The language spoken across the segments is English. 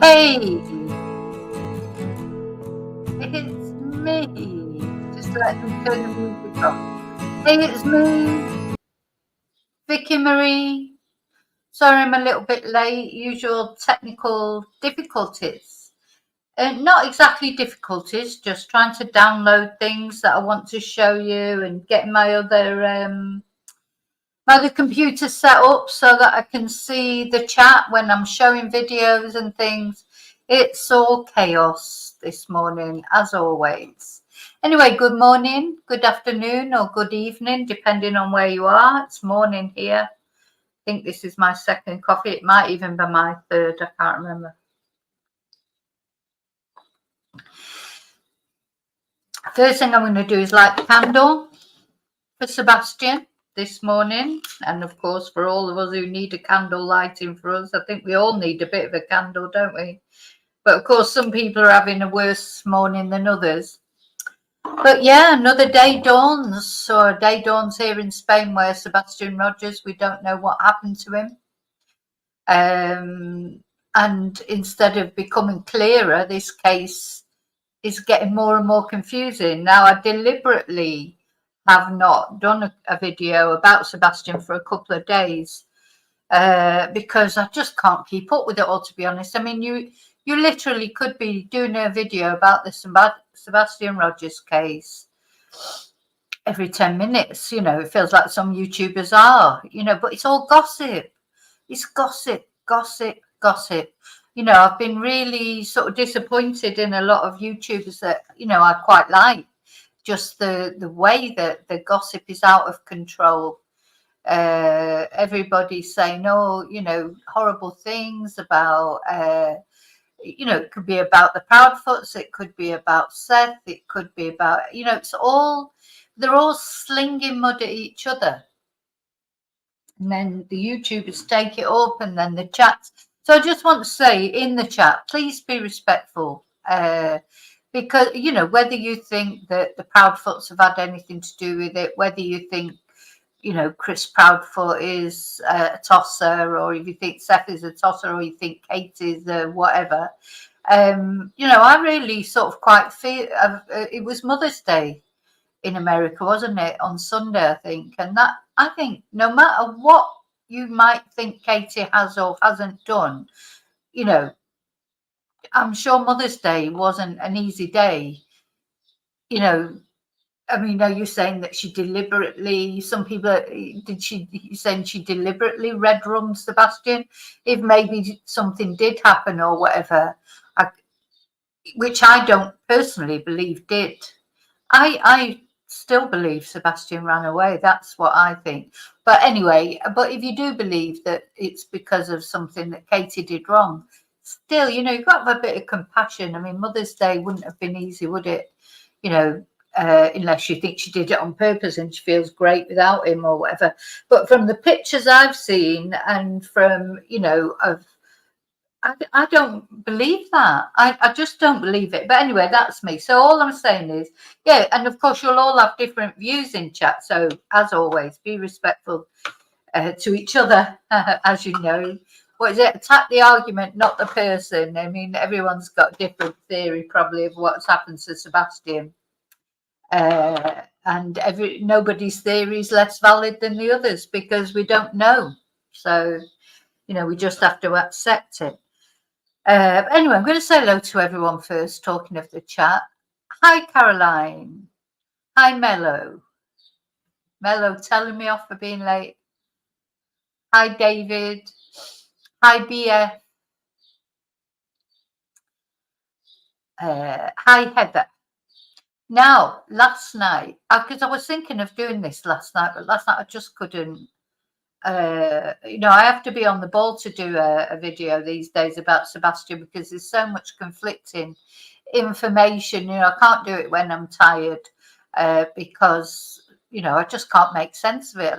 Hey, it's me. Just let them turn the music off. Hey, it's me, Vicky Marie. Sorry I'm a little bit late. Usual technical difficulties. Not exactly difficulties, just trying to download things that I want to show you and getting my other computer set up so that I can see the chat when I'm showing videos and things. It's all chaos this morning, as always. Anyway, good morning, good afternoon, or good evening, depending on where you are. It's morning here. I think this is my second coffee. It might even be my third. I can't remember. First thing I'm going to do is light the candle for Sebastian this morning, and of course for all of us who need a candle lighting for us. I think we all need a bit of a candle, don't we? But of course some people are having a worse morning than others. But yeah, another day dawns. So a day dawns here in Spain where Sebasian Rogers, we don't know what happened to him. And instead of becoming clearer, this case is getting more and more confusing. Now, I deliberately have not done a video about Sebastian for a couple of days because I just can't keep up with it all, to be honest. I mean, you literally could be doing a video about the Sebasian Rogers case every 10 minutes. You know, it feels like some YouTubers are, you know, but it's all gossip. It's gossip, gossip, gossip. You know, I've been really sort of disappointed in a lot of YouTubers that, you know, I quite like. Just the way that the gossip is out of control. Everybody's saying, oh, you know, horrible things about, you know, it could be about the Proudfoots, it could be about Seth, it could be about, you know, it's all, they're all slinging mud at each other. And then the YouTubers take it up, and then the chats. So I just want to say in the chat, please be respectful. Because, you know, whether you think that the Proudfoots have had anything to do with it, whether you think, you know, Chris Proudfoot is a tosser, or if you think Seth is a tosser, or you think Kate is whatever, you know, I really sort of quite feel, it was Mother's Day in America, wasn't it, on Sunday, I think, and that, I think no matter what you might think Katie has or hasn't done, you know, I'm sure Mother's Day wasn't an easy day. You know, I mean, are you saying that she deliberately, some people, you saying she deliberately red runged Sebastian? If maybe something did happen or whatever, which I don't personally believe did. I still believe Sebastian ran away. That's what I think. But anyway, but if you do believe that it's because of something that Katie did wrong, still, you know, you've got to have a bit of compassion. I mean, Mother's Day wouldn't have been easy, would it? You know, unless you think she did it on purpose and she feels great without him or whatever. But from the pictures I've seen and from, you know, I don't believe that. I just don't believe it. But anyway, that's me. So all I'm saying is, yeah, and of course you'll all have different views in chat. So as always, be respectful to each other, as you know. What is it? Attack the argument, not the person. I mean, everyone's got a different theory probably of what's happened to Sebastian. And nobody's theory is less valid than the others because we don't know. So, you know, we just have to accept it. Anyway, I'm going to say hello to everyone first, talking of the chat. Hi, Caroline. Hi, Mello. Mello telling me off for being late. Hi, David. Hi, BF. Hi, Heather. Now, last night, because I was thinking of doing this last night, but last night I just couldn't. You know, I have to be on the ball to do a video these days about Sebastian because there's so much conflicting information. You know, I can't do it when I'm tired because, you know, I just can't make sense of it.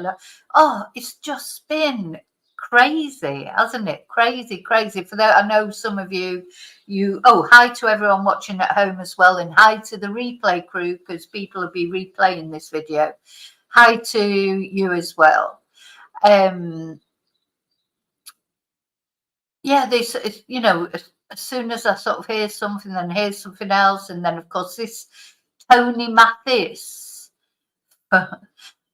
Oh, it's just been crazy, hasn't it? Crazy, crazy. For that, I know some of you, oh, hi to everyone watching at home as well, and hi to the replay crew because people will be replaying this video. Hi to you as well. Yeah, this, you know, as soon as I sort of hear something, then hear something else, and then of course this Tony Mathis. And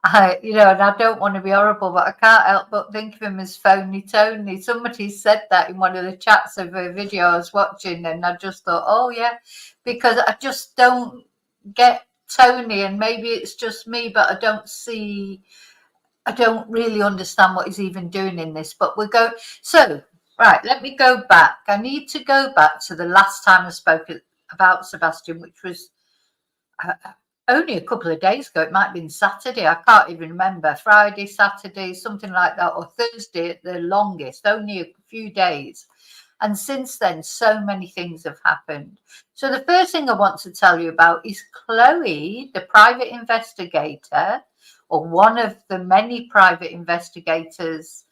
I don't want to be horrible, but I can't help but think of him as Phony Tony. Somebody said that in one of the chats of a video I was watching, and I just thought, oh yeah, because I just don't get Tony, and maybe it's just me, but I don't really understand what he's even doing in this. But right, let me go back. I need to go back to the last time I spoke about Sebastian, which was only a couple of days ago. It might have been Saturday. I can't even remember. Friday, Saturday, something like that, or Thursday at the longest, only a few days. And since then, so many things have happened. So the first thing I want to tell you about is Chloe, the private investigator, or one of the many private investigators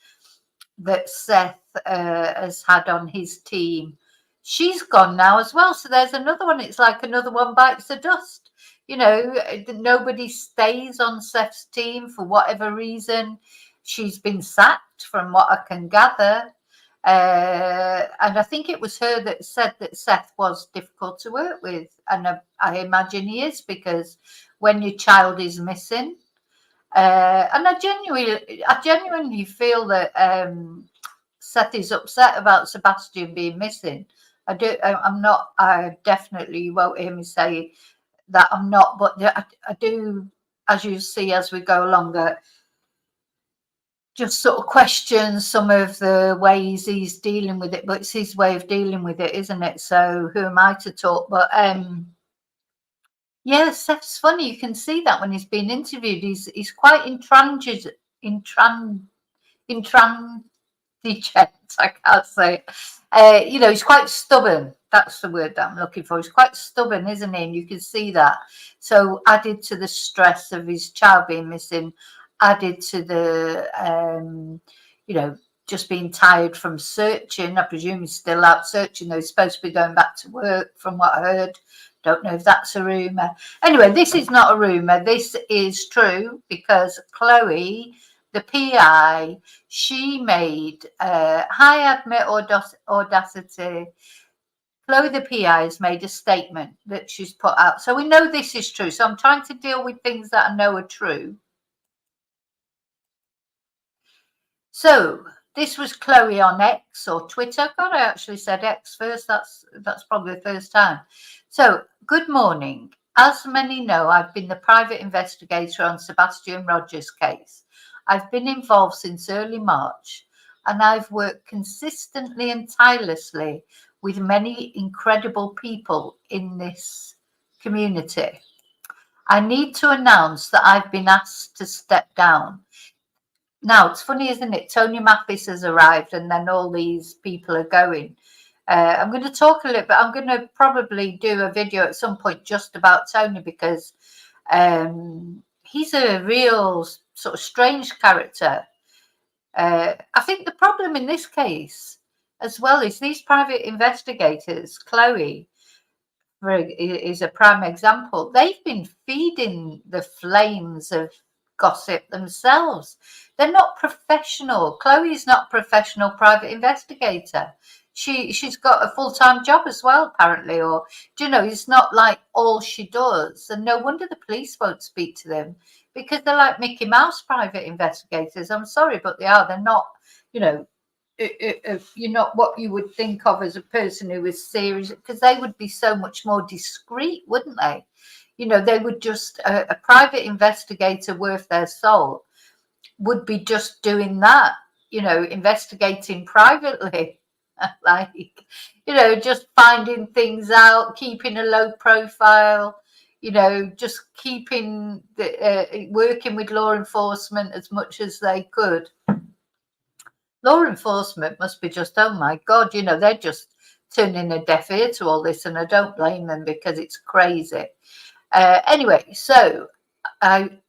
that Seth has had on his team. She's gone now as well. So there's another one. It's like another one bites the dust. Nobody stays on Seth's team for whatever reason. She's been sacked, from what I can gather. And I think it was her that said that Seth was difficult to work with. And I imagine he is, because when your child is missing, and I genuinely feel that Seth is upset about Sebastian being missing. I definitely won't hear me say that I'm not, but I do, as you see as we go along, just sort of question some of the ways he's dealing with it, but it's his way of dealing with it, isn't it? So who am I to talk? But yeah, Seth's funny. You can see that when he's being interviewed. He's quite intransigent. I can't say it. He's quite stubborn. That's the word that I'm looking for. He's quite stubborn, isn't he? And you can see that. So added to the stress of his child being missing, added to the, just being tired from searching. I presume he's still out searching, though he's supposed to be going back to work, from what I heard. Don't know if that's a rumour. Anyway, this is not a rumour. This is true, because Chloe, the PI, she made, I admit audacity. Chloe, the PI, has made a statement that she's put out. So we know this is true. So I'm trying to deal with things that I know are true. So this was Chloe on X or Twitter. God, I actually said X first. That's probably the first time. So, good morning. As many know, I've been the private investigator on Sebasian Rogers' case. I've been involved since early March, and I've worked consistently and tirelessly with many incredible people in this community. I need to announce that I've been asked to step down. Now, it's funny, isn't it? Tony Mathis has arrived, and then all these people are going. I'm going to talk a little bit. I'm going to probably do a video at some point just about Tony, because he's a real sort of strange character. I think the problem in this case as well is these private investigators, Chloe is a prime example. They've been feeding the flames of gossip themselves. They're not professional. Chloe's not professional private investigator. She's got a full-time job as well, apparently, or it's not like all she does. And no wonder the police won't speak to them, because they're like Mickey Mouse private investigators. I'm sorry, but they are. They're not, you're not what you would think of as a person who is serious, because they would be so much more discreet, wouldn't they? They would just, a private investigator worth their salt would be just doing that, investigating privately, like, just finding things out, keeping a low profile, just keeping working with law enforcement as much as they could. Law enforcement must be just, oh my God, they're just turning a deaf ear to all this, and I don't blame them, because it's crazy. Anyway, so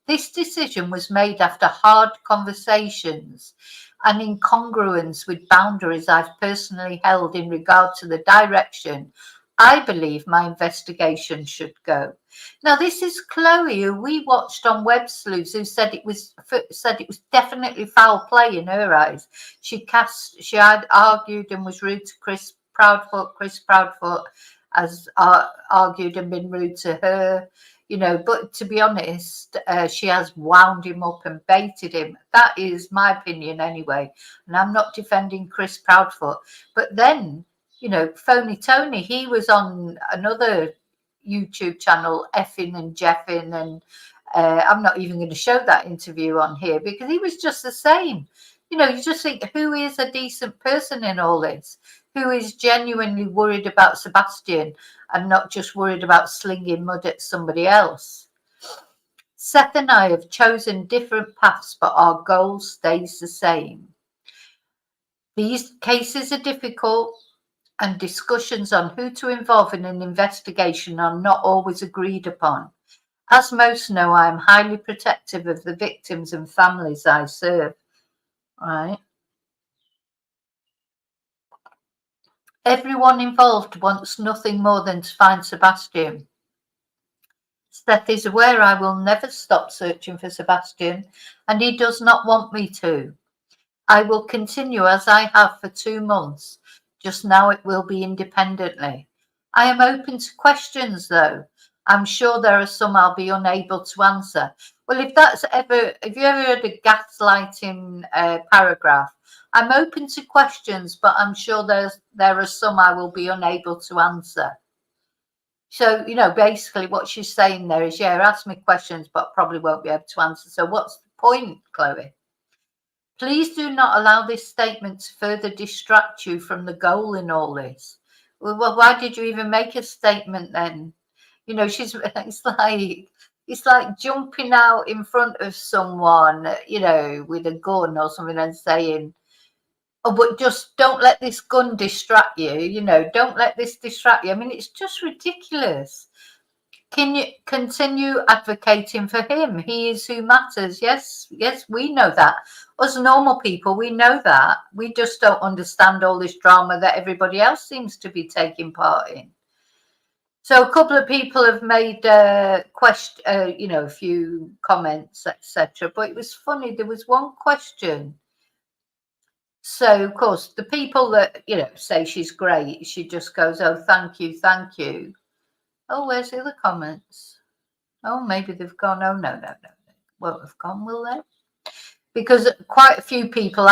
this decision was made after hard conversations and in congruence with boundaries I've personally held in regard to the direction I believe my investigation should go. Now, this is Chloe, who we watched on Web Sleuths, who said it was definitely foul play in her eyes. She had argued and was rude to Chris Proudfoot. Chris Proudfoot has argued and been rude to her, but to be honest, she has wound him up and baited him. That is my opinion anyway. And I'm not defending Chris Proudfoot. But then, Phony Tony, he was on another YouTube channel, effing and jeffing, and I'm not even going to show that interview on here because he was just the same. You just think, who is a decent person in all this? Who is genuinely worried about Sebasian and not just worried about slinging mud at somebody else? Seth and I have chosen different paths, but our goal stays the same. These cases are difficult, and discussions on who to involve in an investigation are not always agreed upon. As most know, I am highly protective of the victims and families I serve. Right. Everyone involved wants nothing more than to find Sebasian. Seth is aware I will never stop searching for Sebasian, and he does not want me to. I will continue as I have for 2 months. Just now it will be independently. I am open to questions, though. I'm sure there are some I'll be unable to answer. Well, if you ever heard a gaslighting paragraph, I'm open to questions, but I'm sure there are some I will be unable to answer. So, basically what she's saying there is, ask me questions, but probably won't be able to answer. So what's the point, Chloe? Please do not allow this statement to further distract you from the goal in all this. Well, why did you even make a statement then? It's like jumping out in front of someone, with a gun or something and saying, oh, but just don't let this gun distract you, don't let this distract you. I mean, it's just ridiculous. Can you continue advocating for him? He is who matters. Yes, we know that. Us normal people, we know that. We just don't understand all this drama that everybody else seems to be taking part in. So a couple of people have made a few comments, etc. But it was funny. There was one question. So, of course, the people that, say she's great, she just goes, oh, thank you, thank you. Oh, where's the other comments? Oh, maybe they've gone. Oh, no. Won't have gone, will they? Because quite a few people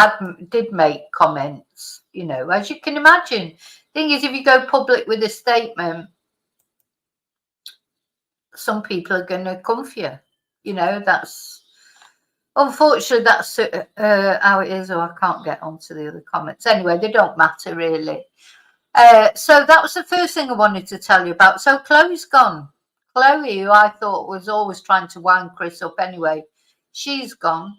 did make comments, as you can imagine. Thing is, if you go public with a statement, some people are going to come for you. That's unfortunately that's how it is. Or I can't get onto the other comments. Anyway, they don't matter really. So that was the first thing I wanted to tell you about. So Chloe's gone. Chloe, who I thought was always trying to wind Chris up anyway, she's gone.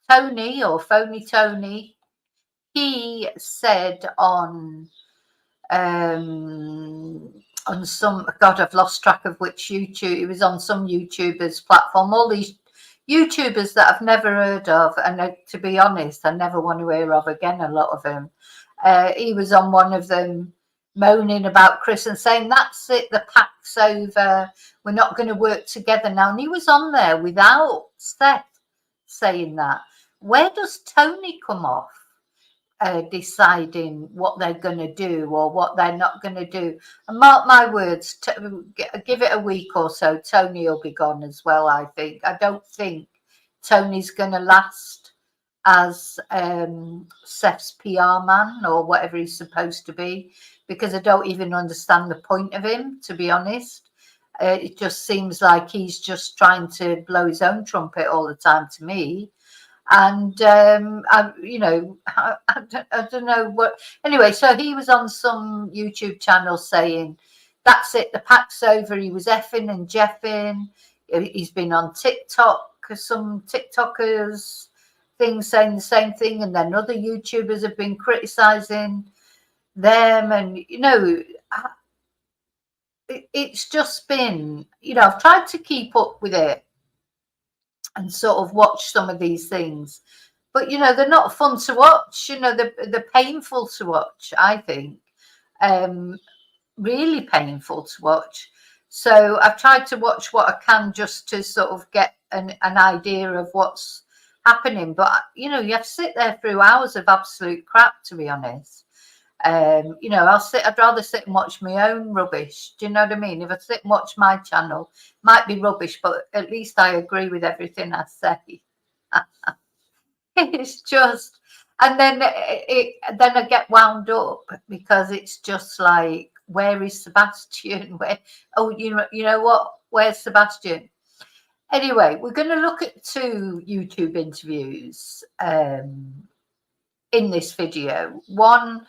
Tony, or Phony Tony, he said on some, God, I've lost track of which YouTube, it was on some YouTubers platform, all these YouTubers that I've never heard of, and to be honest, I never want to hear of again, a lot of them. He was on one of them moaning about Chris and saying, that's it, the pack's over, we're not going to work together now. And he was on there without Seth saying that. Where does Tony come off? Deciding what they're going to do or what they're not going to do. And mark my words, give it a week or so, Tony will be gone as well, I think. I don't think Tony's going to last as Seth's PR man or whatever he's supposed to be, because I don't even understand the point of him, to be honest. It just seems like he's just trying to blow his own trumpet all the time to me. And, I don't know what. Anyway, so he was on some YouTube channel saying, that's it, the pack's over. He was effing and jeffing. He's been on TikTok, some TikTokers things saying the same thing. And then other YouTubers have been criticizing them. And, it's just been, I've tried to keep up with it and sort of watch some of these things, but they're not fun to watch. They're painful to watch, I think. Really painful to watch. So I've tried to watch what I can just to sort of get an idea of what's happening. But you know, you have to sit there through hours of absolute crap, to be honest. You know, I'd rather sit and watch my own rubbish. Do you know what I mean? If I sit and watch my channel, might be rubbish, but at least I agree with everything I say. It's just, and then then I get wound up because it's just like, where is Sebastian? Where? Oh, you know what? Where's Sebastian? Anyway, we're going to look at 2 YouTube interviews in this video. One,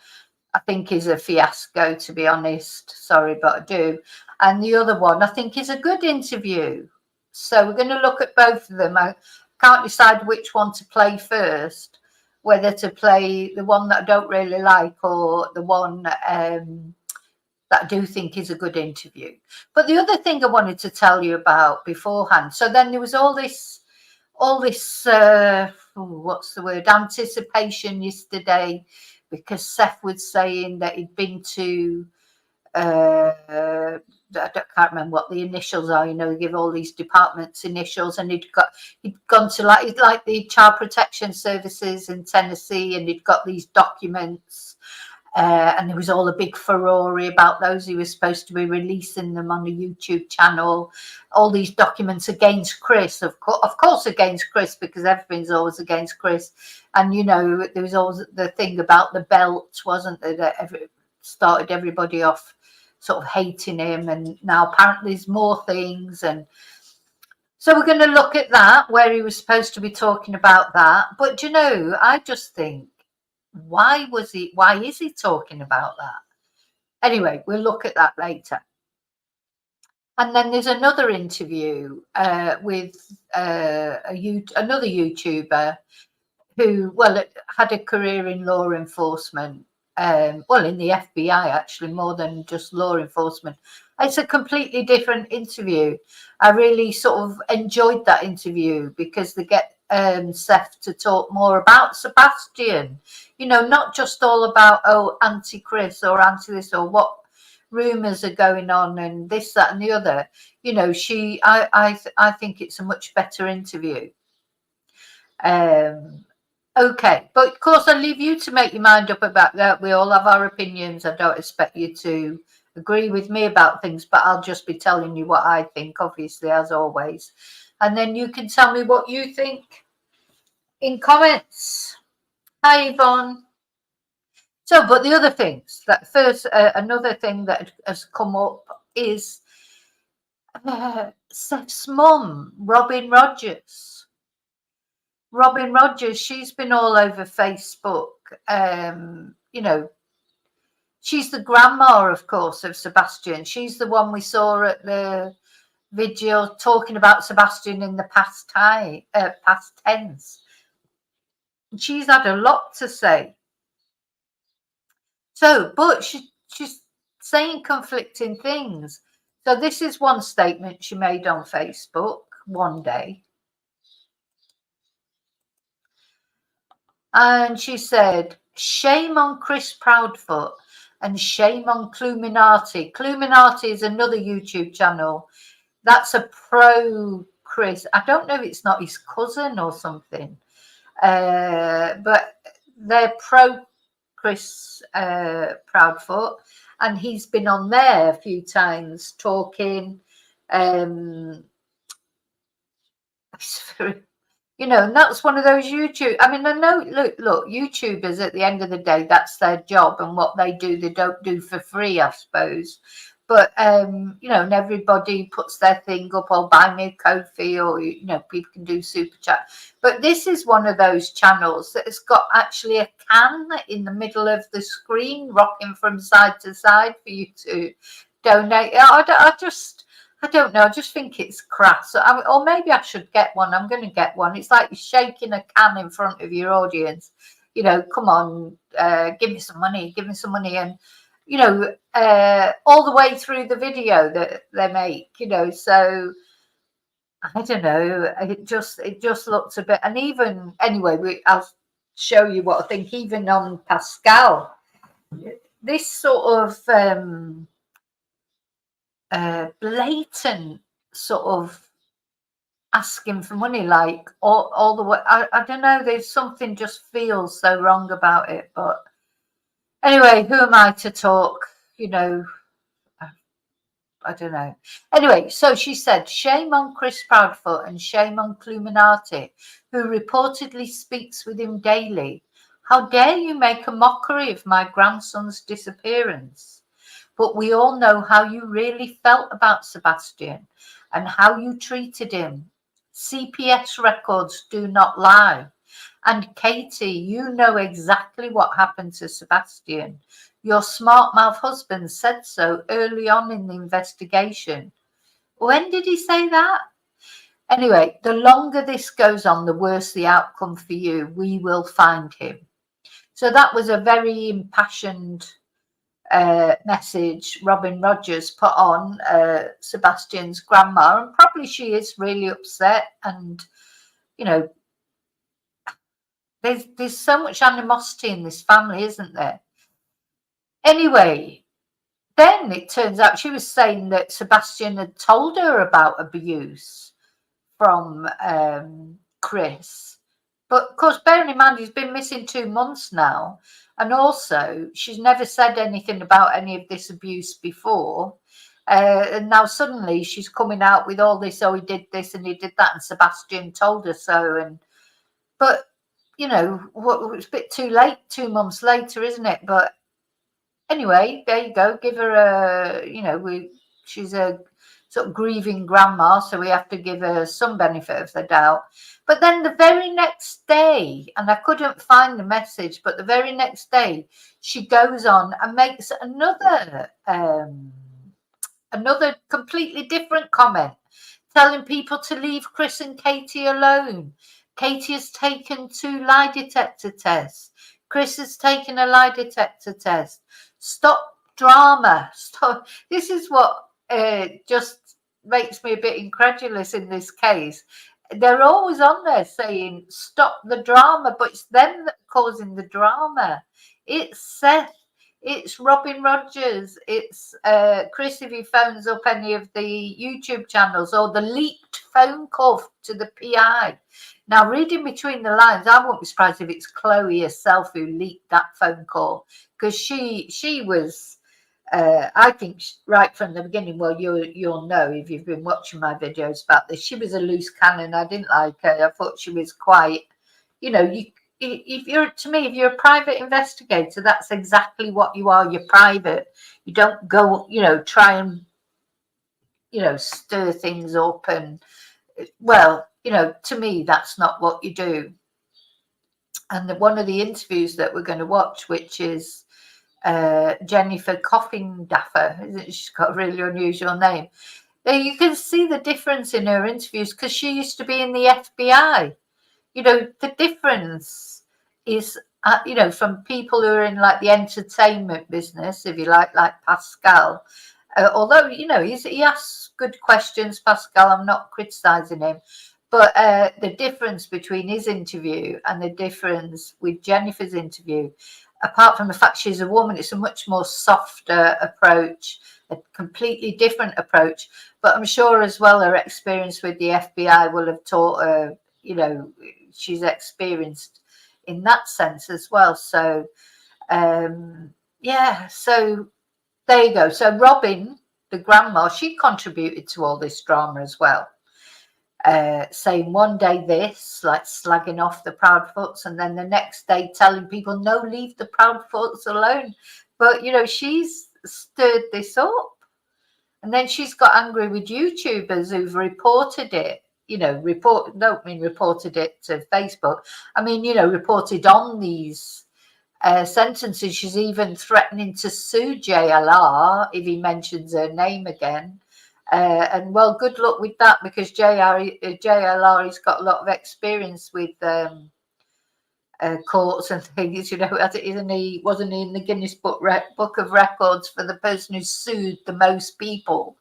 I think, is a fiasco, to be honest. Sorry, but I do. And the other one, I think, is a good interview. So we're going to look at both of them. I can't decide which one to play first, whether to play the one that I don't really like or the one that I do think is a good interview. But the other thing I wanted to tell you about beforehand, so then there was all this what's the word, anticipation yesterday, because Seth was saying that he'd been to I can't remember what the initials are, you know, they give all these departments initials, and he'd gone to like the Child Protection Services in Tennessee, and he'd got these documents. And there was all a big furore about those. He was supposed to be releasing them on the YouTube channel. All these documents against Chris, of course against Chris, because everything's always against Chris. And, you know, there was always the thing about the belt, wasn't there, that started everybody off sort of hating him. And now apparently there's more things. And so we're going to look at that, where he was supposed to be talking about that. But, you know, I just think, why is he talking about that? Anyway, we'll look at that later. And then there's another interview with another YouTuber who, well, had a career in law enforcement. Well, in the FBI, actually, more than just law enforcement. It's a completely different interview. I really sort of enjoyed that interview because they get Seth to talk more about Sebastian, you know, not just all about, oh, anti-Chris or anti-this or what rumours are going on and this, that and the other. You know, I think it's a much better interview. Okay, but of course I leave you to make your mind up about that. We all have our opinions. I don't expect you to agree with me about things, but I'll just be telling you what I think, obviously, as always. And then you can tell me what you think in comments. Hi, Yvonne. So, but the other things, that first, another thing that has come up is Seth's mum, Robin Rogers. Robin Rogers, she's been all over Facebook. You know, she's the grandma, of course, of Sebastian. She's the one we saw at the video talking about Sebastian in the past tense. She's had a lot to say. So, but she's saying conflicting things. So this is one statement she made on Facebook one day. And she said, shame on Chris Proudfoot and shame on Cluminati. Cluminati is another YouTube channel. That's a pro Chris. I don't know if it's not his cousin or something. But they're pro Chris Proudfoot. And he's been on there a few times talking. You know, and that's one of those YouTube. I mean, I know, look, YouTubers at the end of the day, that's their job, and what they do, they don't do for free, I suppose. But, you know, and everybody puts their thing up, or buy me a Ko-fi, or, you know, people can do super chat. But this is one of those channels that has got actually a can in the middle of the screen, rocking from side to side for you to donate. I don't know. I just think it's crass. Or maybe I should get one. I'm going to get one. It's like shaking a can in front of your audience. You know, come on, give me some money. Give me some money. And, you know, all the way through the video that they make, you know. So, I don't know. It just looks a bit. And even, anyway, I'll show you what I think. Even on Pascal, this sort of... blatant sort of asking for money, like all the way. I don't know, there's something just feels so wrong about it. But anyway, who am I to talk? You know, I don't know. Anyway, so she said, shame on Chris Proudfoot and shame on Cluminati, who reportedly speaks with him daily. How dare you make a mockery of my grandson's disappearance? But we all know how you really felt about Sebastian and how you treated him. CPS records do not lie. And Katie, you know exactly what happened to Sebastian. Your smart mouth husband said so early on in the investigation. When did he say that? Anyway, the longer this goes on, the worse the outcome for you. We will find him. So that was a very impassioned message Robin Rogers put on Sebastian's grandma, and probably she is really upset. And you know, there's so much animosity in this family, isn't there? Anyway, then it turns out she was saying that Sebastian had told her about abuse from Chris. But of course, bearing in mind, he's been missing 2 months now. And also, she's never said anything about any of this abuse before. And now suddenly she's coming out with all this, oh, he did this and he did that, and Sebastian told her so. But, you know, it's a bit too late, 2 months later, isn't it? But anyway, there you go. Give her a, you know, she's a sort of grieving grandma, so we have to give her some benefit of the doubt. But then the very next day, and I couldn't find the message, but the very next day, she goes on and makes another completely different comment, telling people to leave Chris and Katie alone. Katie has taken 2 lie detector tests. Chris has taken a lie detector test. Stop drama. Stop. This is what just makes me a bit incredulous in this case. They're always on there saying, stop the drama, but it's them that are causing the drama. It's Seth. It's Robin Rogers. It's Chris, if he phones up any of the YouTube channels, or the leaked phone call to the PI. Now, reading between the lines, I won't be surprised if it's Chloe herself who leaked that phone call, because she was, I think, right from the beginning. Well, you'll know if you've been watching my videos about this. She was a loose cannon. I didn't like her. I thought she was quite, you know, if you're a private investigator, that's exactly what you are. You're private. You don't go, you know, try and, you know, stir things up. And, well, you know, to me, that's not what you do. And one of the interviews that we're going to watch, which is Jennifer Coffindaffer, isn't it? She's got a really unusual name. You can see the difference in her interviews, because she used to be in the FBI. You know, the difference is, you know, from people who are in like the entertainment business, if you like Pascal. Although, you know, he asks good questions, Pascal. I'm not criticizing him. But the difference between his interview and the difference with Jennifer's interview, apart from the fact she's a woman, it's a much more softer approach, a completely different approach. But I'm sure as well her experience with the FBI will have taught her, you know, she's experienced in that sense as well. So, yeah, so there you go. So Robin, the grandma, she contributed to all this drama as well. Saying one day this, like slagging off the Proudfoots, and then the next day telling people, no, leave the Proudfoots alone. But, you know, she's stirred this up. And then she's got angry with YouTubers who've reported it. You know, reported it to Facebook. I mean, you know, reported on these sentences. She's even threatening to sue JLR if he mentions her name again. And well, good luck with that, because JLR, he's got a lot of experience with courts and things, you know. Wasn't he in the Guinness Book of Records for the person who sued the most people?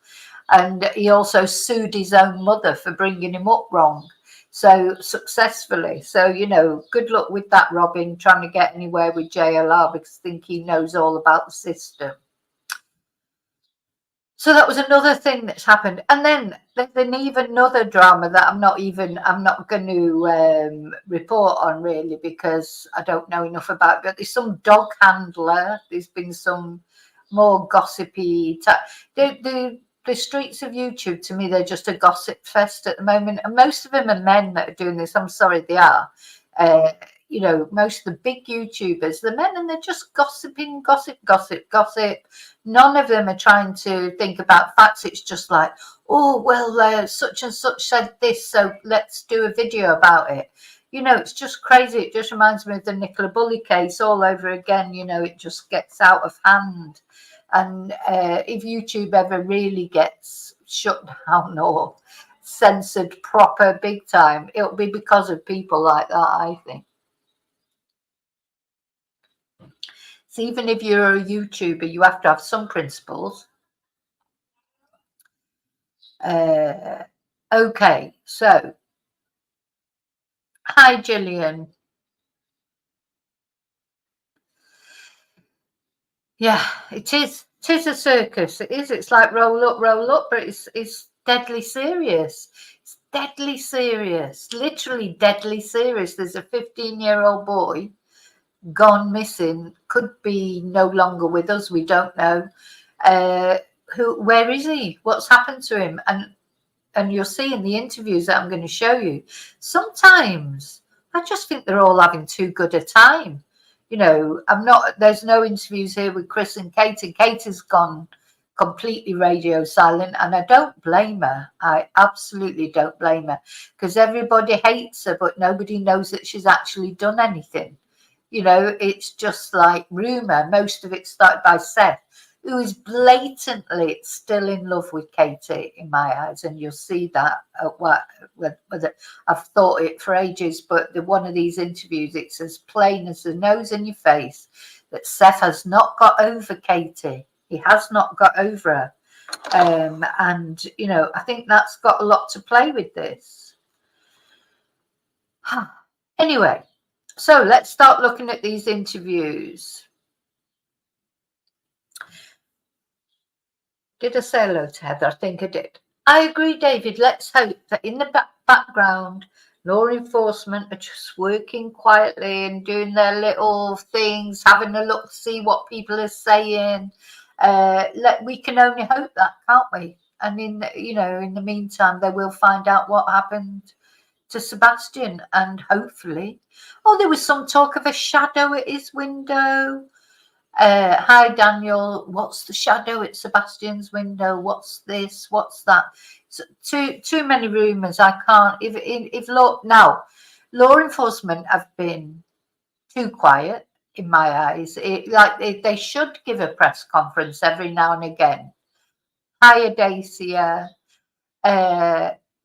And he also sued his own mother for bringing him up wrong, so successfully. So, you know, good luck with that, Robin, trying to get anywhere with JLR, because I think he knows all about the system. So that was another thing that's happened. And then there's even another drama that I'm not going to report on really, because I don't know enough about it. But there's some dog handler. There's been some more gossipy. The streets of YouTube, to me, they're just a gossip fest at the moment. And most of them are men that are doing this. I'm sorry, they are. You know, most of the big YouTubers, the men, and they're just gossiping, gossip. None of them are trying to think about facts. It's just like, oh, well, such and such said this, so let's do a video about it. You know, it's just crazy. It just reminds me of the Nicola Bulley case all over again. You know, it just gets out of hand. And if YouTube ever really gets shut down or censored proper big time, it'll be because of people like that, I think. So even if you're a YouTuber, you have to have some principles. Okay, so hi, Gillian. Yeah, it is. It is a circus. It is. It's like roll up, but it's deadly serious. It's deadly serious. Literally deadly serious. There's a 15-year-old boy gone missing. Could be no longer with us. We don't know. Where is he? What's happened to him? And you'll see in the interviews that I'm going to show you, sometimes I just think they're all having too good a time. You know, there's no interviews here with Chris and Katie. Katie's gone completely radio silent, and I don't blame her. I absolutely don't blame her, because everybody hates her, but nobody knows that she's actually done anything. You know, it's just like rumor. Most of it started by Seth, who is blatantly still in love with Katie in my eyes, and you'll see that whether I've thought it for ages, but one of these interviews, it's as plain as the nose in your face that Seth has not got over Katie. He has not got over her. And, you know, I think that's got a lot to play with this. Anyway, so let's start looking at these interviews. Did I say hello to Heather? I think I did. I agree, David. Let's hope that in the background, law enforcement are just working quietly and doing their little things, having a look to see what people are saying. We can only hope that, can't we? And in the meantime, they will find out what happened to Sebastian, and hopefully, there was some talk of a shadow at his window. Hi, Daniel. What's the shadow at Sebastian's window? What's this? What's that? So, too many rumours. I can't. If law enforcement have been too quiet in my eyes. They should give a press conference every now and again. Hi, Dacia.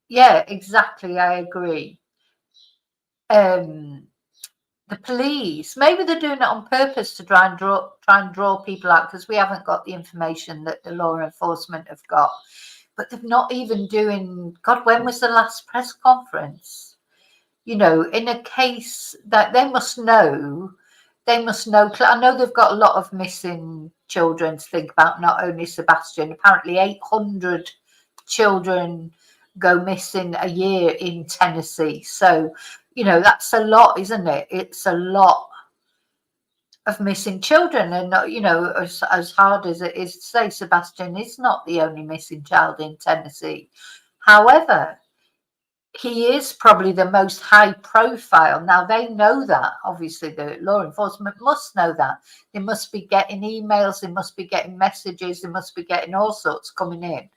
Yeah, exactly. I agree. The police, maybe they're doing it on purpose to try and draw people out, because we haven't got the information that the law enforcement have got. But they're not even doing. God, when was the last press conference? You know, in a case that they must know. I know they've got a lot of missing children to think about. Not only Sebastian. Apparently, 800 children go missing a year in Tennessee. So, you know, that's a lot, isn't it? It's a lot of missing children. And, you know, as hard as it is to say, Sebastian is not the only missing child in Tennessee. However, he is probably the most high profile. Now, they know that. Obviously, the law enforcement must know that. They must be getting emails. They must be getting messages. They must be getting all sorts coming in.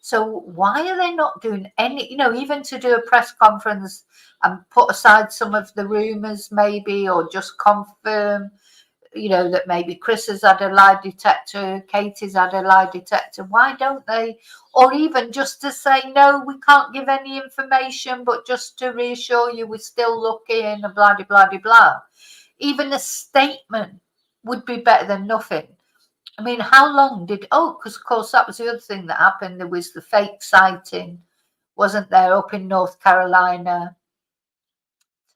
So why are they not doing any, even to do a press conference and put aside some of the rumours maybe, or just confirm, that maybe Chris has had a lie detector, Katie's had a lie detector. Why don't they? Or even just to say, no, we can't give any information, but just to reassure you, we're still looking, and blah, blah, blah, blah, blah. Even a statement would be better than nothing. I mean, how long because of course that was the other thing that happened. There was the fake sighting, wasn't there, up in North Carolina.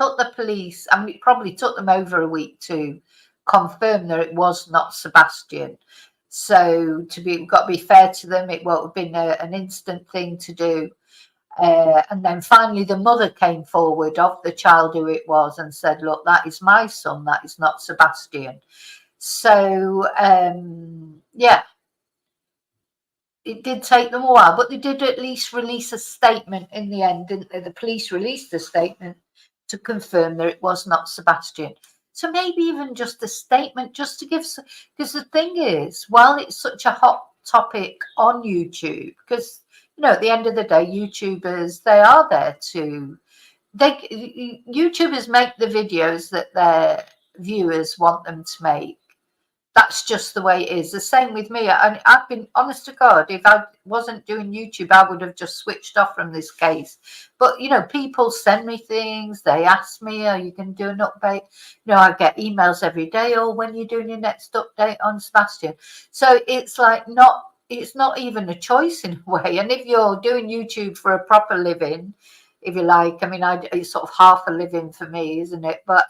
Took the police, I mean, it probably took them over a week to confirm that it was not Sebastian. So got to be fair to them. It won't have been an instant thing to do. And then finally the mother came forward of the child who it was and said, look, that is my son, that is not Sebastian. So yeah, it did take them a while, but they did at least release a statement in the end, didn't they? The police released a statement to confirm that it was not Sebastian. So maybe even just a statement, just to give, because the thing is, while it's such a hot topic on YouTube, because at the end of the day, YouTubers, they are there to, YouTubers make the videos that their viewers want them to make. That's just the way it is. The same with me. I've been honest to God, if I wasn't doing YouTube, I would have just switched off from this case. But, people send me things. They ask me, oh, you can do an update. I get emails every day. Oh, when you're doing your next update on Sebastian. So it's like it's not even a choice in a way. And if you're doing YouTube for a proper living, if you like, it's sort of half a living for me, isn't it? But,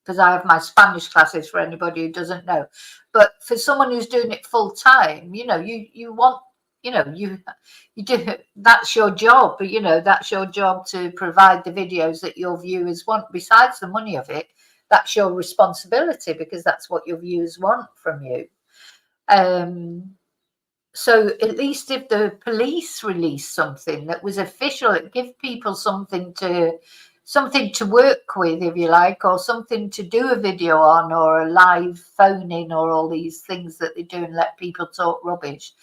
because I have my Spanish classes for anybody who doesn't know. But for someone who's doing it full time, you want, you do, that's your job, that's your job to provide the videos that your viewers want. Besides the money of it, that's your responsibility because that's what your viewers want from you. So at least if the police release something that was official, it gives people something to work with, if you like, or something to do a video on, or a live phone in, or all these things that they do and let people talk rubbish.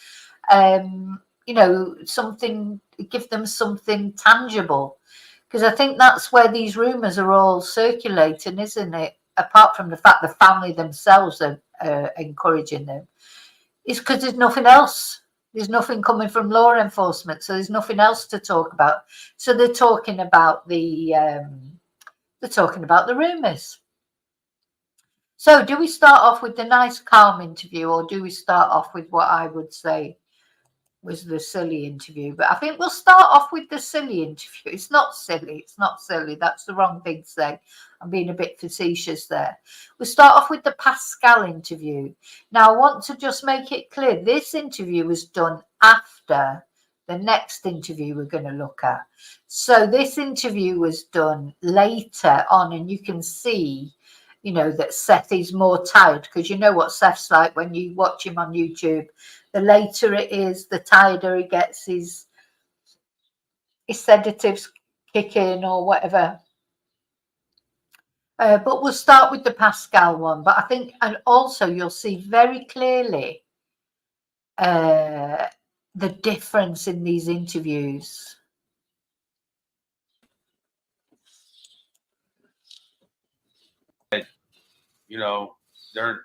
Something, give them something tangible, because I think that's where these rumours are all circulating, isn't it? Apart from the fact the family themselves are encouraging them, is because there's nothing else. There's nothing coming from law enforcement, so there's nothing else to talk about. So they're talking about the rumours. So do we start off with the nice, calm interview, or do we start off with what I would say was the silly interview? But I think we'll start off with the silly interview. It's not silly. It's not silly. That's the wrong thing to say. I'm being a bit facetious there. We'll start off with the Pascal interview. Now, I want to just make it clear. This interview was done after the next interview we're going to look at. So this interview was done later on, and you can see, that Seth is more tired, because you know what Seth's like when you watch him on YouTube. The later it is, the tireder he gets, his sedatives kick in or whatever. But we'll start with the Pascal one. But I think, and also you'll see very clearly the difference in these interviews. They're.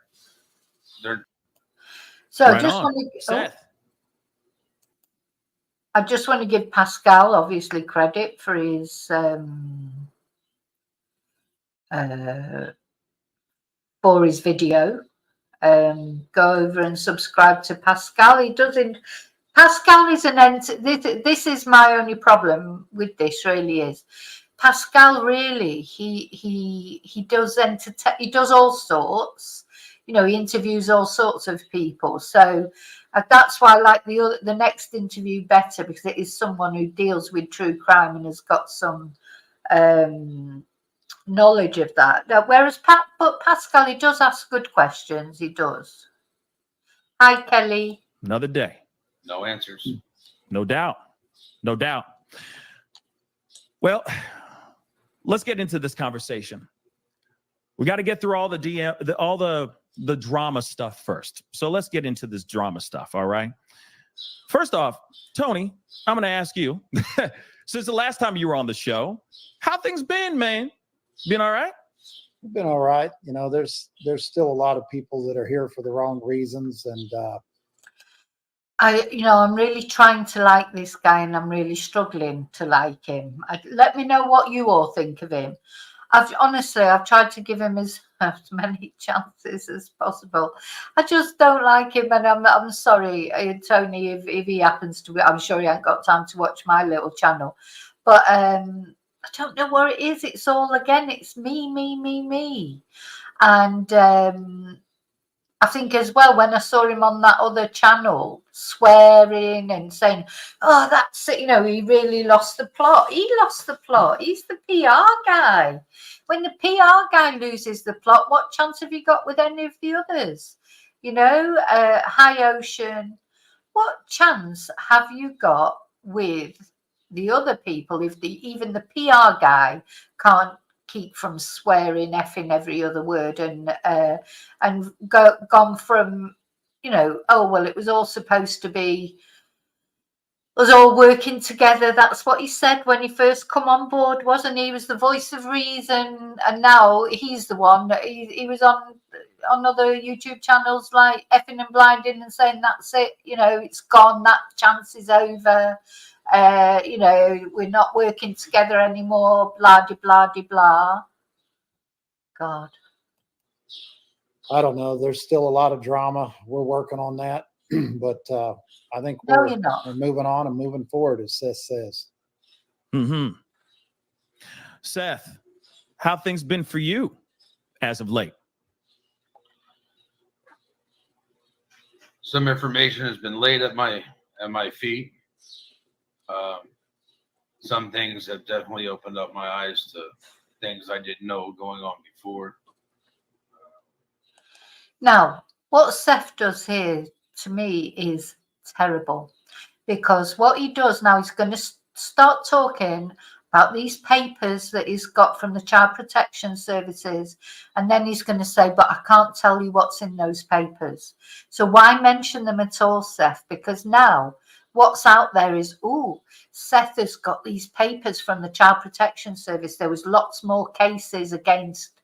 So right, I just want to give Pascal obviously credit for his video. Go over and subscribe to Pascal. He doesn't. Pascal is this is my only problem with this. Really is. Pascal really he does entertain. He does all sorts. He interviews all sorts of people. So that's why I like the next interview better, because it is someone who deals with true crime and has got some knowledge of that. Whereas Pascal, he does ask good questions. He does. Hi, Kelly. Another day. No answers. No doubt. No doubt. Well, let's get into this conversation. We got to get through all the drama stuff first. So let's get into this drama stuff. All right. First off, Tony, I'm going to ask you, since the last time you were on the show, how things been, man? Been all right? Been all right. There's still a lot of people that are here for the wrong reasons. And I'm really trying to like this guy, and I'm really struggling to like him. Let me know what you all think of him. I've tried to give him as many chances as possible. I just don't like him, and I'm sorry, Tony, if he happens to be. I'm sure he ain't got time to watch my little channel, but I don't know where it is. It's all, again, it's me, and I think as well, when I saw him on that other channel swearing and saying, oh, that's it, he really lost the plot. He lost the plot. He's the PR guy. When the PR guy loses the plot, what chance have you got with any of the others? High Ocean, what chance have you got with the other people if even the PR guy can't keep from swearing effing every other word and gone from oh well, it was all supposed to be us all working together. That's what he said when he first come on board, wasn't he? He was the voice of reason, and now he's the one. He was on other YouTube channels like effing and blinding and saying that's it, it's gone, that chance is over. We're not working together anymore, blah de blah de blah. God, I don't know. There's still a lot of drama. We're working on that, but I think no, we're you're not. moving on and moving forward, as Seth says. Seth, how things been for you as of late? Some information has been laid at my feet. Some things have definitely opened up my eyes to things I didn't know going on before. Now, what Seth does here to me is terrible, because what he does now, he's going to start talking about these papers that he's got from the Child Protection Services, and then he's going to say, but I can't tell you what's in those papers. So why mention them at all, Seth? Because now what's out there is, Seth has got these papers from the Child Protection Service. There was lots more cases against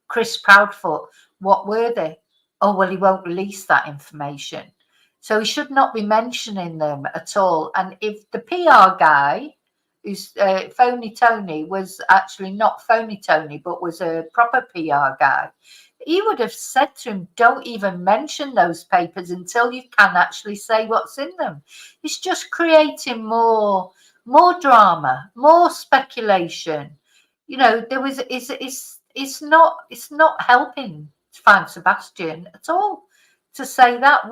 Chris Proudfoot. What were they? Oh, well, he won't release that information. So he should not be mentioning them at all. And if the PR guy, who's Phony Tony, was actually not Phony Tony, but was a proper PR guy, he would have said to him, don't even mention those papers until you can actually say what's in them. It's just creating more drama, more speculation. It's not helping find Sebasian at all to say that.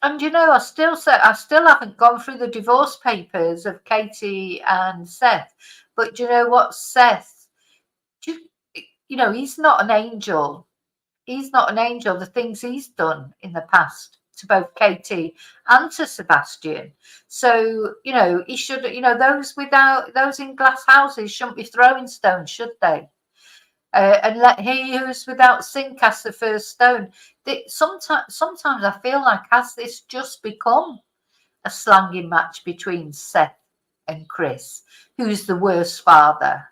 And I still haven't gone through the divorce papers of Katie and Seth. But do you know what, Seth? He's not an angel. He's not an angel. The things he's done in the past to both Katie and to Sebasian. So he should. Those in glass houses shouldn't be throwing stones, should they? And let he who's without sin cast the first stone. Sometimes I feel like, has this just become a slanging match between Seth and Chris? Who's the worst father?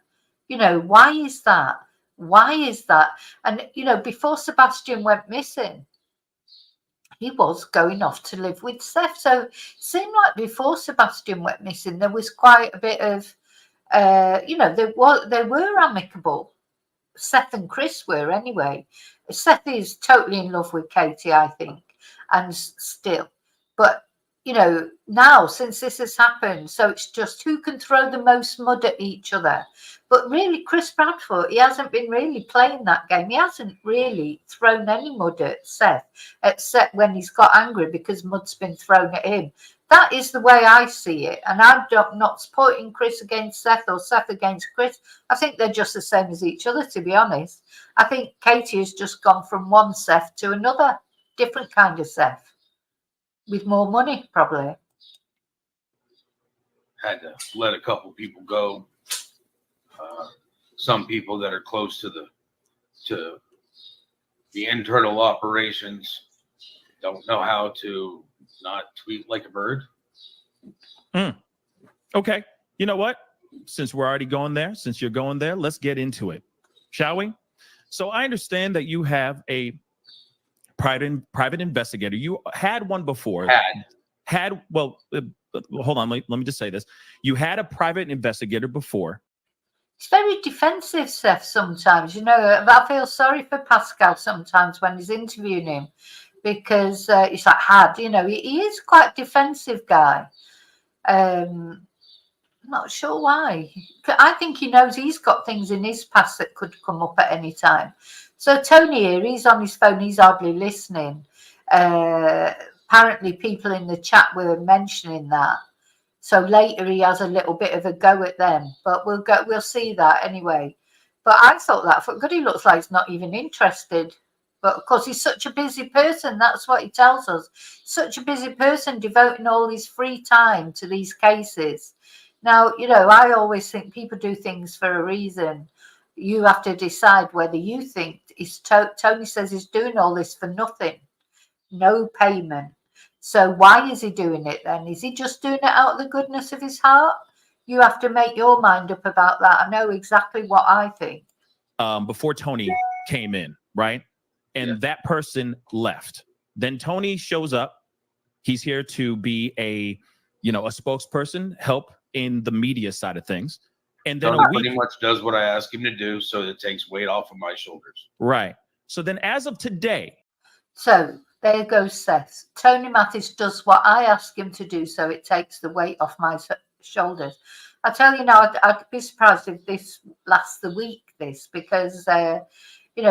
Why is that? Why is that? And, before Sebasian went missing, he was going off to live with Seth. So it seemed like before Sebasian went missing, there was quite a bit of, they were amicable. Seth and Chris were anyway. Seth is totally in love with Katie, I think, and still. But, now since this has happened, so it's just who can throw the most mud at each other. But really, Chris Proudfoot, he hasn't been really playing that game. He hasn't really thrown any mud at Seth, except when he's got angry because mud's been thrown at him. That is the way I see it. And I'm not supporting Chris against Seth or Seth against Chris. I think they're just the same as each other, to be honest. I think Katie has just gone from one Seth to another, different kind of Seth, with more money, probably. Had to let a couple people go. Some people that are close to the internal operations don't know how to not tweet like a bird. Okay. You know what? Since we're already going there, since you're going there, let's get into it, shall we? So I understand that you have a private investigator. You had one before. Well, hold on. Let me just say this. You had a private investigator before. It's very defensive, Seth, sometimes. I feel sorry for Pascal sometimes when he's interviewing him, because he's like, he is quite a defensive guy. Not sure why. I think he knows he's got things in his past that could come up at any time. So Tony here, he's on his phone, he's hardly listening. Apparently people in the chat were mentioning that. So later he has a little bit of a go at them, but we'll see that anyway. But I thought that for good, he looks like he's not even interested. But of course, he's such a busy person. That's what he tells us. Such a busy person devoting all his free time to these cases. Now, I always think people do things for a reason. You have to decide whether you think Tony says he's doing all this for nothing, no payment. So why is he doing it then? Is he just doing it out of the goodness of his heart? You have to make your mind up about that. I know exactly what I think. Before Tony came in, right? And that person left. Then Tony shows up. He's here to be a spokesperson, help in the media side of things. And then Tony pretty much does what I ask him to do, so it takes weight off of my shoulders. Right. So then as of today. So there goes Seth. Tony Mathis does what I ask him to do, so it takes the weight off my shoulders. I tell you now, I'd be surprised if this lasts the week, because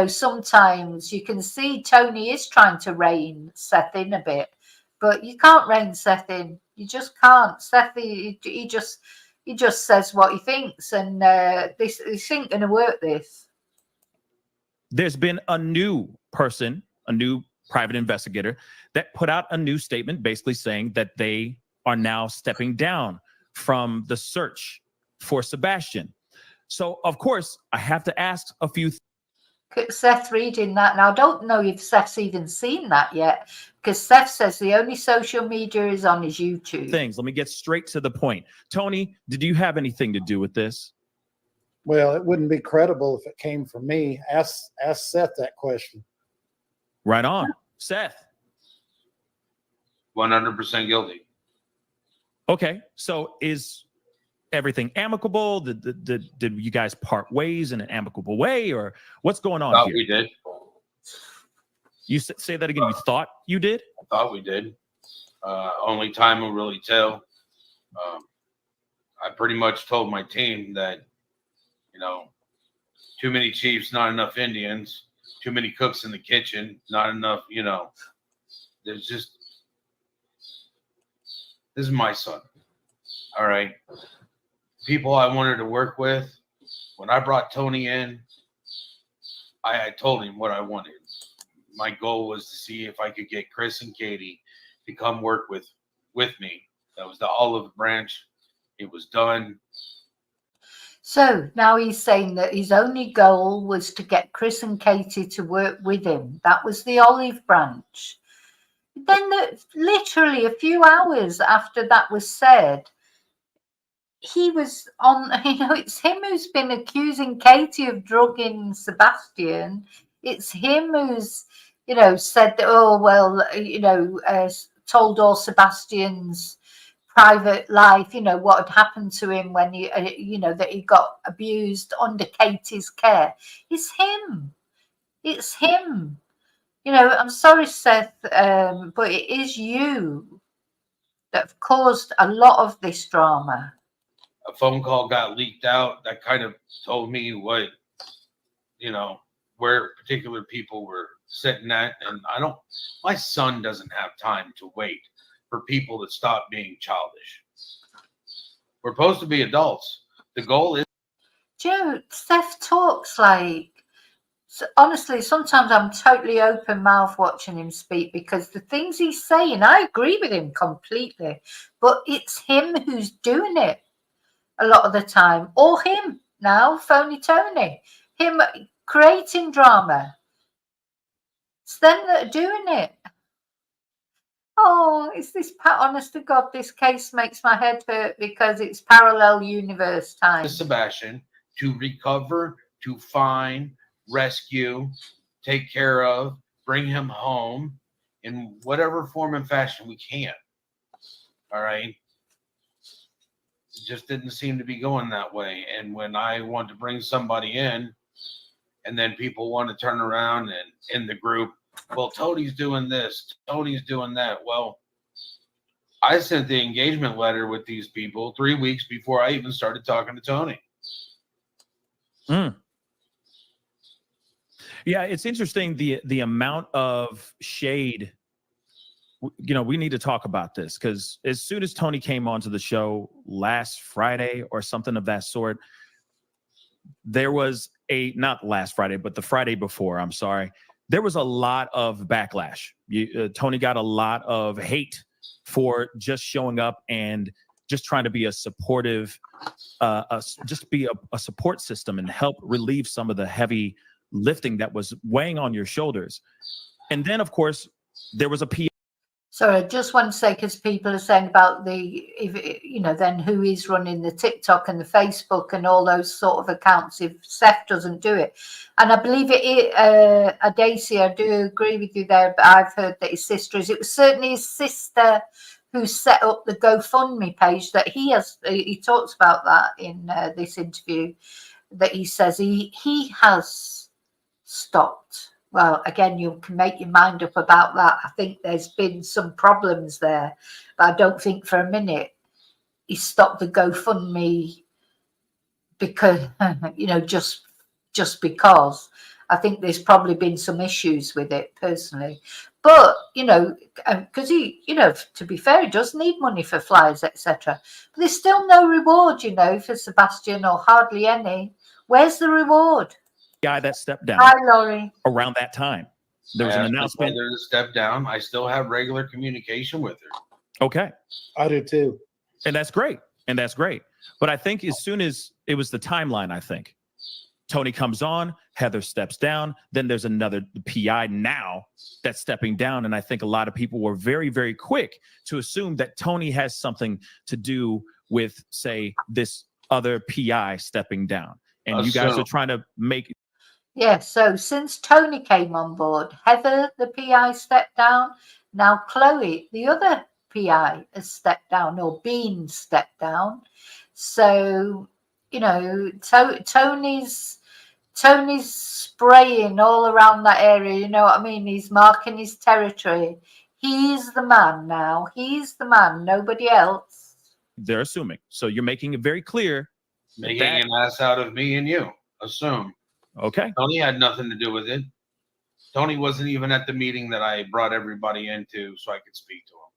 sometimes you can see Tony is trying to rein Seth in a bit, but you can't rein Seth in. You just can't. Seth, he just says what he thinks, and this ain't going to work. There's been a new person, a new private investigator that put out a new statement basically saying that they are now stepping down from the search for Sebastian. So, of course, I have to ask a few Seth reading that. Now, I don't know if Seth's even seen that yet, because Seth says the only social media is on his YouTube. Things. Let me get straight to the point. Tony, did you have anything to do with this? Well, it wouldn't be credible if it came from me. Ask Seth that question. Right on. Seth. 100% guilty. Okay. So is everything amicable? Did you guys part ways in an amicable way, or what's going on here? We did. You say that again. You thought you did? I thought we did. Only time will really tell. I pretty much told my team that, too many chiefs, not enough Indians, too many cooks in the kitchen, not enough, there's just, this is my son. All right. People I wanted to work with, when I brought Tony in, I told him what I wanted. My goal was to see if I could get Chris and Katie to come work with me. That was the olive branch. It was done. So now he's saying that his only goal was to get Chris and Katie to work with him. That was the olive branch. Then literally a few hours after that was said, he was on, it's him who's been accusing Katie of drugging Sebastian. It's him who's, said that, told all Sebastian's private life, what had happened to him when that he got abused under Katie's care. It's him. It's him. I'm sorry, Seth, but it is you that have caused a lot of this drama. A phone call got leaked out that kind of told me what, where particular people were sitting at. And my son doesn't have time to wait for people to stop being childish. We're supposed to be adults. The goal is. Joe, Seth talks like, honestly, sometimes I'm totally open mouth watching him speak, because the things he's saying, I agree with him completely, but it's him who's doing it a lot of the time, or him now, phony Tony, him creating drama. It's them that are doing it. Oh, it's this, honest to God, this case makes my head hurt because it's parallel universe time. Sebastian to recover, to find, rescue, take care of, bring him home in whatever form and fashion we can. All right. It just didn't seem to be going that way. And when I want to bring somebody in, and then people want to turn around and in the group, well, Tony's doing this, Tony's doing that. Well, I sent the engagement letter with these people 3 weeks before I even started talking to Tony. Yeah, it's interesting the amount of shade. We need to talk about this, because as soon as Tony came onto the show last Friday or something of that sort, there was not last Friday, but the Friday before, I'm sorry, there was a lot of backlash. Tony got a lot of hate for just showing up and just trying to be a supportive, just be a support system and help relieve some of the heavy lifting that was weighing on your shoulders. And then, of course, there was a PR. Sorry, I just want to say, because people are saying about then who is running the TikTok and the Facebook and all those sort of accounts if Seth doesn't do it. And I believe Adacy, I do agree with you there, but I've heard that his sister is. It was certainly his sister who set up the GoFundMe page that he talks about that in this interview, that he says he has stopped. Well, again, you can make your mind up about that. I think there's been some problems there, but I don't think for a minute he stopped the GoFundMe because, just because. I think there's probably been some issues with it personally. But, because he, to be fair, he does need money for flyers, etc. But there's still no reward, for Sebasian, or hardly any. Where's the reward? Guy that stepped down. Hi, Laurie. Around that time, there was an announcement. To step down. I still have regular communication with her. Okay, I do too, and that's great. But I think as soon as it was the timeline, I think Tony comes on, Heather steps down, then there's another PI now that's stepping down, and I think a lot of people were very, very quick to assume that Tony has something to do with, say, this other PI stepping down, and you guys are trying to make. Yeah, so since Tony came on board, Heather, the PI, stepped down. Now Chloe, the other PI, has stepped down or been stepped down. So, Tony's spraying all around that area. You know what I mean? He's marking his territory. He's the man now. He's the man, nobody else. They're assuming. So you're making it very clear. Making an ass out of me and you. Assume. Okay. Tony had nothing to do with it. Tony wasn't even at the meeting that I brought everybody into so I could speak to him.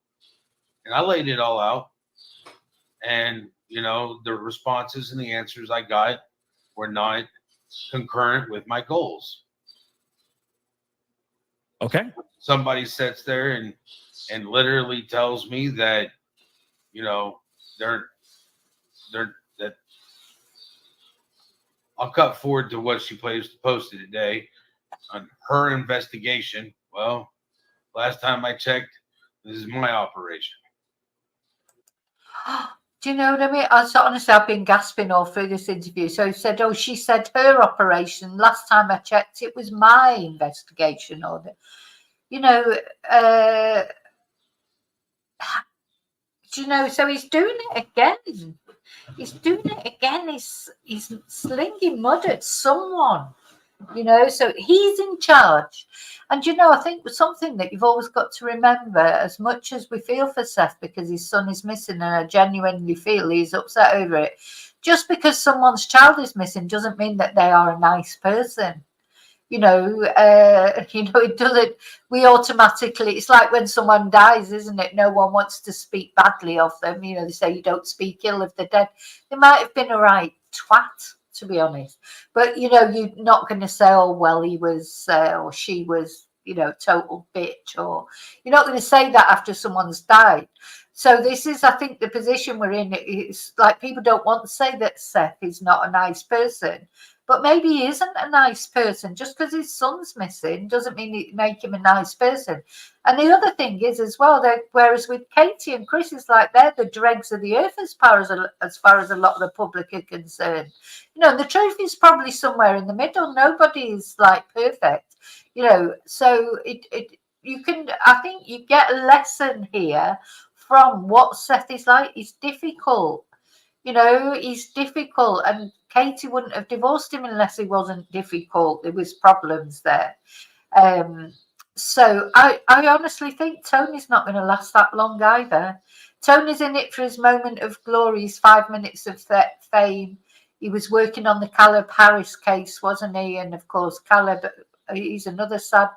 And I laid it all out. And, the responses and the answers I got were not concurrent with my goals. Okay. Somebody sits there and literally tells me that, that I'll cut forward to what she posted today on her investigation. Well, last time I checked, this is my operation. Do you know what I mean? Honestly, I've been gasping all through this interview. So he said, she said her operation. Last time I checked, it was my investigation order. So he's doing it again. He's slinging mud at someone, so he's in charge. And, I think something that you've always got to remember, as much as we feel for Seth because his son is missing, and I genuinely feel he's upset over it, just because someone's child is missing doesn't mean that they are a nice person. It doesn't, we automatically, it's like when someone dies, isn't it? No one wants to speak badly of them. They say you don't speak ill of the dead. They might have been a right twat, to be honest. But, you're not going to say, oh, well, he was, or she was, total bitch, or you're not going to say that after someone's died. So this is, I think, the position we're in. It's like people don't want to say that Seth is not a nice person. But maybe he isn't a nice person. Just because his son's missing doesn't mean it make him a nice person. And the other thing is as well, that whereas with Katie and Chris, it's like they're the dregs of the earth as far as a lot of the public are concerned. The truth is probably somewhere in the middle. Nobody is like perfect. So I think you get a lesson here from what Seth is like. He's difficult. He's difficult, and Katie wouldn't have divorced him unless he wasn't difficult. There was problems there. So I honestly think Tony's not going to last that long either. Tony's in it for his moment of glory, his 5 minutes of fame. He was working on the Caleb Harris case, wasn't he? And of course, Caleb, he's another sad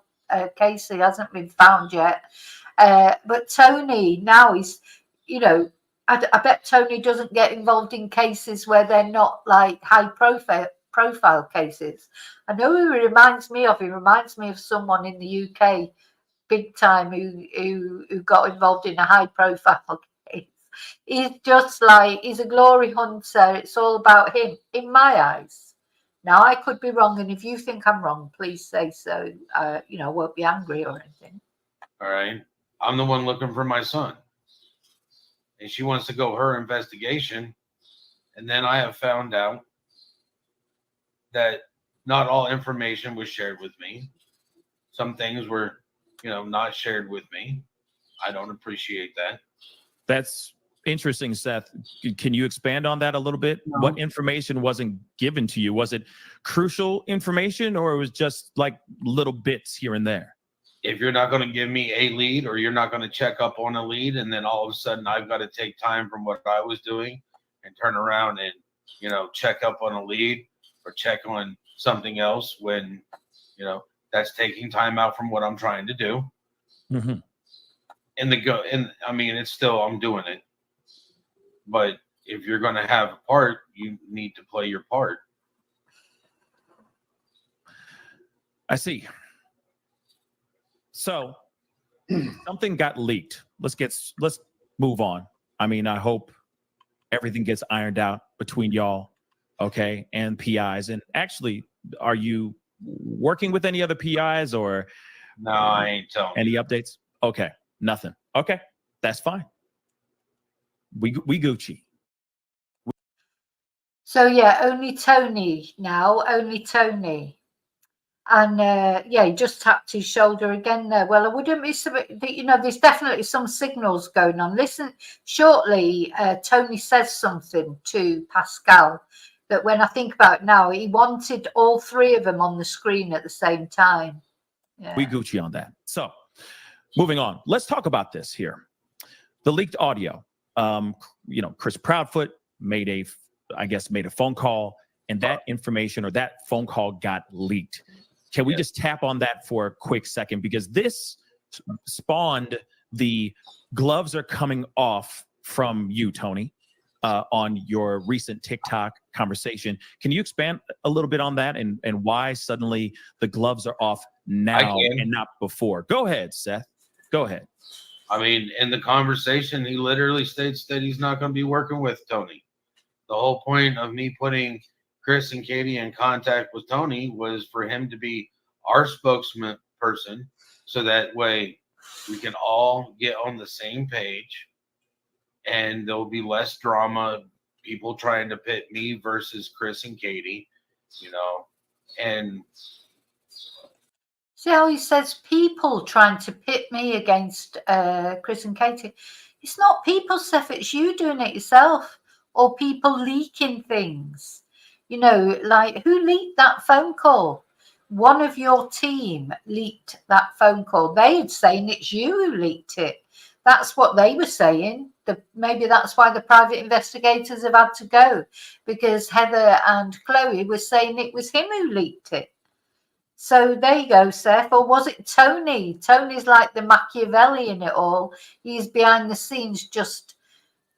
case. He hasn't been found yet. But Tony now is, you know, I bet Tony doesn't get involved in cases where they're not like high profile cases. I know who he reminds me of. He reminds me of someone in the UK, big time, who got involved in a high profile case. He's just like, he's a glory hunter. It's all about him, in my eyes. Now, I could be wrong, and if you think I'm wrong, please say so. You know, I won't be angry or anything. All right. I'm the one looking for my son. And she wants to go her investigation. And then I have found out that not all information was shared with me. Some things were, you know, not shared with me. I don't appreciate that. That's interesting, Seth. Can you expand on that a little bit? No. What information wasn't given to you? Was it crucial information, or it was just like little bits here and there? If you're not going to give me a lead, or you're not going to check up on a lead, and then all of a sudden I've got to take time from what I was doing and turn around and, you know, check up on a lead or check on something else when, you know, that's taking time out from what I'm trying to do. Mm-hmm. And I mean, it's still, I'm doing it. But if you're going to have a part, you need to play your part. I see. So something got leaked. Let's move on. I mean, I hope everything gets ironed out between y'all, okay, and PIs. And actually, are you working with any other PIs or No, I ain't telling any you. updates? Okay, nothing. Okay, that's fine. We Gucci. So yeah, only Tony now, only Tony. And yeah, he just tapped his shoulder again there. Well, I wouldn't be, you know, there's definitely some signals going on. Listen, shortly, Tony says something to Pascal that when I think about it now, he wanted all three of them on the screen at the same time. Yeah. We Gucci on that. So moving on, let's talk about this here. The leaked audio. You know, Chris Proudfoot made a phone call, and that information or that phone call got leaked. Can we just tap on that for a quick second? Because this spawned the gloves are coming off from you, Tony, on your recent TikTok conversation. Can you expand a little bit on that and why suddenly the gloves are off now and not before? Go ahead, Seth. Go ahead. I mean, in the conversation, he literally states that he's not going to be working with Tony. The whole point of me putting Chris and Katie in contact with Tony was for him to be our spokesman person, so that way we can all get on the same page and there'll be less drama, people trying to pit me versus Chris and Katie, you know, and see how he says people trying to pit me against Chris and Katie. It's not people, Seth, it's you doing it yourself, or people leaking things. You know, like who leaked that phone call? One of your team leaked that phone call. They're saying it's you who leaked it. That's what they were saying. Maybe that's why the private investigators have had to go, because Heather and Chloe were saying it was him who leaked it. So there you go, Seth. Or was it Tony? Tony's like the Machiavelli in it all. He's behind the scenes, just,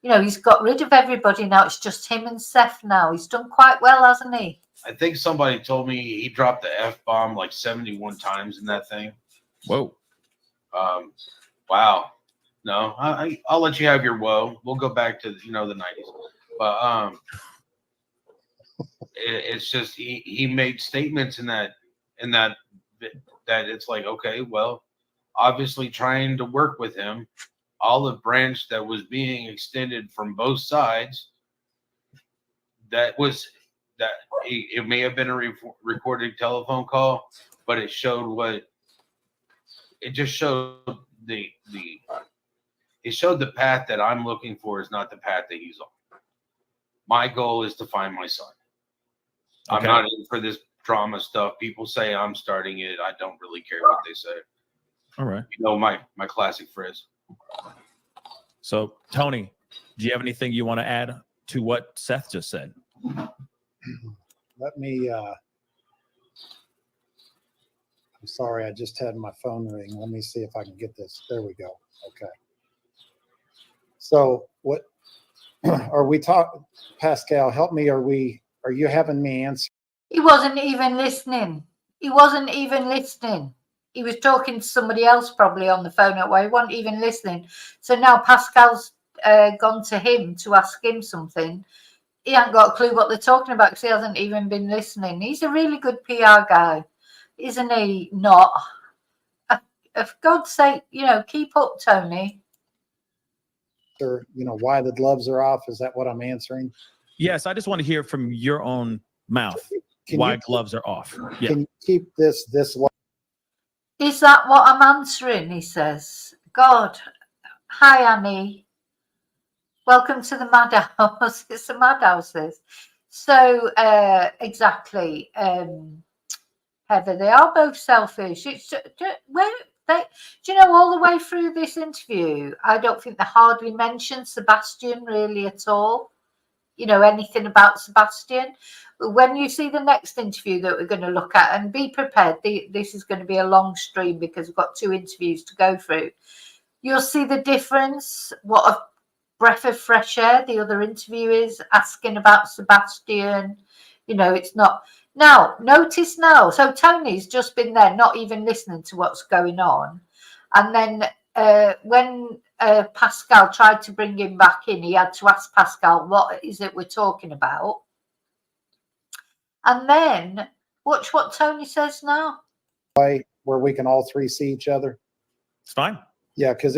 you know, he's got rid of everybody now. It's just him and Seth now. He's done quite well, hasn't he? I think somebody told me he dropped the F-bomb like 71 times in that thing. Whoa. Wow. No, I'll let you have your woe. We'll go back to, you know, the 90s. But it's just he made statements in that it's like, okay, well, obviously trying to work with him, olive branch that was being extended from both sides, it may have been a recorded telephone call, but it showed the path that I'm looking for is not the path that he's on. My goal is to find my son. Okay. I'm not in for this drama stuff. People say I'm starting it. I don't really care what they say. All right. You know, my classic phrase. So, Tony, do you have anything you want to add to what Seth just said? Let me, I'm sorry, I just had my phone ring. Let me see if I can get this. There we go. Okay. So what are we talking, Pascal, help me. Are you having me answer? He wasn't even listening. He wasn't even listening. He was talking to somebody else probably on the phone at way. He wasn't even listening. So now Pascal's gone to him to ask him something. He hasn't got a clue what they're talking about because he hasn't even been listening. He's a really good PR guy, isn't he? Not. For God's sake, keep up, Tony. Why the gloves are off. Is that what I'm answering? Yes, I just want to hear from your own mouth why gloves are off. Yeah. Can you keep this way? Is that what I'm answering? He says. God. Hi, Annie. Welcome to the madhouse. It's the madhouses. So, exactly. Heather, they are both selfish. It's do you know, all the way through this interview, I don't think they hardly mentioned Sebastian really at all. Anything about Sebastian. When you see the next interview that we're going to look at, and be prepared, this is going to be a long stream because we've got 2 interviews to go through. You'll see the difference. What a breath of fresh air the other interview is asking about Sebastian. It's not. Now, notice now. So Tony's just been there, not even listening to what's going on. And then when Pascal tried to bring him back in, he had to ask Pascal, what is it we're talking about? And then watch what Tony says now. Where we can all 3 see each other. It's fine. Yeah, because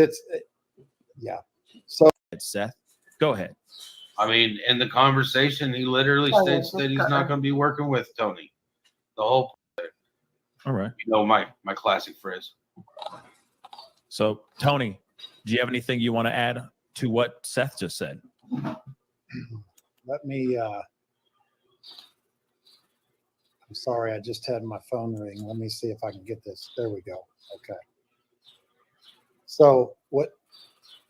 yeah. So Seth, go ahead. I mean, in the conversation, he literally states that he's not going to be working with Tony. The whole. All right. My classic phrase. So, Tony, do you have anything you want to add to what Seth just said? Let me. I'm sorry, I just had my phone ring. Let me see if I can get this. There we go. Okay. So what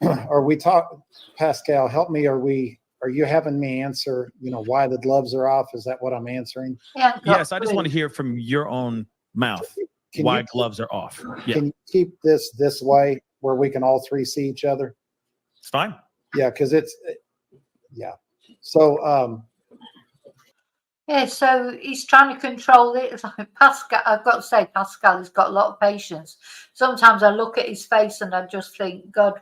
are we talking, Pascal, help me. Are you having me answer, why the gloves are off? Is that what I'm answering? Yeah. Yes, I just want to hear from your own mouth why gloves are off. Yeah. Can you keep this way where we can all 3 see each other? It's fine. Yeah, because yeah. So yeah, so he's trying to control it. It's like Pascal, I've got to say, Pascal has got a lot of patience. Sometimes I look at his face and I just think, God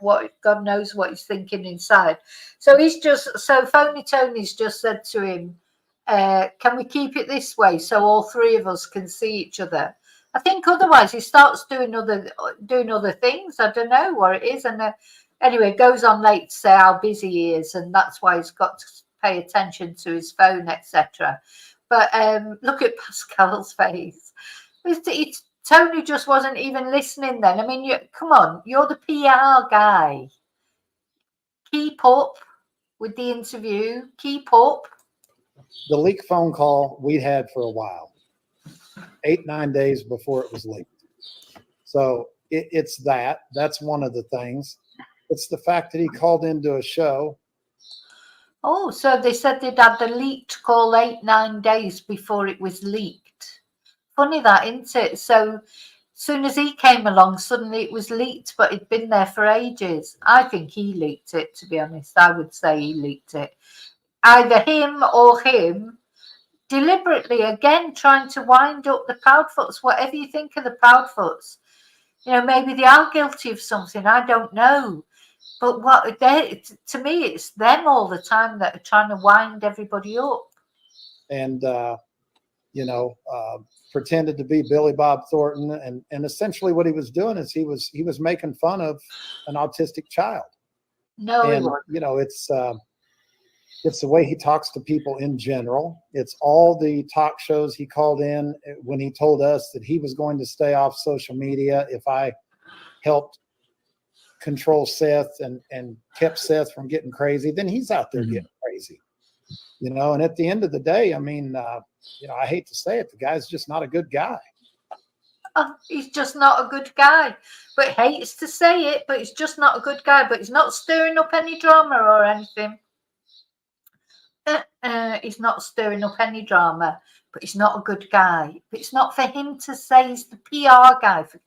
knows what he's thinking inside. So Phony Tony's just said to him, can we keep it this way so all 3 of us can see each other? I think otherwise he starts doing other things. I don't know what it is. And anyway, goes on late to say how busy he is, and that's why he's got to pay attention to his phone, etc. But look at Pascal's face. Tony just wasn't even listening then. I mean, come on, you're the PR guy. Keep up with the interview. Keep up. The leak phone call we had for a while, 8-9 days before it was leaked. So that's one of the things. It's the fact that he called into a show. Oh, so they said they'd had the leaked call 8-9 days before it was leaked. Funny that, isn't it? So as soon as he came along, suddenly it was leaked, but it'd been there for ages. I think he leaked it, to be honest. I would say he leaked it. Either him or him, deliberately, again, trying to wind up the Proudfoots. Whatever you think of the Proudfoots, maybe they are guilty of something. I don't know. But to me, it's them all the time that are trying to wind everybody up. And, pretended to be Billy Bob Thornton. And essentially what he was doing is he was making fun of an autistic child. No, and, it's the way he talks to people in general. It's all the talk shows he called in when he told us that he was going to stay off social media if I helped control Seth and kept Seth from getting crazy. Then he's out there getting crazy, and at the end of the day, I mean, I hate to say it, the guy's just not a good guy. He's just not a good guy. But hates to say it, but he's just not a good guy. But he's not stirring up any drama or anything. He's not stirring up any drama, but he's not a good guy. But it's not for him to say he's the PR guy, for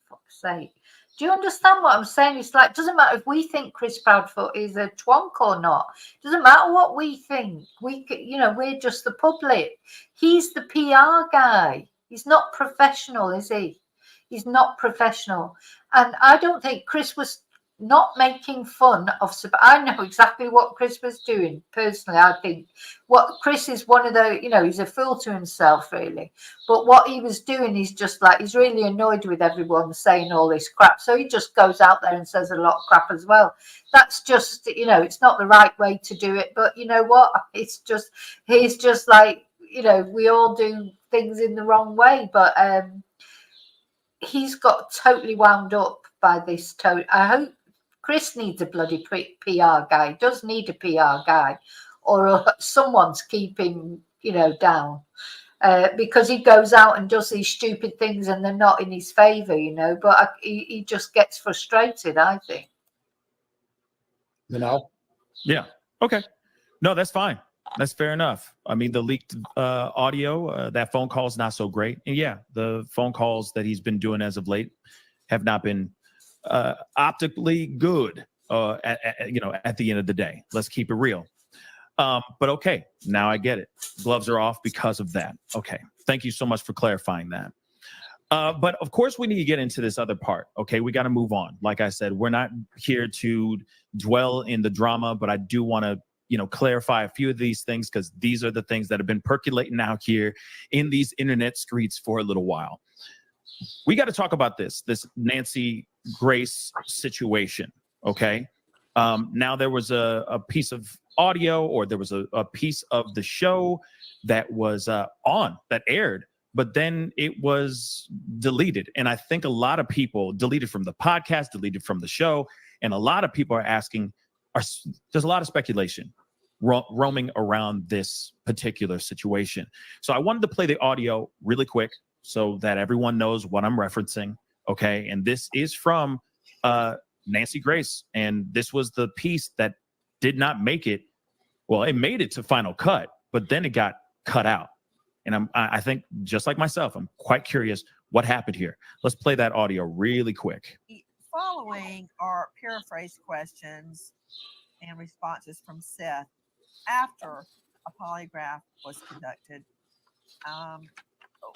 fuck's sake. Do you understand what I'm saying? It's like, doesn't matter if we think Chris Proudfoot is a twonk or not. Doesn't matter what we think. We're just the public. He's the PR guy. He's not professional, is he? He's not professional. And I don't think Chris was not making fun of. I know exactly what Chris was doing. Personally, I think what Chris is one of the, he's a fool to himself, really. But what he was doing is just like, he's really annoyed with everyone saying all this crap. So he just goes out there and says a lot of crap as well. That's just, it's not the right way to do it. But you know what? He's just like, we all do things in the wrong way. But he's got totally wound up by this. I hope Chris needs a bloody PR guy. Does need a PR guy, or someone's keeping down, because he goes out and does these stupid things and they're not in his favor, But he just gets frustrated, I think. Yeah. Okay. No, that's fine. That's fair enough. I mean, the leaked audio, that phone call is not so great. And yeah, the phone calls that he's been doing as of late have not been optically good at the end of the day. Let's keep it real. But okay, now I get it. Gloves are off because of that. Okay, thank you so much for clarifying that. But of course we need to get into this other part. Okay, we got to move on. Like I said, we're not here to dwell in the drama, but I do want to clarify a few of these things, because these are the things that have been percolating out here in these internet streets for a little while. We got to talk about this Nancy Grace situation. Okay. Now there was a piece of audio, or there was a piece of the show that was that aired, but then it was deleted. And I think a lot of people deleted from the podcast, deleted from the show. And a lot of people are asking, there's a lot of speculation roaming around this particular situation. So I wanted to play the audio really quick so that everyone knows what I'm referencing. Okay. And this is from Nancy Grace. And this was the piece that did not make it. Well, it made it to Final Cut, but then it got cut out. And I think, just like myself, I'm quite curious what happened here. Let's play that audio really quick. Following are paraphrase questions and responses from Seth after a polygraph was conducted.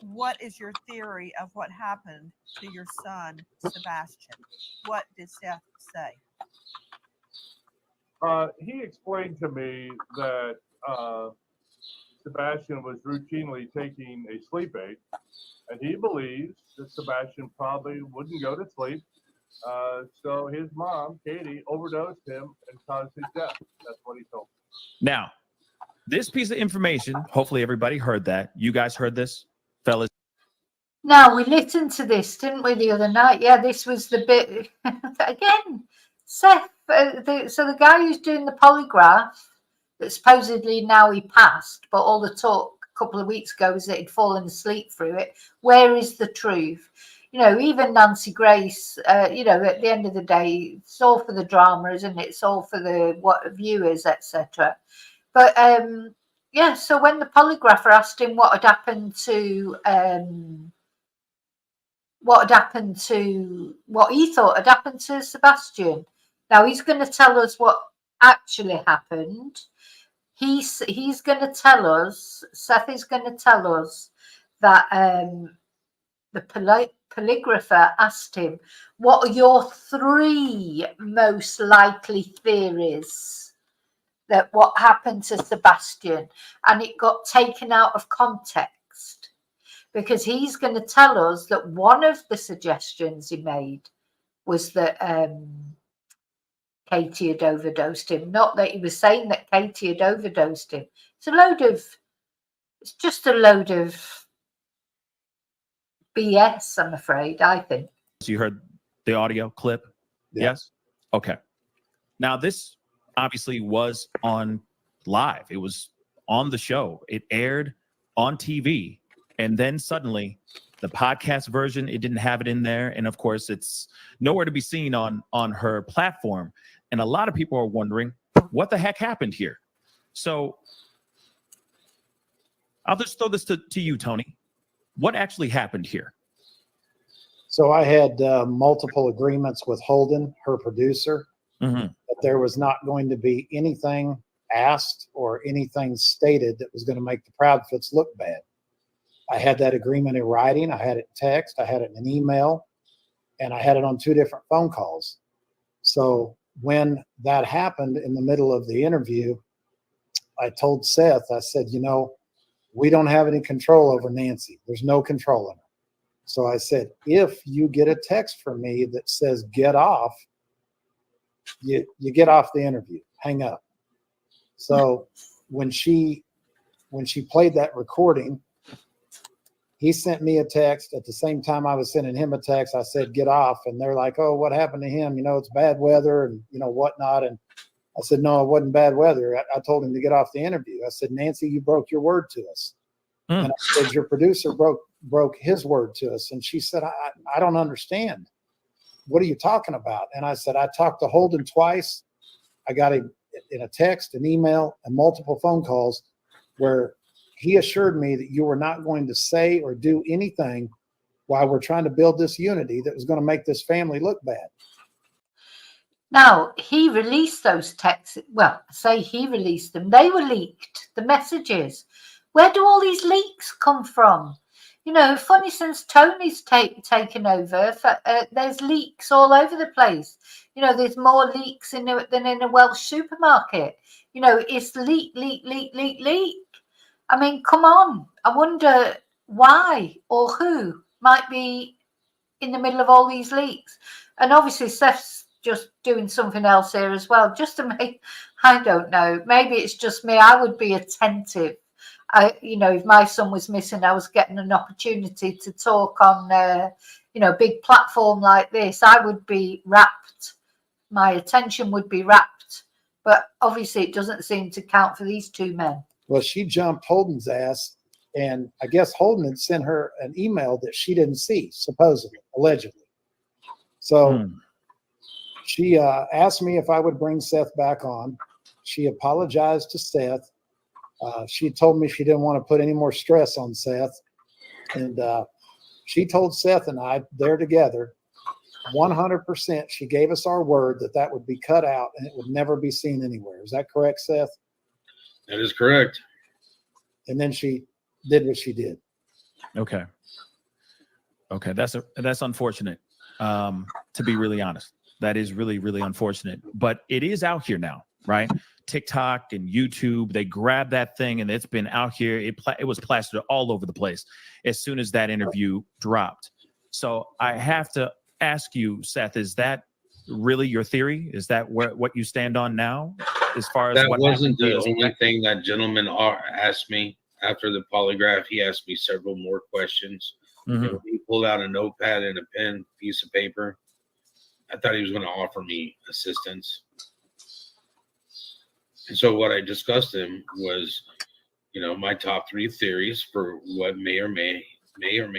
What is your theory of what happened to your son, Sebastian? What did Seth say? He explained to me that Sebastian was routinely taking a sleep aid, and he believes that Sebastian probably wouldn't go to sleep. So his mom, Katie, overdosed him and caused his death. That's what he told me. Now, this piece of information, hopefully everybody heard that. You guys heard this, fellas? No, we listened to this, didn't we, the other night? Yeah, this was the bit, again, Seth, so the guy who's doing the polygraph, that supposedly now he passed, but all the talk a couple of weeks ago was that he'd fallen asleep through it. Where is the truth? Even Nancy Grace, at the end of the day, it's all for the drama, isn't it? It's all for the viewers, etc. But so when the polygrapher asked him what had happened to what he thought had happened to Sebastian, now he's going to tell us what actually happened. He's going to tell us. Seth is going to tell us that the polygrapher asked him, what are your 3 most likely theories that what happened to Sebastian? And it got taken out of context, because he's going to tell us that one of the suggestions he made was that Katie had overdosed him, not that he was saying that Katie had overdosed him. It's just a load of BS, I'm afraid, I think. So you heard the audio clip? Yeah. Yes? Okay. Now, this obviously was on live. It was on the show. It aired on TV. And then suddenly The podcast version, it didn't have it in there. And of course, it's nowhere to be seen on her platform. And a lot of people are wondering what the heck happened here. So I'll just throw this to you, Tony. What actually happened here? So I had multiple agreements with Holden, her producer, Mm-hmm. that there was not going to be anything asked or anything stated that was going to make the Proudfoots look bad. I had that agreement in writing. I had it in text. I had it in an email, and I had it on 2 different phone calls. So when that happened in the middle of the interview, I told Seth, I said, you know, we don't have any control over Nancy. There's no control in her. So I said, if you get a text from me that says get off, you get off the interview, hang up. So when she played that recording, he sent me a text at the same time I was sending him a text. I said, get off. And they're like, oh, what happened to him? You know, it's bad weather and, you know, whatnot. And I said, no, it wasn't bad weather. I told him to get off the interview. I said, Nancy, you broke your word to us. Mm. And I said, your producer broke his word to us. And she said, I don't understand. What are you talking about? And I said, I talked to Holden twice. I got him in a text, an email, and multiple phone calls where he assured me that you were not going to say or do anything while we're trying to build this unity that was going to make this family look bad. Now, he released those texts. Well, I say he released them. They were leaked, the messages. Where do all these leaks come from? You know, funny, since Tony's taken over, there's leaks all over the place. You know, there's more leaks than in a Welsh supermarket. You know, it's leak. I mean, come on. I wonder why or who might be in the middle of all these leaks. And obviously, Seth's just doing something else here as well, just to make, I don't know, maybe it's just me. I would be attentive. You know, if my son was missing, I was getting an opportunity to talk on, you know, a big platform like this, I would be rapt. My attention would be rapt. But obviously, it doesn't seem to count for these 2 men. Well, she jumped Holden's ass, and I guess Holden had sent her an email that she didn't see, supposedly, allegedly. So she asked me if I would bring Seth back on. She apologized to Seth. She told me she didn't want to put any more stress on Seth. And she told Seth and I, there together, 100%, she gave us our word that would be cut out and it would never be seen anywhere. Is that correct, Seth? That is correct. And then she did what she did. Okay. That's unfortunate. To be really honest, that is really, really unfortunate, but it is out here now, right? TikTok and YouTube, they grabbed that thing and it's been out here. It was plastered all over the place as soon as that interview dropped. So I have to ask you, Seth, is that really your theory? Is that what you stand on now as far as That what wasn't the happened? only thing that gentleman asked me after the polygraph. He asked me several more questions. Mhm. And he pulled out a notepad and a pen, piece of paper. I thought he was going to offer me assistance. And so what I discussed him was, you know, my top 3 theories for what may or may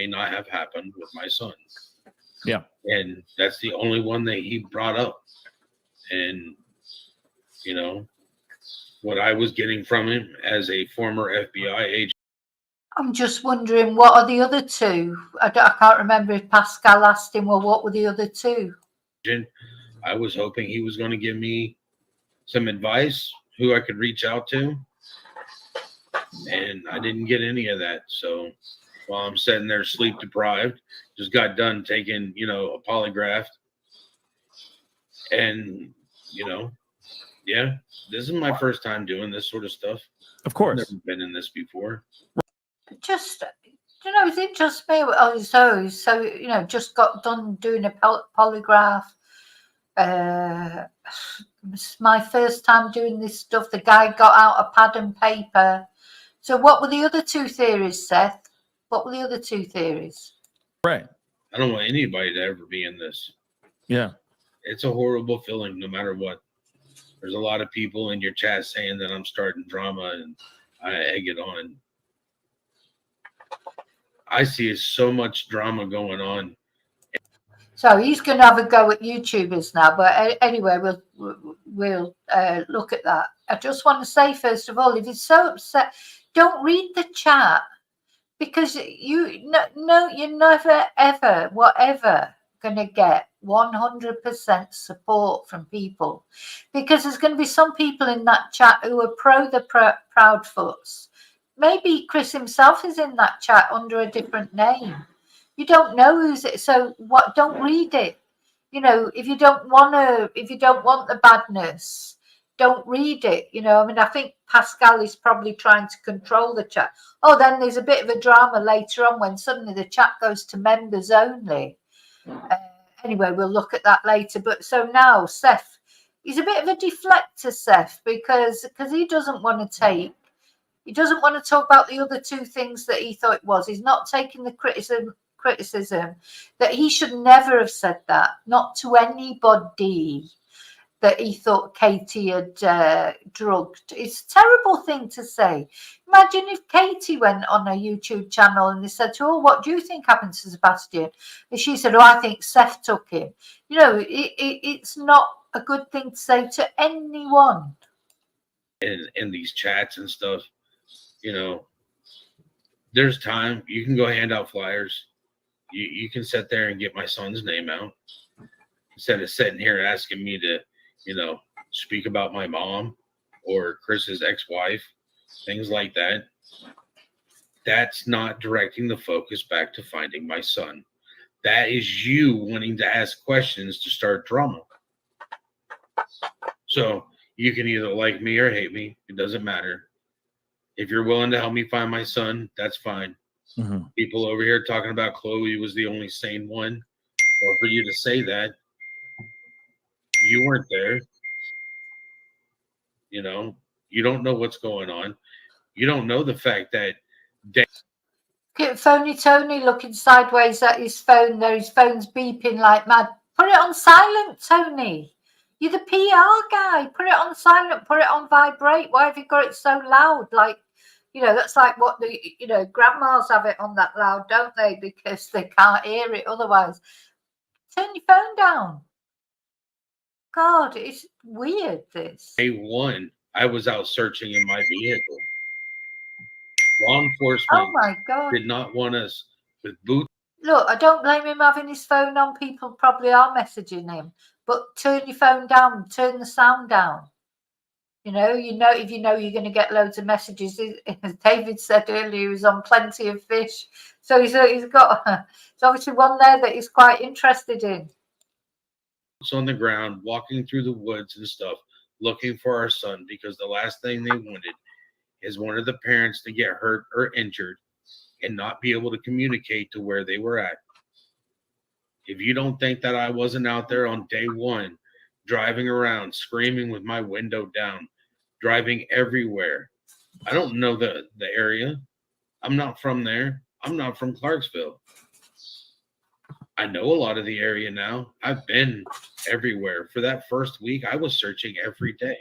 not have happened with my son. Yeah. And that's the only one that he brought up. And, you know, what I was getting from him as a former FBI agent. I'm just wondering, what are the other 2? I can't remember if Pascal asked him, well, what were the other 2? I was hoping he was going to give me some advice, who I could reach out to. And I didn't get any of that. So while I'm sitting there sleep deprived, just got done taking, you know, a polygraph. And, you know, yeah, this is my first time doing this sort of stuff. Of course. I've never been in this before. Just, you know, is it just me? Oh, so you know, just got done doing a polygraph. It's my first time doing this stuff. The guy got out a pad and paper. So what were the other 2 theories, Seth? What were the other 2 theories? Right. I don't want anybody to ever be in this. Yeah. It's a horrible feeling no matter what. There's a lot of people in your chat saying that I'm starting drama and I egg it on. I see so much drama going on. So he's going to have a go at YouTubers now. But anyway, we'll look at that. I just want to say, first of all, if he's so upset, don't read the chat, because you're never, ever, whatever, going to get 100% support from people, because there's going to be some people in that chat who are pro the Proudfoots. Maybe Chris himself is in that chat under a different name. You don't know who's it. So what? Don't read it. You know, if you don't want the badness, don't read it. You know, I mean, I think Pascal is probably trying to control the chat. Oh, then there's a bit of a drama later on when suddenly the chat goes to members only. Anyway, we'll look at that later. But so now Seth, he's a bit of a deflector, Seth, because he doesn't want to talk about the other two things that he thought it was. He's not taking the criticism that he should never have said that, not to anybody, that he thought Katie had drugged. It's a terrible thing to say. Imagine if Katie went on a YouTube channel and they said to her, "Oh, what do you think happened to Sebastian?" And she said, "Oh, I think Seth took him." You know, it's not a good thing to say to anyone. In these chats and stuff, you know, there's time. You can go hand out flyers. You can sit there and get my son's name out instead of sitting here asking me to, you know, speak about my mom or Chris's ex-wife, things like that. That's not directing the focus back to finding my son. That is you wanting to ask questions to start drama. So you can either like me or hate me. It doesn't matter. If you're willing to help me find my son, that's fine. Mm-hmm. People over here talking about Chloe was the only sane one, or for you to say that, you weren't there. You know, you don't know what's going on. You don't know the fact that Phony Tony looking sideways at his phone there. His phone's beeping like mad. Put it on silent, Tony. You're the PR guy. Put it on silent. Put it on vibrate. Why have you got it so loud? Like, you know, that's like what the, you know, grandmas have it on that loud, don't they? Because they can't hear it otherwise. Turn your phone down. God, it's weird, this. day one, I was out searching in my vehicle. Law enforcement Oh my God. did not want us with boots. Look, I don't blame him having his phone on. People probably are messaging him. But turn your phone down. Turn the sound down. You know, if you know you're going to get loads of messages. As David said earlier, he was on Plenty of Fish. So he's got, there's obviously one there that he's quite interested in. On the ground, walking through the woods and stuff, looking for our son, because the last thing they wanted is one of the parents to get hurt or injured and not be able to communicate to where they were at. If you don't think that I wasn't out there on day one, driving around, screaming with my window down, driving everywhere. I don't know the area. I'm not from there. I'm not from Clarksville. I know a lot of the area now. I've been everywhere. For that first week, I was searching every day.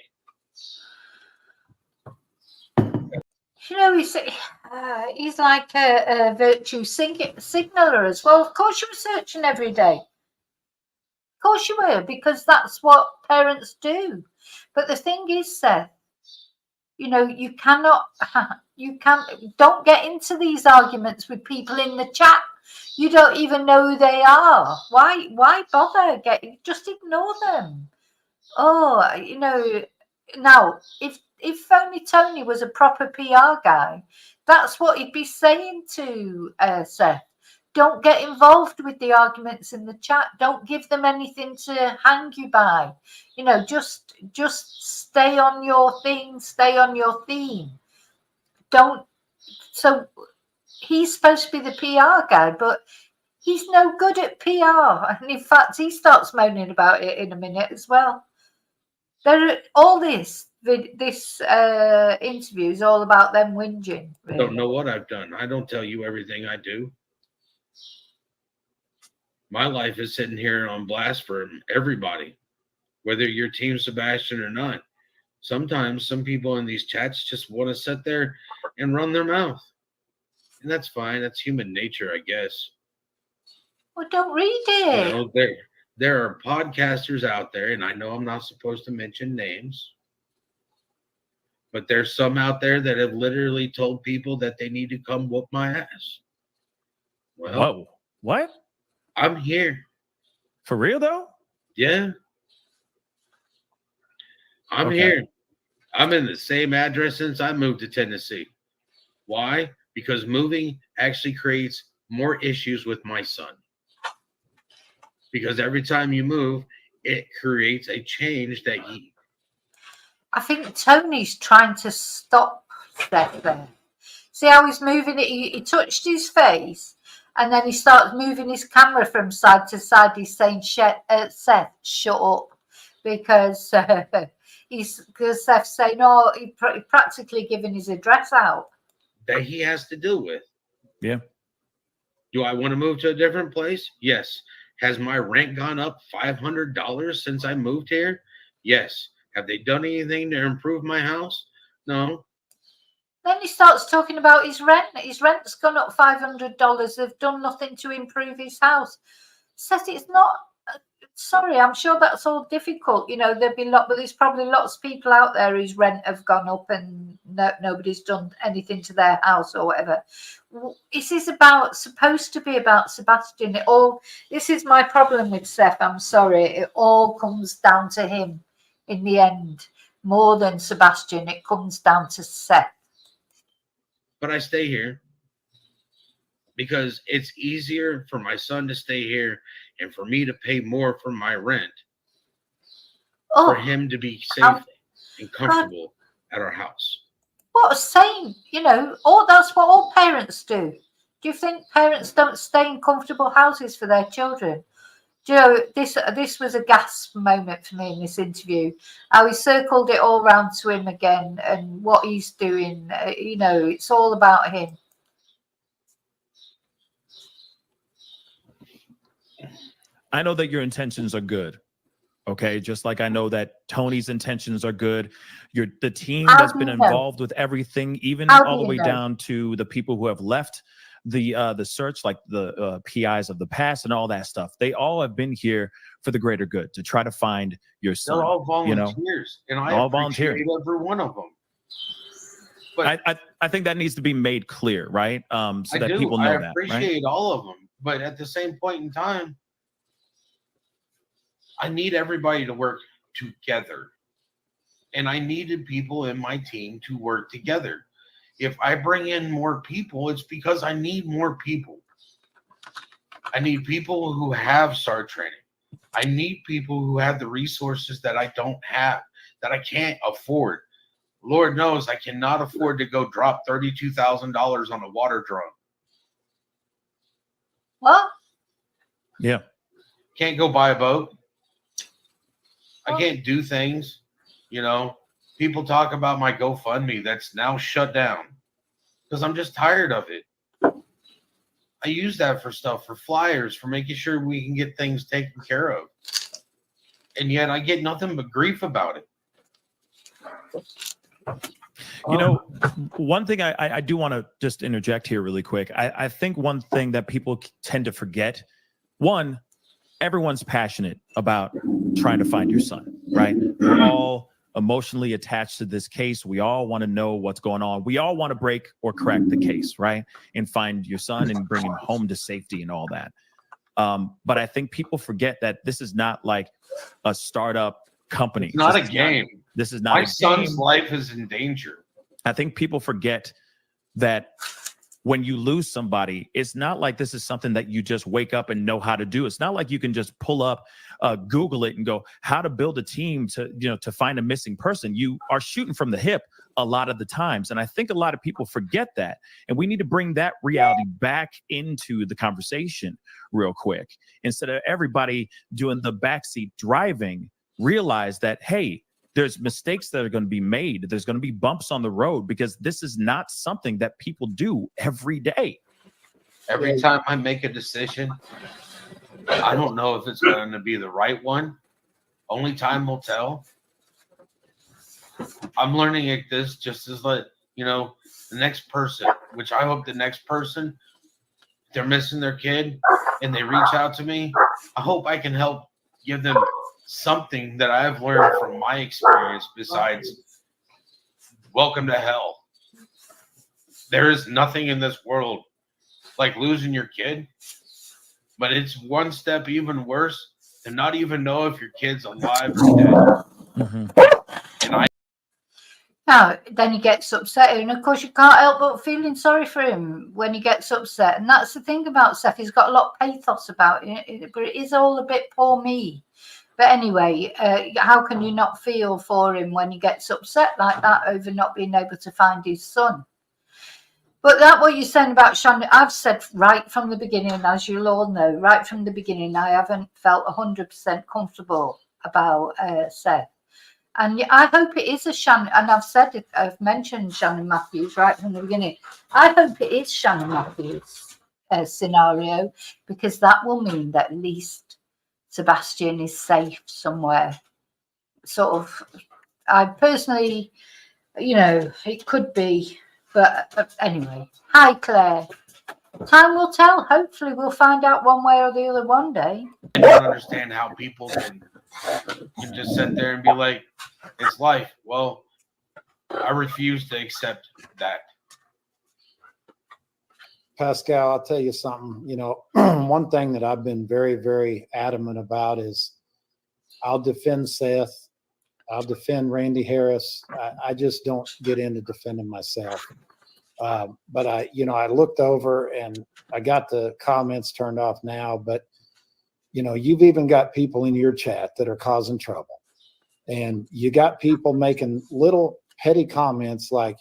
You know, he's like a virtue signaler as well. Of course you were searching every day. Of course you were, because that's what parents do. But the thing is, Seth, you know, don't get into these arguments with people in the chat. You don't even know who they are. Why bother? Just ignore them. Oh, you know, now if Phony Tony was a proper PR guy, that's what he'd be saying to Seth. Don't get involved with the arguments in the chat. Don't give them anything to hang you by. You know, just stay on your thing, stay on your theme. Don't. So he's supposed to be the PR guy, but he's no good at PR. And in fact, he starts moaning about it in a minute as well. All this interview is all about them whinging. I don't know what I've done. I don't tell you everything I do. My life is sitting here on blast for everybody, whether you're Team Sebastian or not. Sometimes some people in these chats just want to sit there and run their mouth. And that's fine. That's human nature, I guess. Well, don't read You it. know, there are podcasters out there, and I know I'm not supposed to mention names, but there's some out there that have literally told people that they need to come whoop my ass. Well, Whoa. What? I'm here. For real though? Yeah. I'm Okay. here. I'm in the same address since I moved to Tennessee. Why? Because moving actually creates more issues with my son. Because every time you move, it creates a change that he. I think Tony's trying to stop Seth there. See how he's moving it? He touched his face and then he starts moving his camera from side to side. He's saying, Seth, shut up. Because Seth's saying, oh, he practically giving his address out. That he has to deal with. Yeah. Do I want to move to a different place? Yes. Has my rent gone up $500 since I moved here? Yes. Have they done anything to improve my house? No. Then he starts talking about his rent. His rent's gone up $500. They've done nothing to improve his house. Says it's not. Sorry, I'm sure that's all difficult. You know, there'd be but there's probably lots of people out there whose rent have gone up and nobody's done anything to their house or whatever. This is supposed to be about Sebastian. This is my problem with Seth. I'm sorry. It all comes down to him in the end. More than Sebastian, it comes down to Seth. But I stay here because it's easier for my son to stay here and for me to pay more for my rent, for him to be safe and comfortable at our house. What a saying, you know, that's what all parents do. Do you think parents don't stay in comfortable houses for their children? Do you know, this was a gasp moment for me in this interview. How he circled it all round to him again and what he's doing. You know, it's all about him. I know that your intentions are good. Okay. Just like I know that Tony's intentions are good. The team that's been involved with everything, even all the way down to the people who have left the search, like the PIs of the past and all that stuff. They all have been here for the greater good to try to find your son. They're all volunteers, and I appreciate every one of them. But I think that needs to be made clear, right? So that people know that. I appreciate all of them, but at the same point in time, I need everybody to work together. And I needed people in my team to work together. If I bring in more people, it's because I need more people. I need people who have SAR training. I need people who have the resources that I don't have, that I can't afford. Lord knows I cannot afford to go drop $32,000 on a water drum. What? Yeah. Can't go buy a boat. I can't do things, you know. People talk about my GoFundMe that's now shut down because I'm just tired of it. I use that for stuff, for flyers, for making sure we can get things taken care of. And yet I get nothing but grief about it. You know, one thing I do want to just interject here really quick. I think one thing that people tend to forget, one, everyone's passionate about trying to find your son, right? We're all emotionally attached to this case. We all want to know what's going on. We all want to break or correct the case, right? And find your son and bring him home to safety and all that. But I think people forget that this is not like a startup company. It's not a game. This is not my son's life is in danger. I think people forget that when you lose somebody, it's not like this is something that you just wake up and know how to do. It's not like you can just pull up, Google it and go, how to build a team to find a missing person. You are shooting from the hip a lot of the times. And I think a lot of people forget that. And we need to bring that reality back into the conversation real quick. Instead of everybody doing the backseat driving, realize that, hey, there's mistakes that are going to be made. There's going to be bumps on the road because this is not something that people do every day. Every time I make a decision, I don't know if it's going to be the right one. Only time will tell. I'm learning at this just as like, You know, the next person, which I hope the next person, if they're missing their kid and they reach out to me, I hope I can help give them something that I've learned from my experience besides welcome to hell. There is nothing in this world like losing your kid, but it's one step even worse to not even know if your kid's alive or dead. Mm-hmm. And I Now, then he gets upset, and of course you can't help but feeling sorry for him when he gets upset. And that's the thing about Seth; he's got a lot of pathos about it, but it is all a bit poor me. But anyway, how can you not feel for him when he gets upset like that over not being able to find his son? But that what you're saying about Shannon, I've said right from the beginning, as you'll all know, right from the beginning, I haven't felt 100% comfortable about Seth. And I hope it is a Shannon, and I've said it, I've mentioned Shannon Matthews right from the beginning. I hope it is Shannon Matthews scenario, because that will mean that at least Sebastian is safe somewhere. Sort of, I personally, it could be, but anyway. Hi, Claire. Time will tell. Hopefully, we'll find out one way or the other one day. I don't understand how people can just sit there and be like, it's life. Well, I refuse to accept that. Pascal, I'll tell you something. One thing that I've been very, very adamant about is I'll defend Seth. I'll defend Randy Harris. I just don't get into defending myself. But I looked over and I got the comments turned off now, but you've even got people in your chat that are causing trouble, and you got people making little petty comments like,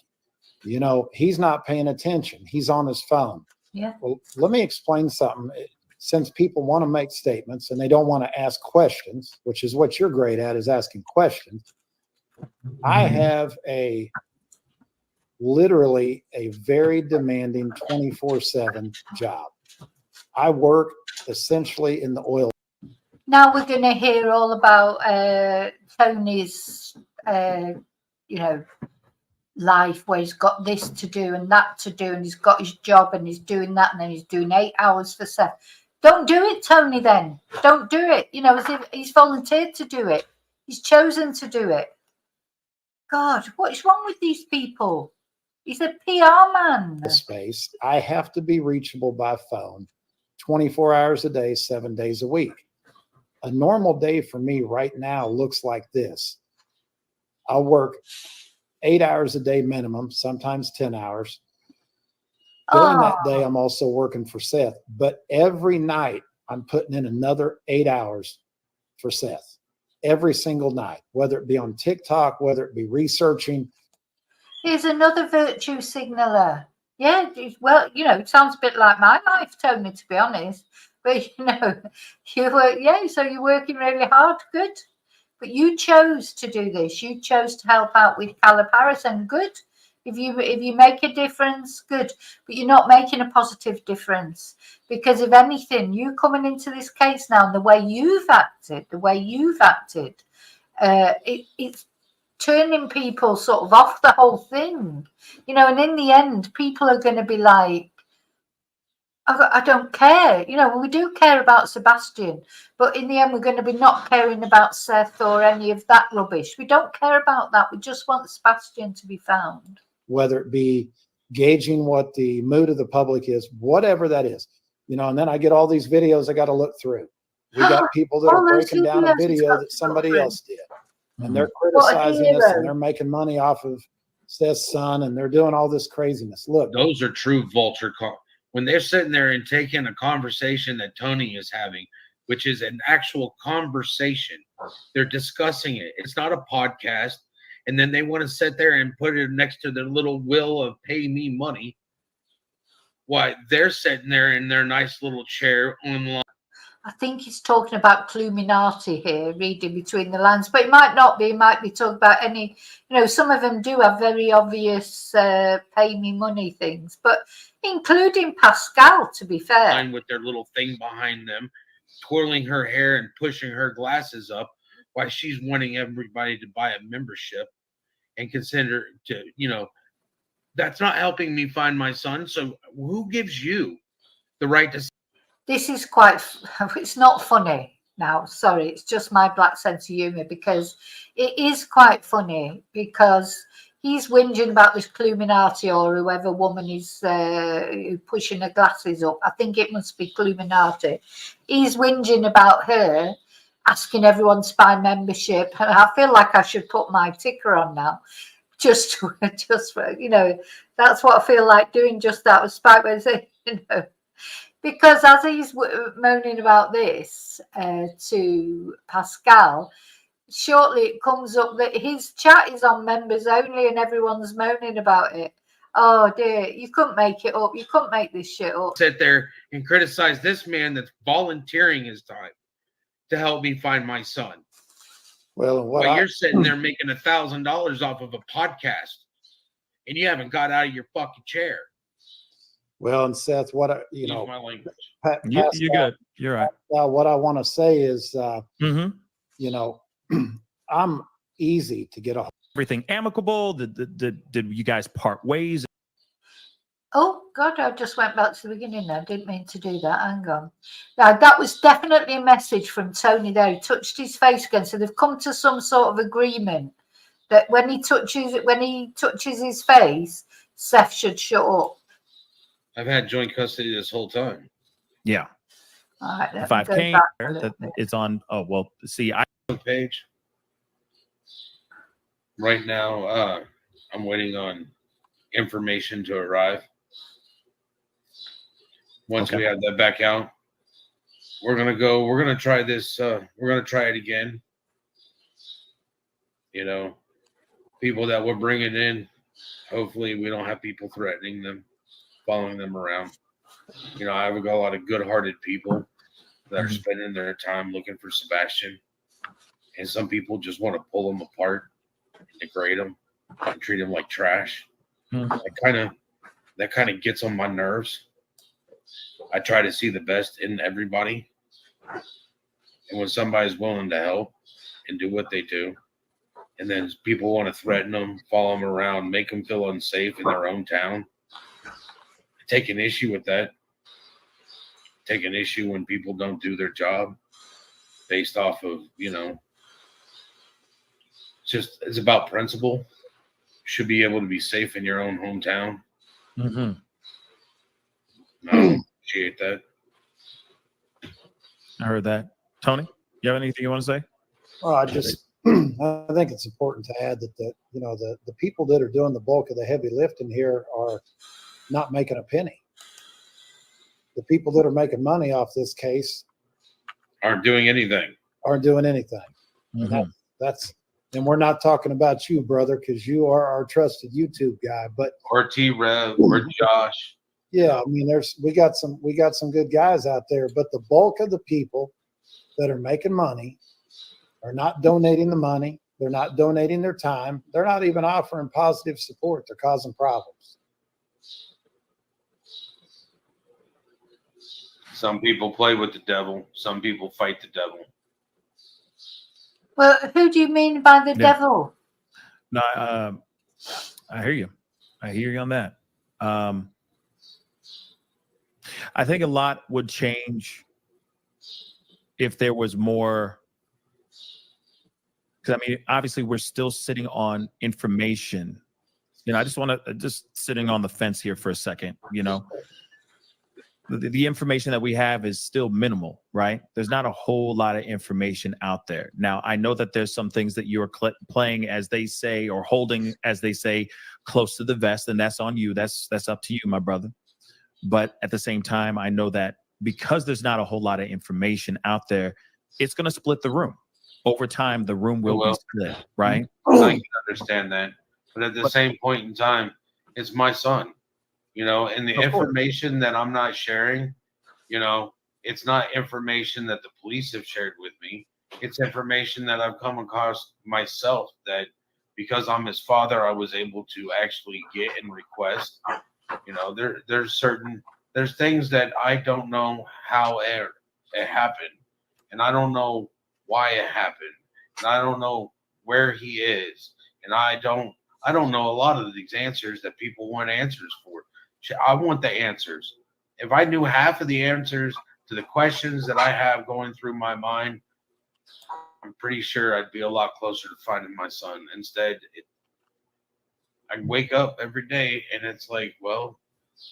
he's not paying attention. He's on his phone. Yeah. Well, let me explain something. Since people want to make statements and they don't want to ask questions, which is what you're great at, is asking questions. I have literally a very demanding 24/7 job. I work essentially in the oil. Now we're going to hear all about Tony's, life, where he's got this to do and that to do, and he's got his job and he's doing that, and then he's doing 8 hours for Seth. Don't do it, Tony, then. Don't do it. As if he's volunteered to do it. He's chosen to do it. God, what's wrong with these people? He's a PR man. Space. I have to be reachable by phone 24 hours a day, 7 days a week. A normal day for me right now looks like this. I'll work 8 hours a day minimum, sometimes 10 hours. During that day, I'm also working for Seth. But every night, I'm putting in another 8 hours for Seth. Every single night, whether it be on TikTok, whether it be researching. Here's another virtue signaler. Yeah, well, it sounds a bit like my life, Tony, to be honest. But, you work, so you're working really hard. Good. But you chose to do this. You chose to help out with Caleb Harris, and good. If you make a difference, good. But you're not making a positive difference, because if anything, you coming into this case now and the way you've acted, it's turning people sort of off the whole thing, and in the end, people are going to be like, I don't care. We do care about Sebastian, but in the end, we're going to be not caring about Seth or any of that rubbish. We don't care about that. We just want Sebastian to be found. Whether it be gauging what the mood of the public is, whatever that is, and then I get all these videos I got to look through. We got people that are breaking down a video that somebody else did, and they're criticizing us, and they're making money off of Seth's son, and they're doing all this craziness. Look, those are true vulture calls. When they're sitting there and taking a conversation that Tony is having, which is an actual conversation, they're discussing it. It's not a podcast. And then they want to sit there and put it next to their little will of pay me money. Why, they're sitting there in their nice little chair online. I think he's talking about Cluminati here, reading between the lines, but it might not be. It might be talking about any, some of them do have very obvious pay me money things, but including Pascal, to be fair. With their little thing behind them, twirling her hair and pushing her glasses up while she's wanting everybody to buy a membership and consider to, That's not helping me find my son. So who gives you the right to? This is quite, it's not funny now. Sorry, it's just my black sense of humor, because it is quite funny, because he's whinging about this Cluminati or whoever woman is pushing her glasses up. I think it must be Cluminati. He's whinging about her, asking everyone to buy membership. And I feel like I should put my ticker on now. Just for, that's what I feel like doing, just out of spite. Because as he's moaning about this to Pascal, shortly it comes up that his chat is on members only and everyone's moaning about it. Oh dear, you couldn't make it up. You couldn't make this shit up. Sit there and criticize this man that's volunteering his time to help me find my son. Well, While you're sitting there making $1,000 off of a podcast and you haven't got out of your fucking chair. Well, and Seth, what Use my language. You're good. You're right. What I want to say is, Mm-hmm. you know, I'm easy to get a. Everything amicable? Did you guys part ways? Oh God, I just went back to the beginning now. Didn't mean to do that. Hang on. Now that was definitely a message from Tony there. He touched his face again. So they've come to some sort of agreement that when he touches his face, Seth should shut up. I've had joint custody this whole time. Yeah. All right, If I've came, it's on. Oh well. See, Page. Right now, I'm waiting on information to arrive. Once we have that back out, we're gonna try this. We're gonna try it again. You know, people that we're bringing in, hopefully we don't have people threatening them, following them around. You know, I've got a lot of good-hearted people that are spending their time looking for Sebastian, and some people just want to pull him apart, degrade him, and treat him like trash. That kind of gets on my nerves. I try to see the best in everybody, and when somebody's willing to help and do what they do, and then people want to threaten them, follow them around, make them feel unsafe in their own town, I take an issue with that. Take an issue when people don't do their job based off of, it's about principle. Should be able to be safe in your own hometown. mm-hmm. I appreciate that. I heard that. Tony, you have anything you want to say? Well, I think it's important to add that the people that are doing the bulk of the heavy lifting here are not making a penny. The people that are making money off this case Aren't doing anything. Mm-hmm. And we're not talking about you, brother, because you are our trusted YouTube guy. But Or T-Rev or Josh. yeah, I mean, we got some good guys out there, but the bulk of the people that are making money are not donating the money. They're not donating their time. They're not even offering positive support. They're causing problems. Some people play with the devil. Some people fight the devil. Well, who do you mean by the devil? No, I hear you. I hear you on that. I think a lot would change if there was more. Because I mean, obviously, we're still sitting on information. I just want to sitting on the fence here for a second. The information that we have is still minimal, right? There's not a whole lot of information out there. Now, I know that there's some things that you're playing, as they say, or holding, as they say, close to the vest, and that's on you. That's up to you, my brother. But at the same time, I know that because there's not a whole lot of information out there, it's going to split the room. Over time, the room will be split, right? I can understand that. But at the same point in time, it's my son. And the information that I'm not sharing, it's not information that the police have shared with me. It's information that I've come across myself that because I'm his father, I was able to actually get and request. There's things that I don't know how it happened. And I don't know why it happened. And I don't know where he is. And I don't I don't know a lot of these answers that people want answers for. I want the answers. If I knew half of the answers to the questions that I have going through my mind, I'm pretty sure I'd be a lot closer to finding my son. Instead, I wake up every day and it's like, well,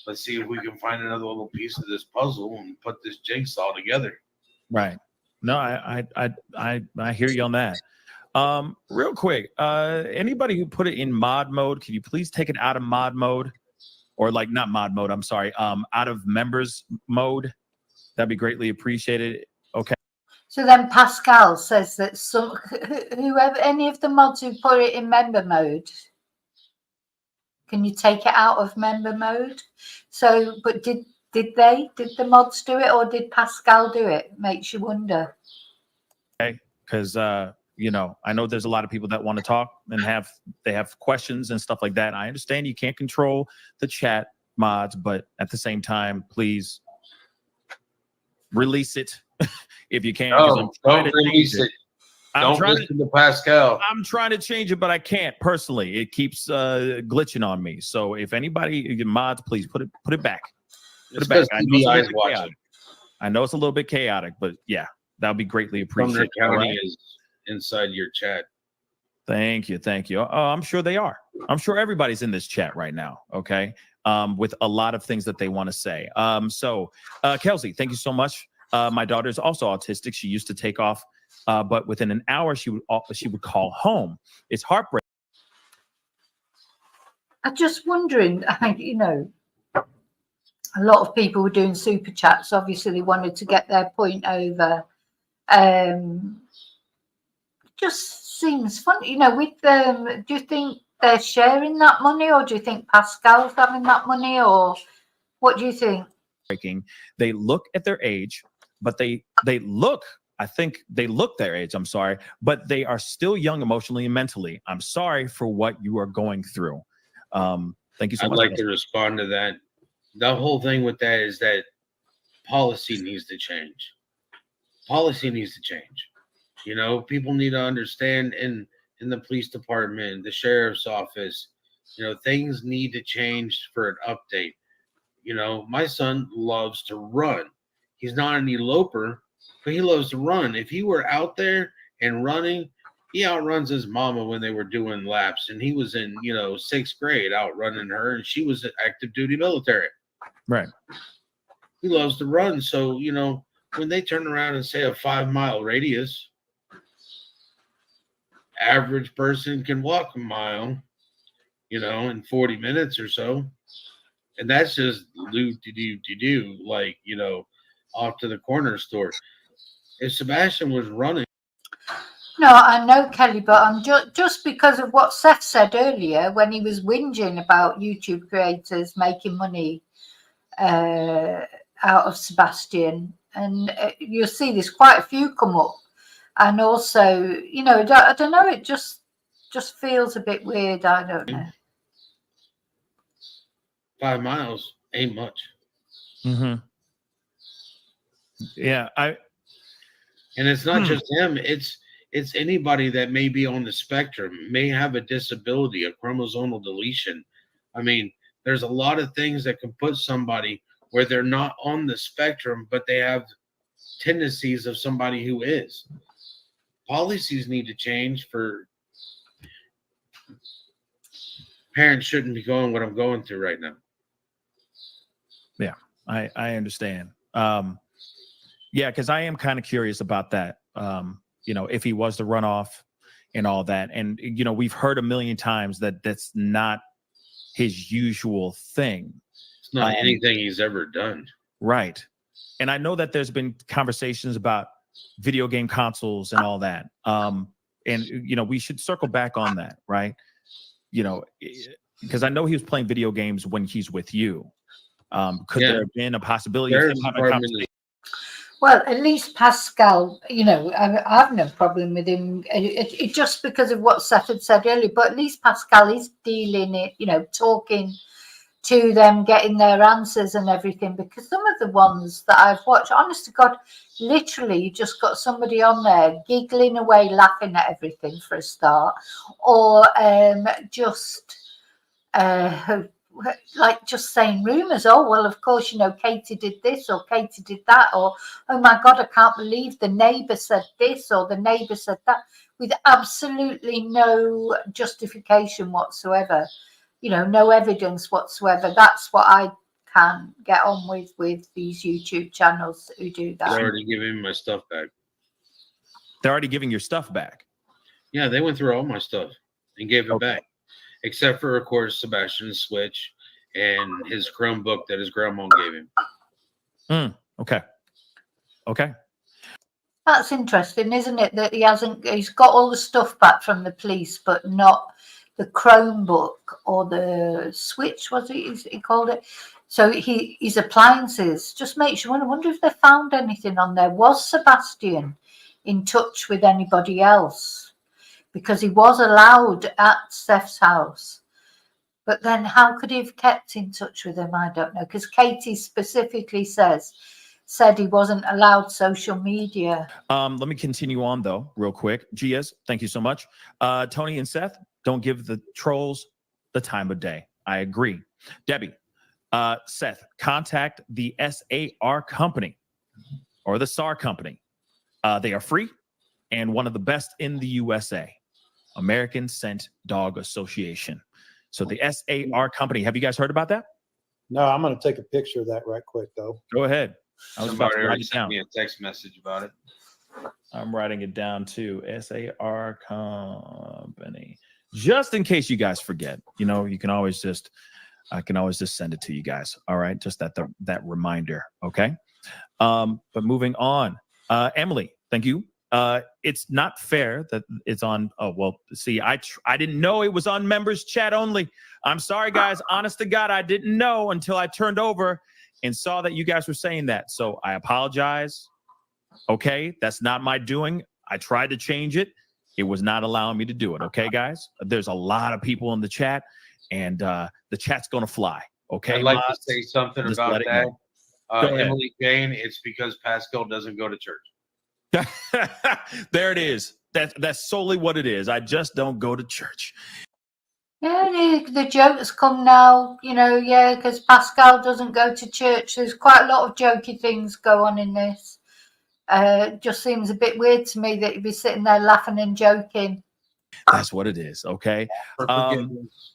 let's see if we can find another little piece of this puzzle and put this jigsaw together. Right. No, I hear you on that. Real quick, anybody who put it in mod mode, can you please take it out of mod mode, or like not mod mode? I'm sorry, out of members mode. That'd be greatly appreciated. Okay. So then Pascal says that whoever, any of the mods who put it in member mode, can you take it out of member mode? So, but did the mods do it, or did Pascal do it? Makes you wonder. Okay, because you know, I know there's a lot of people that want to talk and have questions and stuff like that. I understand you can't control the chat mods, but at the same time, please release it if you can. No, don't release it. Don't listen to Pascal. I'm trying to change it, but I can't personally. It keeps glitching on me. So if anybody mods, please put it back. Put it back. I know it's a little bit chaotic, but yeah, that would be greatly appreciated. Sumner County is inside your chat. Thank you. I'm sure they are. I'm sure everybody's in this chat right now. Okay, with a lot of things that they want to say. So Kelsey, thank you so much. My daughter is also autistic. She used to take off, but within an hour she would call home. It's heartbreaking. I'm just wondering. You know, a lot of people were doing super chats. Obviously, they wanted to get their point over. Just seems fun, you know. With them, do you think they're sharing that money, or do you think Pascal's having that money, or what do you think? They look at their age, but they look. I think they look their age. I'm sorry, but they are still young emotionally and mentally. I'm sorry for what you are going through. Thank you so much. I'd like to respond to that. The whole thing with that is that policy needs to change. Policy needs to change. You know, people need to understand in the police department, the sheriff's office, you know, things need to change for an update. You know, my son loves to run. He's not an eloper, but he loves to run. If he were out there and running, he outruns his mama when they were doing laps. And he was in, you know, 6th grade outrunning her, and she was active duty military. Right. He loves to run. So, you know, when they turn around and say a 5-mile radius, average person can walk a mile, you know, in 40 minutes or so. And that's just do, like, you know, off to the corner store. If Sebastian was running. No, I know, Kelly, but I'm just because of what Seth said earlier when he was whinging about YouTube creators making money out of Sebastian. And you'll see there's quite a few come up. And also, you know, I don't know, it just feels a bit weird. I don't know. 5 miles ain't much. Mm-hmm. Yeah, and it's not just him. It's anybody that may be on the spectrum, may have a disability, a chromosomal deletion. I mean, there's a lot of things that can put somebody where they're not on the spectrum, but they have tendencies of somebody who is. Policies need to change. For parents shouldn't be going what I'm going through right now. Yeah, I understand. Yeah, because I am kind of curious about that. You know, if he was to run off and all that. And, you know, we've heard a million times that that's not his usual thing. It's not anything he's ever done. Right. And I know that there's been conversations about video game consoles and all that. And, you know, we should circle back on that, right? You know, because I know he was playing video games when he's with you. Could there have been a possibility of him having a conversation? Well, at least Pascal, you know, I have no problem with him. It just because of what Seth had said earlier, but at least Pascal is dealing it, you know, talking to them getting their answers and everything, because some of the ones that I've watched, honest to God, literally you just got somebody on there giggling away, laughing at everything for a start, or just like just saying rumors. Oh, well, of course, you know, Katie did this or Katie did that, or oh my God, I can't believe the neighbor said this or the neighbor said that, with absolutely no justification whatsoever, you know, no evidence whatsoever. That's what I can get on with these YouTube channels who do They're that. already giving me my stuff back. They're already giving your stuff back. Yeah, they went through all my stuff and gave it Okay. back, except for, of course, Sebastian's Switch and his Chromebook that his grandma gave him. Okay. Okay. That's interesting, isn't it? That he's got all the stuff back from the police, but not the Chromebook or the Switch, was it he called it? So his appliances. Just makes you wonder. I wonder if they found anything on there. Was Sebastian in touch with anybody else? Because he was allowed at Steph's house. But then how could he have kept in touch with him? I don't know. Because Katie specifically said he wasn't allowed social media. Let me continue on though, real quick. Giaz, thank you so much. Tony and Seth, don't give the trolls the time of day. I agree. Debbie, Seth, contact the SAR company or the SAR company. They are free and one of the best in the USA, American Scent Dog Association. So the SAR company, have you guys heard about that? No, I'm going to take a picture of that right quick, though. Go ahead. I was about Somebody to write already it sent down. me a text message about it. I'm writing it down too. SAR company. Just in case you guys forget, you know, you can always just, I can always just send it to you guys. All right. Just that reminder. Okay. But moving on, Emily, thank you. It's not fair that it's on. Oh, well, see, I didn't know it was on members chat only. I'm sorry, guys. Honest to God, I didn't know until I turned over and saw that you guys were saying that. So I apologize. Okay. That's not my doing. I tried to change it. It was not allowing me to do it. Okay, guys. There's a lot of people in the chat and the chat's going to fly. Okay. I'd like mods? to say something Just about let it that. go. Go ahead. Emily Jane, it's because Pascal doesn't go to church. There it is. That's solely what it is. I just don't go to church. Yeah, the jokes come now, you know, yeah, because Pascal doesn't go to church. There's quite a lot of jokey things go on in this. Just seems a bit weird to me that you'd be sitting there laughing and joking. That's what it is. Okay. For forgiveness.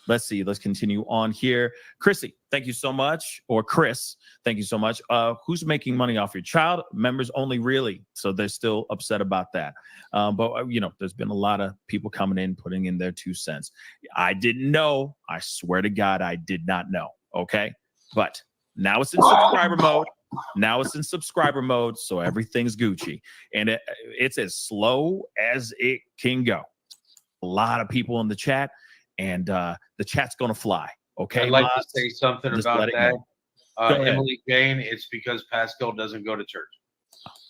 Let's see. Let's continue on here. Chrissy, thank you so much. Or Chris, thank you so much. Who's making money off your child? Members only, really. So they're still upset about that. But, you know, there's been a lot of people coming in, putting in their 2 cents. I didn't know. I swear to God, I did not know. Okay. But now it's in subscriber mode. Now it's in subscriber mode. So everything's Gucci. And it's as slow as it can go. A lot of people in the chat. And the chat's going to fly. Okay. I'd like mods? to say something Just about let it that. go. Go ahead. Emily Jane, it's because Pascal doesn't go to church.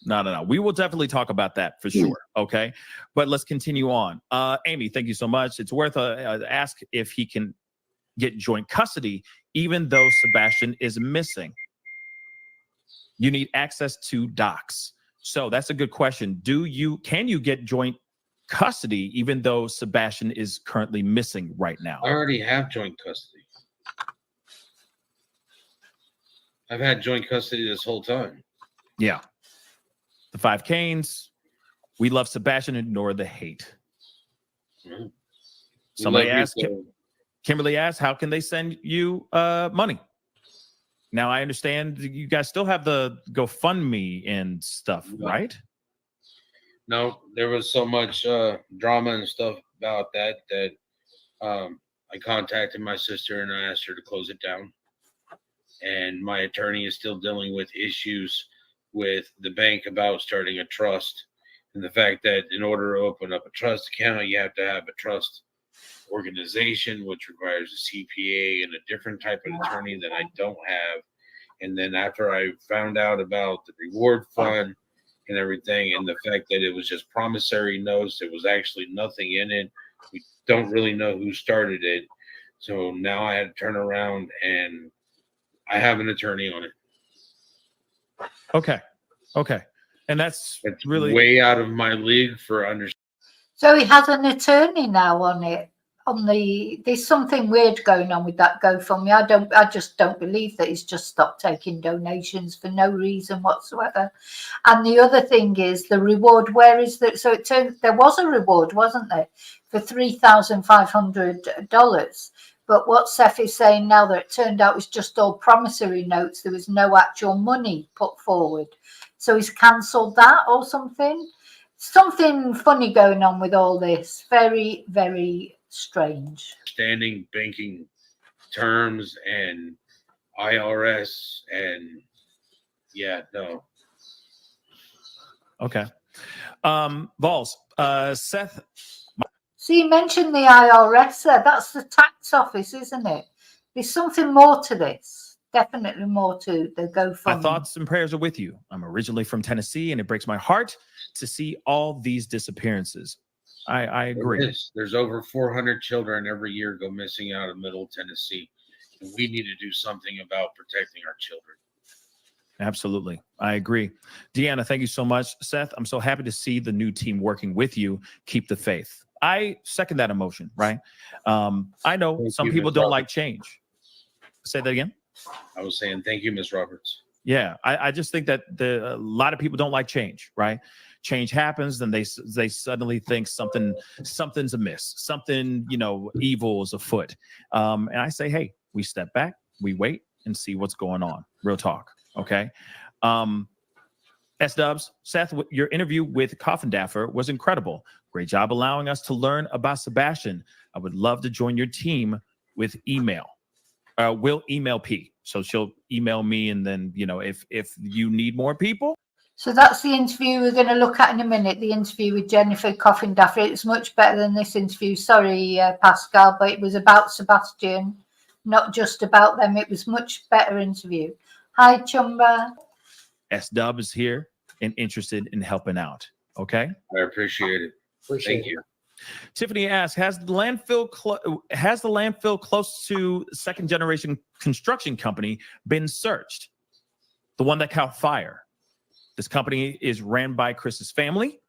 No. We will definitely talk about that for sure. Okay. But let's continue on. Amy, thank you so much. It's worth ask if he can get joint custody, even though Sebastian is missing. You need access to docs. So that's a good question. Can you get joint custody, even though Sebastian is currently missing right now? I already have joint custody. I've had joint custody this whole time. Yeah. The 5 Canes. We love Sebastian, ignore the hate. Mhm. Somebody We love you, asked, so- Kimberly asked, how can they send you money? Now, I understand you guys still have the GoFundMe and stuff, Yeah. right? No, there was so much drama and stuff about that I contacted my sister and I asked her to close it down. And my attorney is still dealing with issues with the bank about starting a trust, and the fact that in order to open up a trust account, you have to have a trust organization, which requires a CPA and a different type of attorney that I don't have. And then after I found out about the reward fund and everything, and the fact that it was just promissory notes, there was actually nothing in it. We don't really know who started it. So now I had to turn around and I have an attorney on it. Okay. Okay. And that's It's really way out of my league for understanding. So he has an attorney now on it. There's something weird going on with that GoFundMe. I just don't believe that he's just stopped taking donations for no reason whatsoever. And the other thing is the reward. Where is that? So it turned there was a reward, wasn't there, for $3,500. But what Seth is saying now, that it turned out was just all promissory notes. There was no actual money put forward. So he's cancelled that or something. Something funny going on with all this. Very, very strange. Standing banking terms and IRS and no. okay. Vols, Seth. So you mentioned the IRS there. That's the tax office, isn't it? There's something more to this. Definitely more to the GoFundMe. My thoughts and prayers are with you. I'm originally from Tennessee, and it breaks my heart to see all these disappearances. I agree. There's over 400 children every year go missing out of Middle Tennessee. And we need to do something about protecting our children. Absolutely. I agree. Deanna, thank you so much. Seth, I'm so happy to see the new team working with you. Keep the faith. I second that emotion, right? I know some people don't like change. Say that again. I was saying, thank you, Ms. Roberts. Yeah, I just think that a lot of people don't like change, right? Change happens, then they suddenly think something's amiss, something evil is afoot, and I say, hey, we step back, we wait, and see what's going on. Real talk, okay? S-Dubs, Seth, your interview with Coffin Daffer was incredible. Great job allowing us to learn about Sebastian. I would love to join your team with email. We'll email P. So she'll email me, and then, if you need more people. So that's the interview we're going to look at in a minute, the interview with Jennifer Coffin Daffer. It's much better than this interview. Sorry, Pascal, but it was about Sebastian, not just about them. It was much better interview. Hi, Chumba. S-Dub is here and interested in helping out. Okay? I appreciate it. Thank you. Tiffany asks, has the landfill close to second generation construction company been searched? The one that caught fire. This company is ran by Chris's family.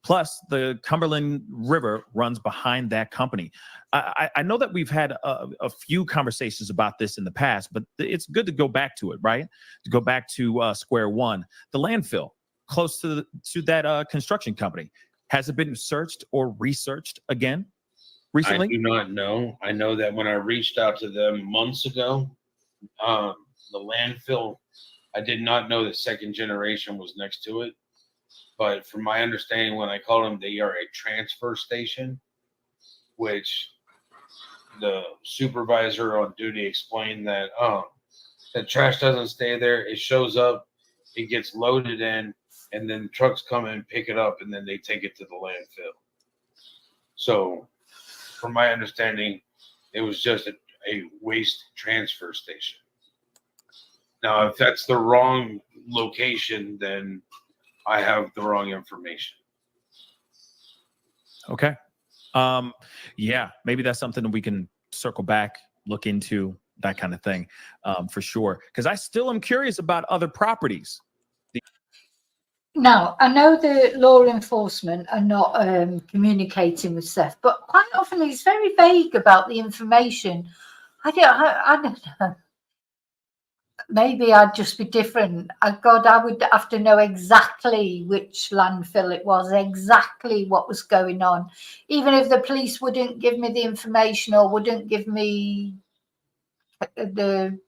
Plus, the Cumberland River runs behind that company. I know that we've had a few conversations about this in the past, but it's good to go back to it, right? To go back to square one. The landfill close to that construction company. Has it been searched or researched again recently? I do not know. I know that when I reached out to them months ago, the landfill, I did not know that second generation was next to it. But from my understanding, when I called them, they are a transfer station, which the supervisor on duty explained that the trash doesn't stay there. It shows up, it gets loaded in, and then trucks come and pick it up, and then they take it to the landfill. So, from my understanding, it was just a waste transfer station. Now, if that's the wrong location, then I have the wrong information. Okay. Yeah, maybe that's something that we can circle back, look into, that kind of thing, for sure. Because I still am curious about other properties. Now, I know the law enforcement are not communicating with Seth, but quite often he's very vague about the information. I don't know. Maybe I'd just be different. God, I would have to know exactly which landfill it was, exactly what was going on. Even if the police wouldn't give me the information or wouldn't give me the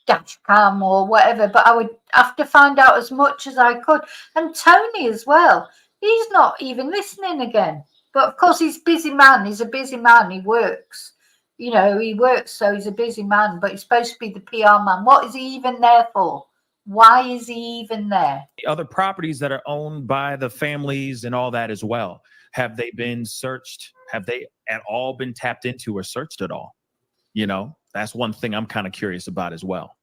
dash cam or whatever, but I would have to find out as much as I could. And Tony as well, he's not even listening again. But of course, he's a busy man. He's a busy man. He works. He works, so he's a busy man, but he's supposed to be the PR man. What is he even there for? Why is he even there? Other properties that are owned by the families and all that as well. Have they been searched? Have they at all been tapped into or searched at all? That's one thing I'm kind of curious about as well.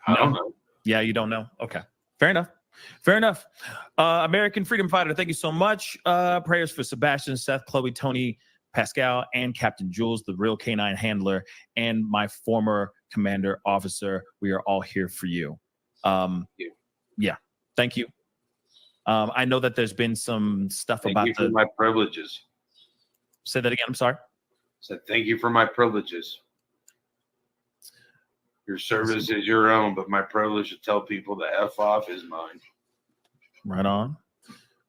I don't know. Yeah, you don't know? Okay. Fair enough. Fair enough. American Freedom Fighter, thank you so much. Prayers for Sebastian, Seth, Chloe, Tony, Pascal, and Captain Jules, the real canine handler, and my former commander officer. We are all here for you. Yeah, thank you. I know that there's been some stuff Thank about you for my privileges. Say that again. I'm sorry. Said thank you for my privileges. Your service is your own, but my privilege to tell people to F off is mine. Right on.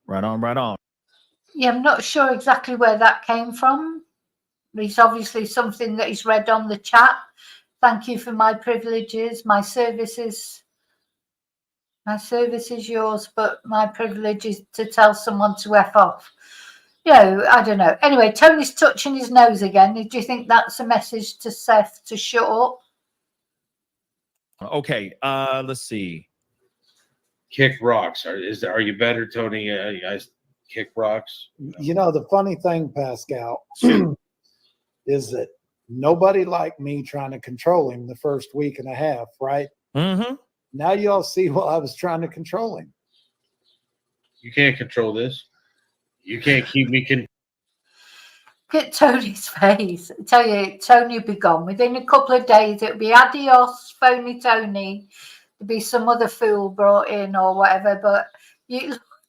Right on. Right on. Yeah, I'm not sure exactly where that came from. It's obviously something that he's read on the chat. Thank you for my privileges. My service is yours, but my privilege is to tell someone to F off. I don't know. Anyway, Tony's touching his nose again. Do you think that's a message to Seth to shut up? Okay. Let's see. Kick rocks. Are you better, Tony? You guys kick rocks? You know, the funny thing, Pascal, is that nobody liked me trying to control him the first week and a half, right? Mm-hmm. Now you all see why I was trying to control him. You can't control this. You can't keep me Look at Tony's face. I tell you, Tony will be gone. Within a couple of days, it'll be adios, phony Tony. There'll be some other fool brought in or whatever. But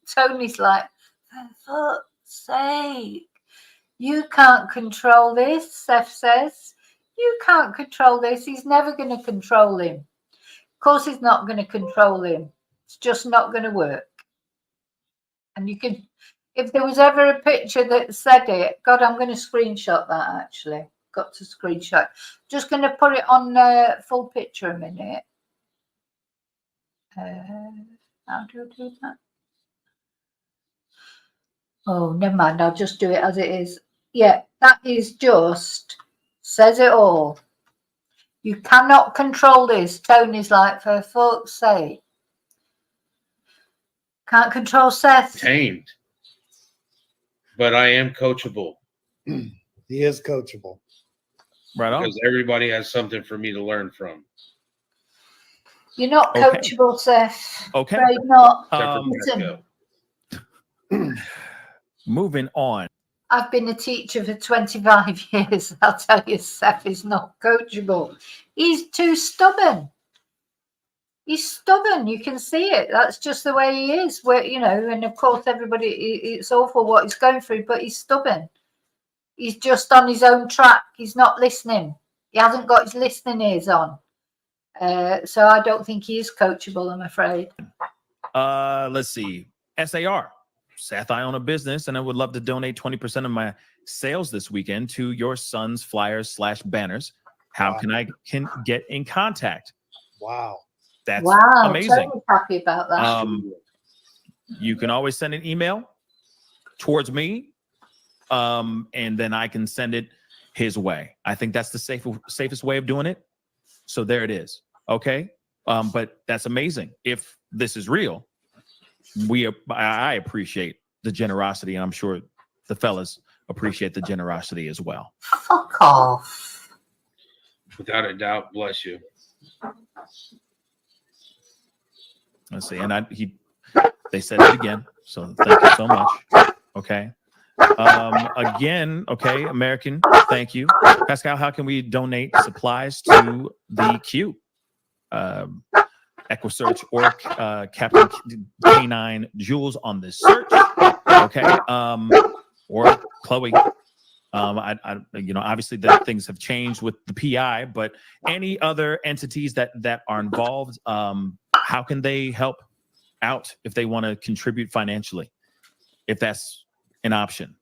Tony's like, for fuck's sake, you can't control this, Seth says. You can't control this. He's never going to control him. Of course he's not going to control him. It's just not going to work. And you can... If there was ever a picture that said it, God, I'm going to screenshot that actually. Got to screenshot. Just going to put it on full picture a minute. How do I do that? Oh, never mind. I'll just do it as it is. Yeah, that is just, says it all. You cannot control this. Tony's like, for fuck's sake. Can't control Seth. tamed. But I am coachable. He is coachable. Right on. Because everybody has something for me to learn from. You're not coachable, Seth. Okay. Afraid not. Except for Listen, Moving on. I've been a teacher for 25 years. I'll tell you, Seth is not coachable. He's too stubborn. He's stubborn. You can see it. That's just the way he is. And of course, everybody, it's awful what he's going through, but he's stubborn. He's just on his own track. He's not listening. He hasn't got his listening ears on. So I don't think he is coachable, I'm afraid. Let's see. SAR. Seth, I own a business and I would love to donate 20% of my sales this weekend to your son's flyers / banners. How can I get in contact? Wow. That's wow, amazing. Totally happy about that. You can always send an email towards me, and then I can send it his way. I think that's the safest way of doing it. So there it is. Okay. But that's amazing. If this is real, I appreciate the generosity, and I'm sure the fellas appreciate the generosity as well. Fuck off. Without a doubt, bless you. Let's see. And they said it again. So thank you so much. Okay. Again, okay, American, thank you. Pascal, how can we donate supplies to the Q? EquiSearch or Captain K9 Jules on this search. Okay. Or Chloe. Obviously that things have changed with the PI, but any other entities that are involved, how can they help out if they want to contribute financially, if that's an option?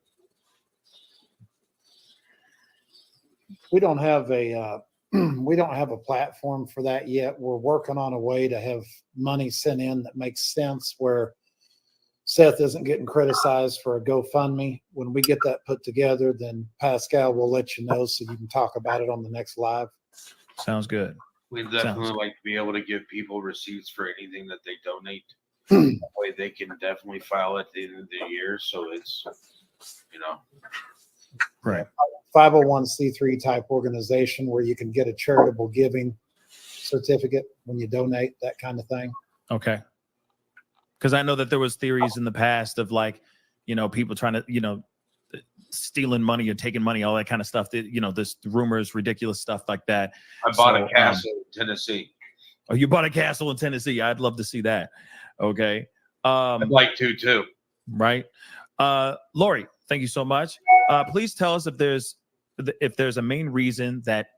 We don't have a platform for that yet. We're working on a way to have money sent in that makes sense, where Seth isn't getting criticized for a GoFundMe. When we get that put together, then Pascal will let you know so you can talk about it on the next live. Sounds good. We'd definitely like to be able to give people receipts for anything that they donate. That way they can definitely file at the end of the year. So it's, Right. 501c3 type organization where you can get a charitable giving certificate when you donate, that kind of thing. Okay. Because I know that there was theories in the past of like, people trying to, stealing money or taking money, all that kind of stuff. This rumors, ridiculous stuff like that. I bought a castle in Tennessee. Oh, you bought a castle in Tennessee? I'd love to see that. Okay. I'd like to too. Right. Lori, thank you so much. Please tell us if there's a main reason that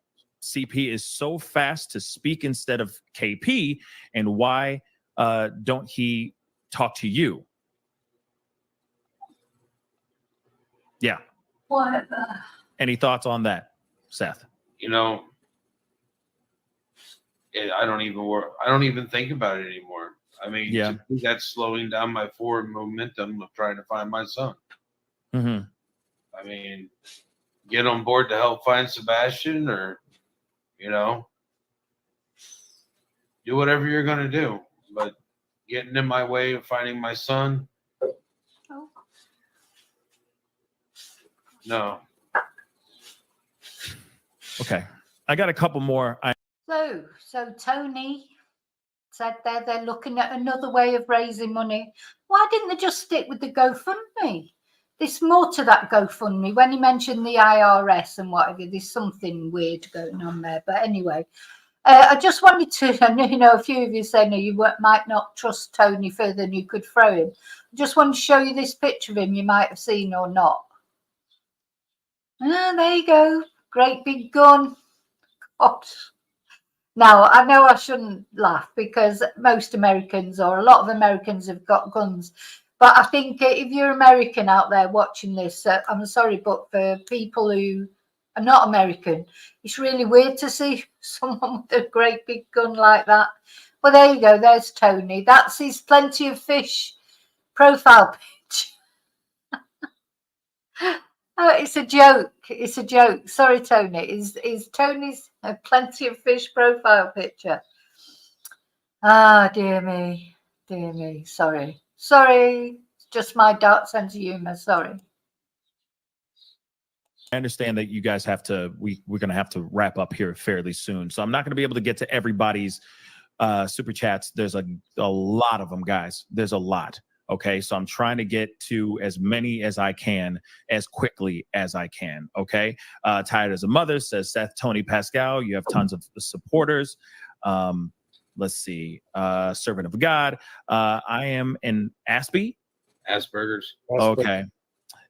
CP is so fast to speak instead of KP, and why don't he talk to you? Yeah. Whatever. Any thoughts on that, Seth? I don't even think about it anymore. I mean, Yeah. to me, that's slowing down my forward momentum of trying to find my son. Mm-hmm. I mean, get on board to help find Sebastian, or do whatever you're going to do. But getting in my way of finding my son, no. Okay. I got a couple more. So Tony said they're looking at another way of raising money. Why didn't they just stick with the GoFundMe? There's more to that GoFundMe. When he mentioned the IRS and whatever, there's something weird going on there. But anyway, I just wanted to, a few of you say no, you might not trust Tony further than you could throw him. I just wanted to show you this picture of him you might have seen or not. There you go. Great big gun. Oh. Now, I know I shouldn't laugh because most Americans, or a lot of Americans, have got guns. But I think if you're American out there watching this, I'm sorry, but for people who are not American, it's really weird to see someone with a great big gun like that. Well, there you go. There's Tony. That's his Plenty of Fish profile picture. Oh, it's a joke. It's a joke. Sorry, Tony. Is Tony's Plenty of Fish profile picture? Ah, dear me. Dear me. Sorry. Sorry. It's just my dark sense of humor. Sorry. I understand that you guys have to, we're going to have to wrap up here fairly soon. So I'm not going to be able to get to everybody's super chats. There's a lot of them, guys. There's a lot. Okay, so I'm trying to get to as many as I can, as quickly as I can. Okay, Tired as a Mother says, Seth, Tony, Pascal, you have tons of supporters. Let's see, Servant of God. I am an Asperger's. Okay.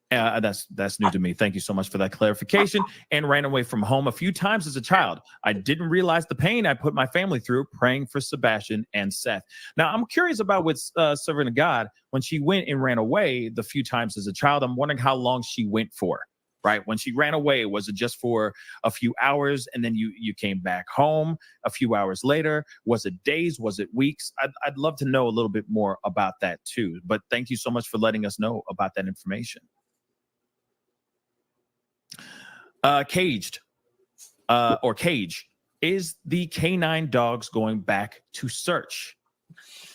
That's new to me. Thank you so much for that clarification. And ran away from home a few times as a child. I didn't realize the pain I put my family through praying for Sebastian and Seth. Now, I'm curious about with Servant of God, when she went and ran away the few times as a child, I'm wondering how long she went for, right? When she ran away, was it just for a few hours and then you came back home a few hours later? Was it days? Was it weeks? I'd love to know a little bit more about that too. But thank you so much for letting us know about that information. Caged, or Cage, is the canine dogs going back to search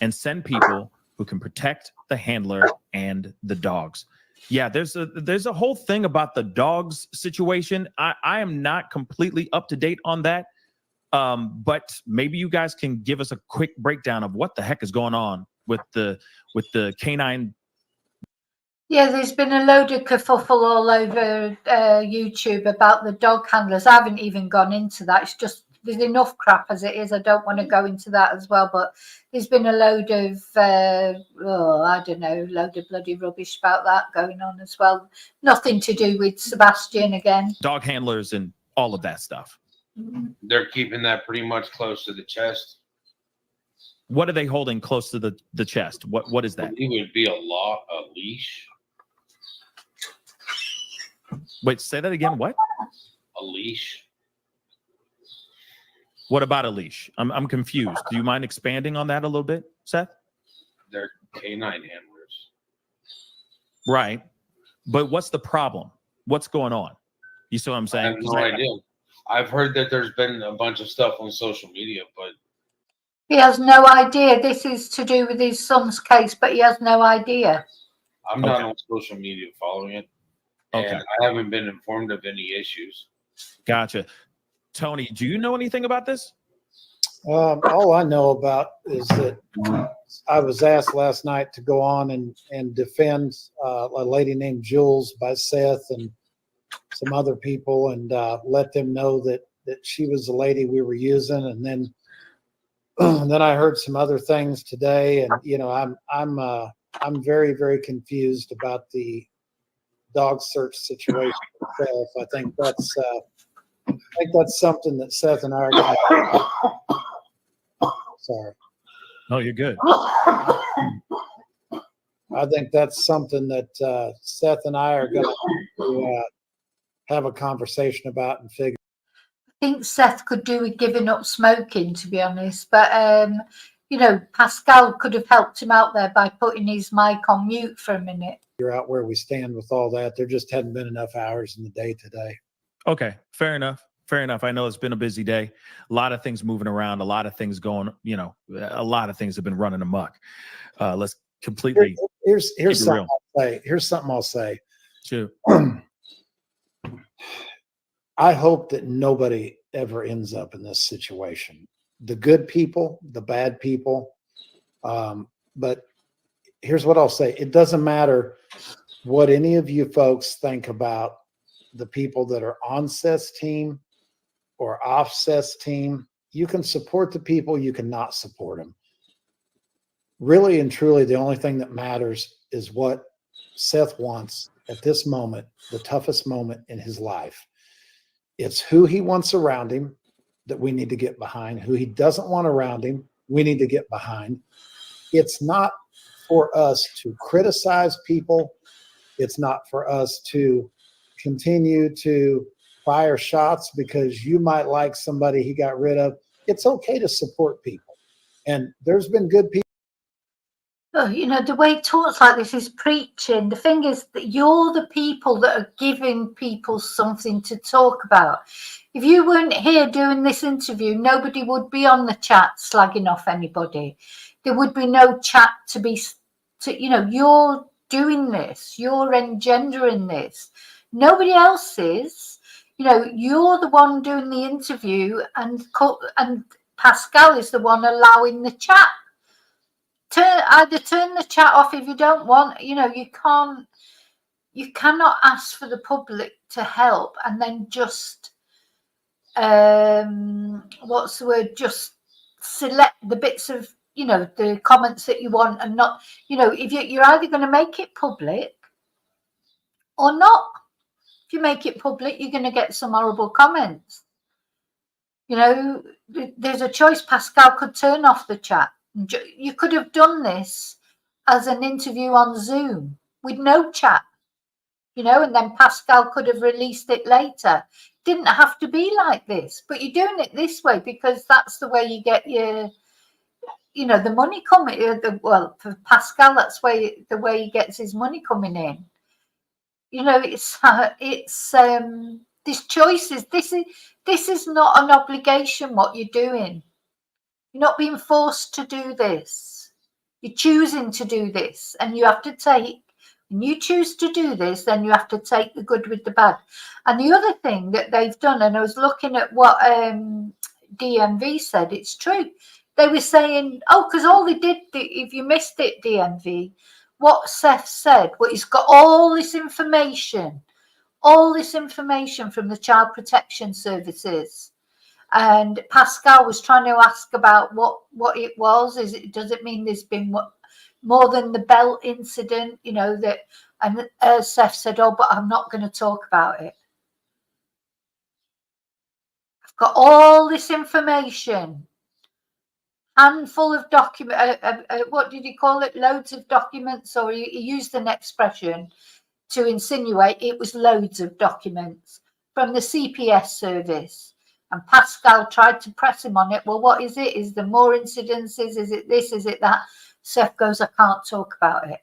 and send people who can protect the handler and the dogs? Yeah, there's a whole thing about the dogs situation. I am not completely up to date on that, but maybe you guys can give us a quick breakdown of what the heck is going on with the canine. Yeah, there's been a load of kerfuffle all over YouTube about the dog handlers. I haven't even gone into that. It's just, there's enough crap as it is. I don't want to go into that as well. But there's been a load of, I don't know, load of bloody rubbish about that going on as well. Nothing to do with Sebastian again. Dog handlers and all of that stuff. They're keeping that pretty much close to the chest. What are they holding close to the chest? What is that? It would be a leash. Wait, say that again. What? A leash. What about a leash? I'm confused. Do you mind expanding on that a little bit, Seth? They're canine handlers. Right. But what's the problem? What's going on? You see what I'm saying? I have no idea. I've heard that there's been a bunch of stuff on social media, but he has no idea. This is to do with his son's case, but he has no idea. I'm not on social media following it. Okay. And I haven't been informed of any issues. Gotcha. Tony, do you know anything about this? All I know about is that I was asked last night to go on and defend a lady named Jules by Seth and some other people, and let them know that she was the lady we were using. And then then I heard some other things today, and I'm very, very confused about the dog search situation itself. I think that's something that Seth and I are going to. Sorry. Oh, you're good. I think that's something that Seth and I are going to have a conversation about and figure. I think Seth could do with giving up smoking, to be honest. But Pascal could have helped him out there by putting his mic on mute for a minute. Figure out where we stand with all that. There just hadn't been enough hours in the day today. Okay, fair enough. Fair enough. I know it's been a busy day. A lot of things moving around. A lot of things going. A lot of things have been running amok. Let's completely. Here's keep it something real. I'll say. Here's something I'll say. Shoot. I hope that nobody ever ends up in this situation. The good people, the bad people. But here's what I'll say. It doesn't matter what any of you folks think about the people that are on Seth's team or off Seth's team. You can support the people, you cannot support them. Really and truly, the only thing that matters is what Seth wants at this moment, the toughest moment in his life. It's who he wants around him that we need to get behind. Who he doesn't want around him, we need to get behind. It's not for us to criticize people. It's not for us to continue to fire shots because you might like somebody he got rid of. It's okay to support people. And there's been good people. Oh, the way he talks like this is preaching. The thing is that you're the people that are giving people something to talk about. If you weren't here doing this interview, nobody would be on the chat slagging off anybody. There would be no chat you're doing this. You're engendering this. Nobody else is. You're the one doing the interview, and Pascal is the one allowing the chat. Either turn the chat off if you don't want. You cannot ask for the public to help and then just what's the word? Just select the bits of the comments that you want and not. If you're either going to make it public or not. If you make it public, you're going to get some horrible comments. There's a choice. Pascal could turn off the chat. You could have done this as an interview on Zoom with no chat, and then Pascal could have released it later. Didn't have to be like this, but you're doing it this way because that's the way you get your, the money coming. Well, for Pascal, that's the way he gets his money coming in. It's this choices. This is not an obligation. What you're doing. You're not being forced to do this. You're choosing to do this, and you have to take. When you choose to do this, then you have to take the good with the bad. And the other thing that they've done, and I was looking at what DMV said, it's true. They were saying, because all they did, if you missed it, DMV, what Seth said, he's got all this information from the Child Protection Services. And Pascal was trying to ask about what it was. Does it mean there's been more than the belt incident? And Seth said, but I'm not going to talk about it. I've got all this information, handful of documents. What did he call it? Loads of documents, or he used an expression to insinuate it was loads of documents from the CPS service. And Pascal tried to press him on it. Well, what is it? Is there more incidences? Is it this? Is it that? Seth goes, I can't talk about it.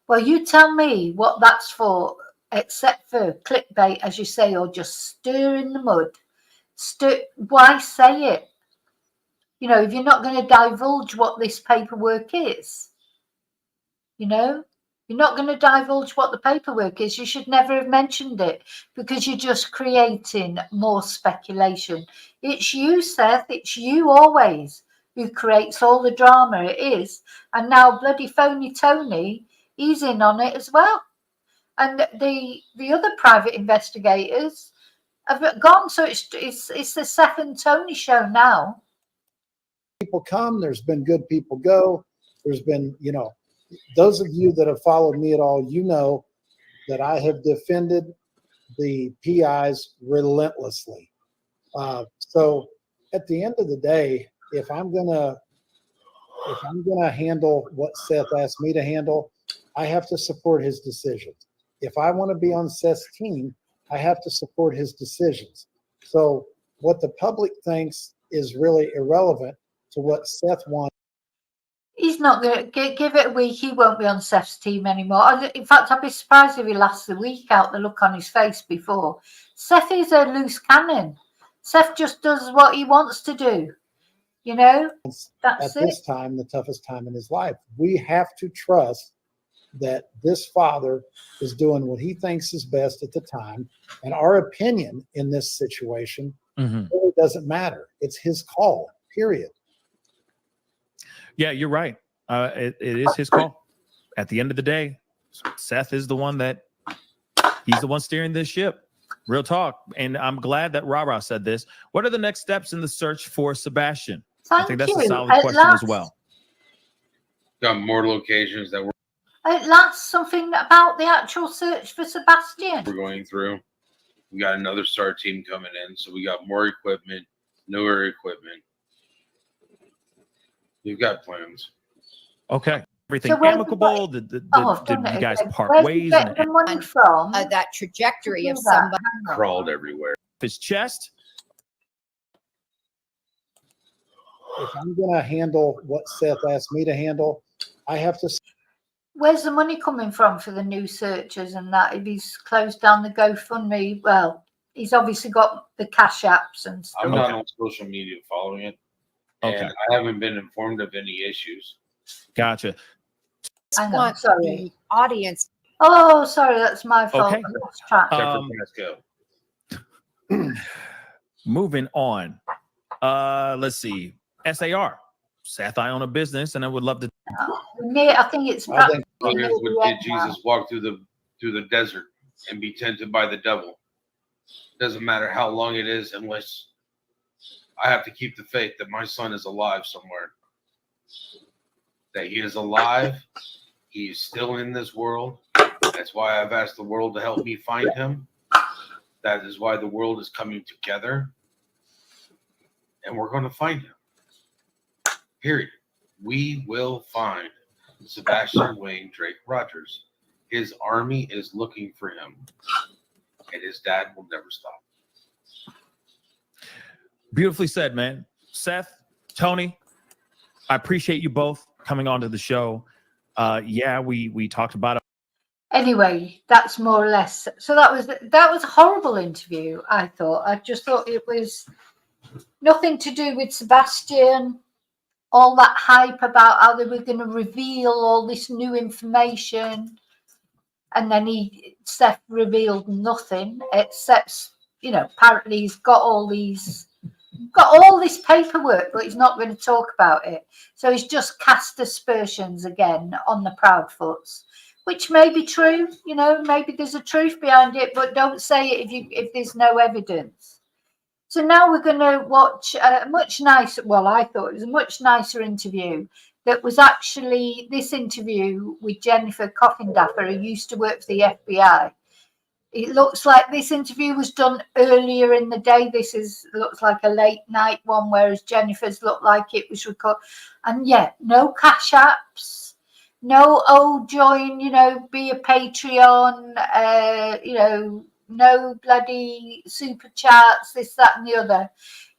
Well, you tell me what that's for, except for clickbait, as you say, or just stir in the mud. Why say it? If you're not going to divulge what this paperwork is, You're not going to divulge what the paperwork is. You should never have mentioned it because you're just creating more speculation. It's you, Seth. It's you always who creates all the drama. It is. And now bloody phony Tony, he's in on it as well. And the other private investigators have gone. So it's the Seth and Tony show now. People come, there's been good people go. There's been, those of you that have followed me at all, you know that I have defended the PIs relentlessly. So at the end of the day, if I'm gonna handle what Seth asked me to handle, I have to support his decisions. If I want to be on Seth's team, I have to support his decisions. So what the public thinks is really irrelevant to what Seth wants. He's not going to give it a week. He won't be on Seth's team anymore. In fact, I'd be surprised if he lasts the week out, the look on his face before. Seth is a loose cannon. Seth just does what he wants to do. That's at this time, the toughest time in his life. We have to trust that this father is doing what he thinks is best at the time. And our opinion in this situation really doesn't matter. It's his call, period. Yeah, you're right. It is his call. At the end of the day, Seth is the one he's the one steering this ship. Real talk. And I'm glad that Rara said this. What are the next steps in the search for Sebastian? I think that's a solid question as well. Got more locations that At last, something about the actual search for Sebastian. we're going through. We got another STAR team coming in, so we got more equipment, newer equipment. We've got plans. Okay. Everything So where- amicable? Did you guys part Where'd ways? you get the money from? That trajectory of Do that. somebody. Hang on. Crawled everywhere. His chest? If I'm going to handle what Seth asked me to handle, I have to. Where's the money coming from for the new searchers and that? If he's closed down the GoFundMe, well, he's obviously got the cash apps and stuff. I'm not on social media following it. Okay. And I haven't been informed of any issues. Gotcha. Hang on, Want sorry. the audience. Oh, sorry, that's my fault. Okay. I lost track. Except for Pascal. Moving on. Let's see. SAR. Seth, I own a business and I would love to. I think it's I think Did Jesus walk through the desert and be tempted by the devil? Doesn't matter how long it is, unless I have to keep the faith that my son is alive somewhere. That he is alive. He is still in this world. That's why I've asked the world to help me find him. That is why the world is coming together. And we're going to find him. Period. We will find Sebastian Wayne Drake Rogers. His army is looking for him. And his dad will never stop. Beautifully said, man. Seth, Tony, I appreciate you both coming onto the show. Yeah, we talked about it. Anyway, that's more or less. So that was a horrible interview, I thought. I just thought it was nothing to do with Sebastian. All that hype about how they were going to reveal all this new information. And then Seth revealed nothing except, apparently he's got all this paperwork, but he's not going to talk about it. So he's just cast aspersions again on the Proudfoots, which may be true. Maybe there's a truth behind it, but don't say it if there's no evidence. So now we're going to watch a much nicer, well, I thought it was a much nicer interview that was actually this interview with Jennifer Coffindaffer, who used to work for the FBI. It looks like this interview was done earlier in the day. Looks like a late night one, whereas Jennifer's looked like it was recorded. And yet, no cash apps, no, join, be a Patreon, no bloody super chats, this, that, and the other.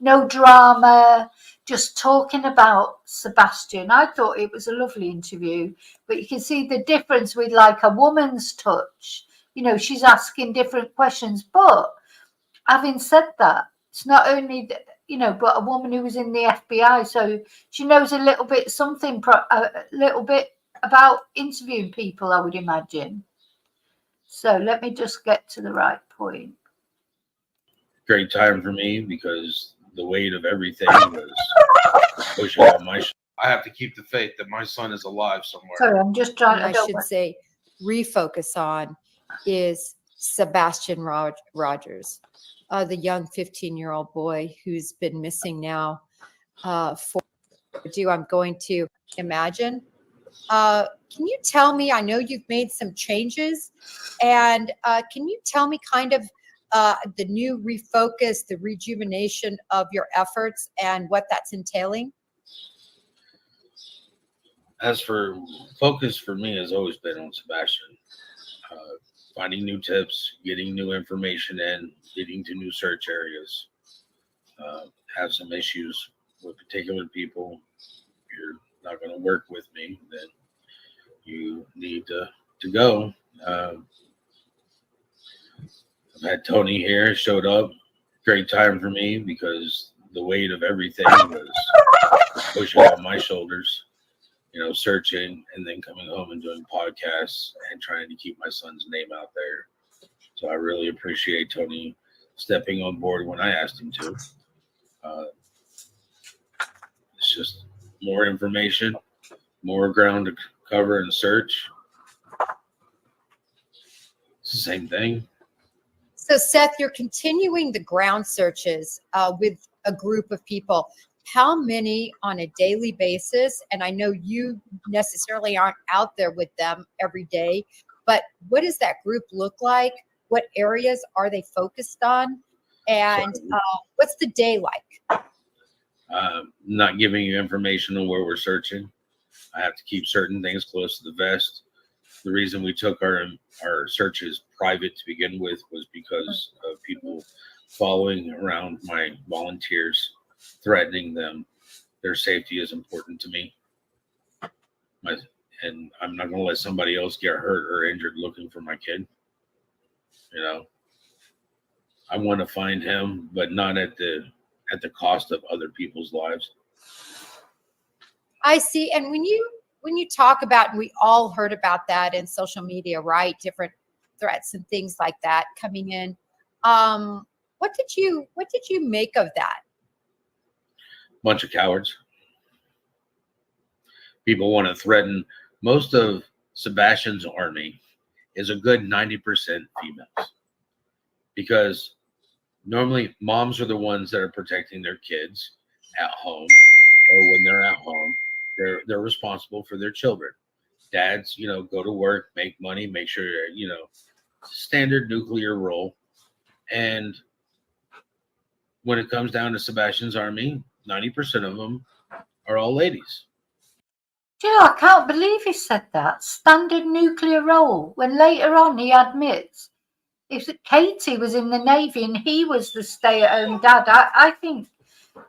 No drama, just talking about Sebastian. I thought it was a lovely interview, but you can see the difference with like a woman's touch. She's asking different questions. But having said that, it's not only, but a woman who was in the FBI, so she knows a little bit something, a little bit about interviewing people, I would imagine. So let me just get to the right point. Great time for me because the weight of everything was pushing on my shoulders. I have to keep the faith that my son is alive somewhere. Sorry, I'm just trying. And I should say refocus on is Sebasian Rogers, the young 15-year-old boy who's been missing now for I'm going to imagine. Can you tell me, I know you've made some changes, and can you tell me kind of the new refocus, the rejuvenation of your efforts and what that's entailing? As for focus for me has always been on Sebastian. Finding new tips, getting new information in, getting to new search areas. Have some issues with particular people. You're not going to work with me, then you need to go. I've had Tony here, showed up. Great time for me because the weight of everything was pushing on my shoulders. You know, searching and then coming home and doing podcasts and trying to keep my son's name out there. So I really appreciate Tony stepping on board when I asked him to. It's just more information, more ground to cover and search. It's the same thing. So Seth, you're continuing the ground searches with a group of people. How many on a daily basis? And I know you necessarily aren't out there with them every day, but what does that group look like? What areas are they focused on? And what's the day like? Not giving you information on where we're searching. I have to keep certain things close to the vest. The reason we took our searches private to begin with was because of people following around my volunteers, threatening them. Their safety is important to me. And I'm not going to let somebody else get hurt or injured looking for my kid. You know, I want to find him, but not at the cost of other people's lives. I see. And when you talk about, and we all heard about that in social media, right? Different threats and things like that coming in. What did you make of that? Bunch of cowards. People want to threaten. Most of Sebastian's army is a good 90% females, because normally moms are the ones that are protecting their kids at home, or when they're at home, they're responsible for their children. Dads, you know, go to work, make money, make sure, you know, standard nuclear role. And when it comes down to Sebastian's army, 90% of them are all ladies. Do you know, I can't believe he said that. Standard nuclear role, when later on he admits if Katie was in the Navy and he was the stay-at-home dad. I think,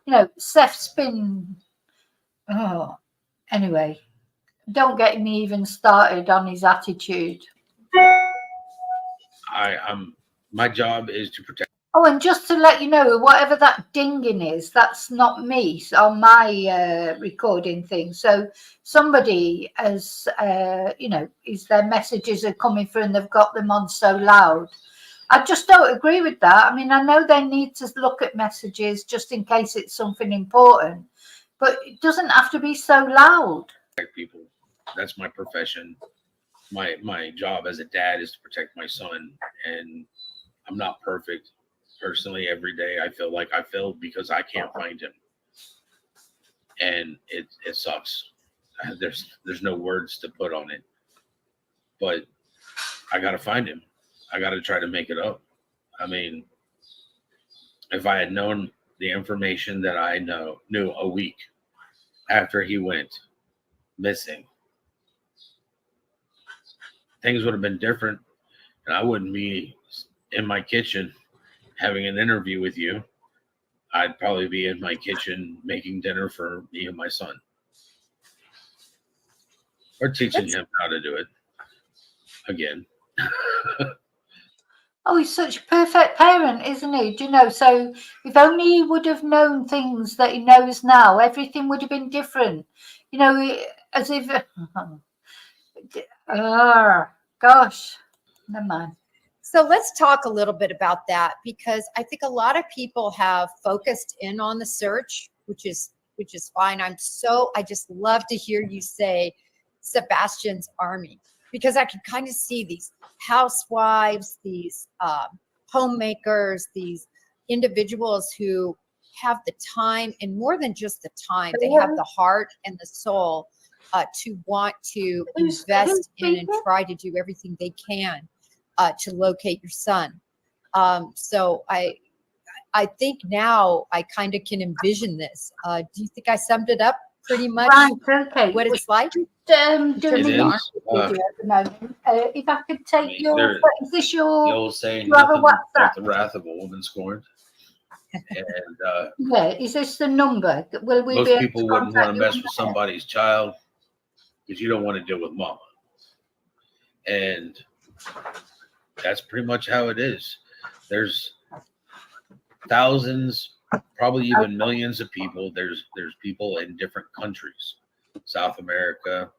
you know, Seth's been... Oh, anyway, don't get me even started on his attitude. My job is to protect. Oh, and just to let you know, whatever that dinging is, that's not me on my recording thing. So somebody has, you know, their messages are coming through and they've got them on so loud. I just don't agree with that. I mean, I know they need to look at messages just in case it's something important, but it doesn't have to be so loud. People. That's my profession. My job as a dad is to protect my son, and I'm not perfect. Personally, every day I feel like I failed because I can't find him, and it sucks. There's no words to put on it, but I gotta find him. I gotta try to make it up. I mean, if I had known the information that I knew a week after he went missing, things would have been different, and I wouldn't be in my kitchen having an interview with you. I'd probably be in my kitchen making dinner for me and my son, or teaching him how to do it again. Oh, he's such a perfect parent, isn't he? Do you know? So if only he would have known things that he knows now, everything would have been different. You know, as if Gosh, never mind. So let's talk a little bit about that, because I think a lot of people have focused in on the search, which is fine. I just love to hear you say Sebastian's Army, because I can kind of see these housewives, these homemakers, these individuals who have the time, and more than just the time, they have the heart and the soul to want to invest in and try to do everything they can to locate your son. So I think now I kind of can envision this. Do you think I summed it up pretty much? Right, okay. What it's like? Doing It the is, video at the moment. If I could take your, is this The your, old saying, you have a nothing like WhatsApp? the wrath of a woman scorned. And yeah, is this the number? Will we most be able people to wouldn't want contact to you mess on with there? somebody's child because you don't want to deal with mama. And that's pretty much how it is. There's thousands, probably even millions of people. There's people in different countries, South America,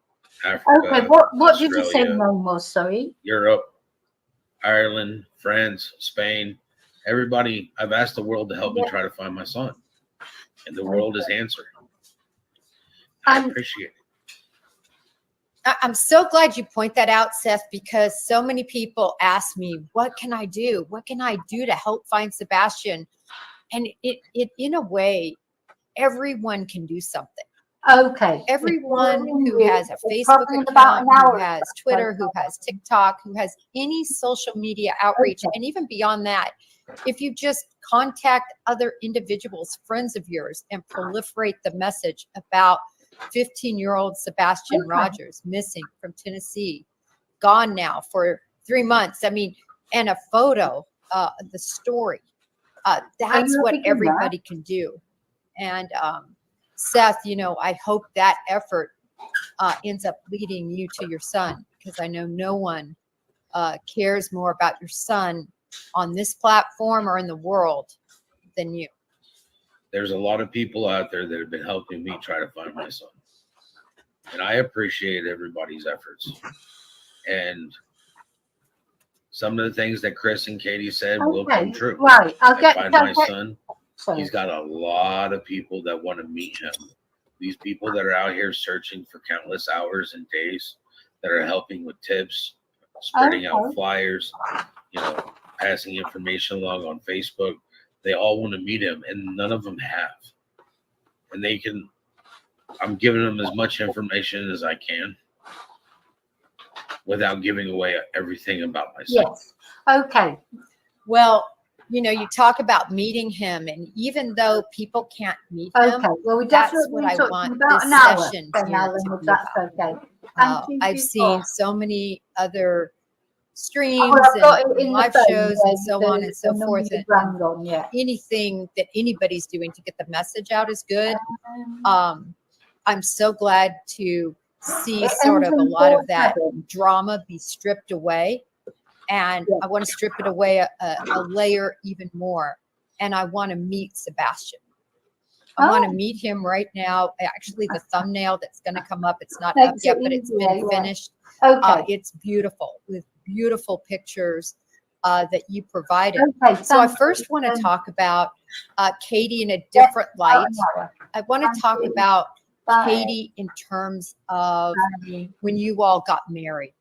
Africa, Okay, what did you say Australia, name was, sorry? Europe, Ireland, France, Spain. Everybody, I've asked the world to help me try to find my son, and the world is answering. I appreciate it. I'm so glad you point that out, Seth, because so many people ask me, what can I do? What can I do to help find Sebastian? And it in a way, everyone can do something. Okay. Everyone who has a It's Facebook probably in about account, an hour. who has Twitter, who has TikTok, who has any social media outreach, and even beyond that, if you just contact other individuals, friends of yours, and proliferate the message about 15-year-old Sebasian Rogers missing from Tennessee, gone now for 3 months. I mean, and a photo, the story. That's what everybody can do. And Seth, I hope that effort ends up leading you to your son, because I know no one cares more about your son on this platform or in the world than you. There's a lot of people out there that have been helping me try to find my son. And I appreciate everybody's efforts. And some of the things that Chris and Katie said will come true. Right. I find my son. Sorry. He's got a lot of people that want to meet him. These people that are out here searching for countless hours and days, that are helping with tips, spreading out flyers, passing information along on Facebook. They all want to meet him, and none of them have. And I'm giving them as much information as I can without giving away everything about myself. Yes. Okay. Well, you talk about meeting him, and even though people can't meet him, Okay. Well, we that's definitely what I talked want about this an hour. session Then, here Alan, to if be that's about. okay. Thank you I've for seen your- so many other streams I've got it and in the live phone, shows and so on and so the forth. number you And rang on, yeah. anything that anybody's doing to get the message out is good. I'm so glad to see It sort ends of a in lot of that 47. drama be stripped away. And I want to strip it away a layer even more. And I want to meet Sebastian. I want to meet him right now. Actually, the thumbnail that's going to come up, it's not up Makes yet, it but it's easier, been yeah. finished. Okay. It's beautiful, with beautiful pictures that you provided. Okay. So I thank first you. want to talk about Katie in a different light. I want to Thank talk you. about Bye. Katie in terms of Bye. when you all got married.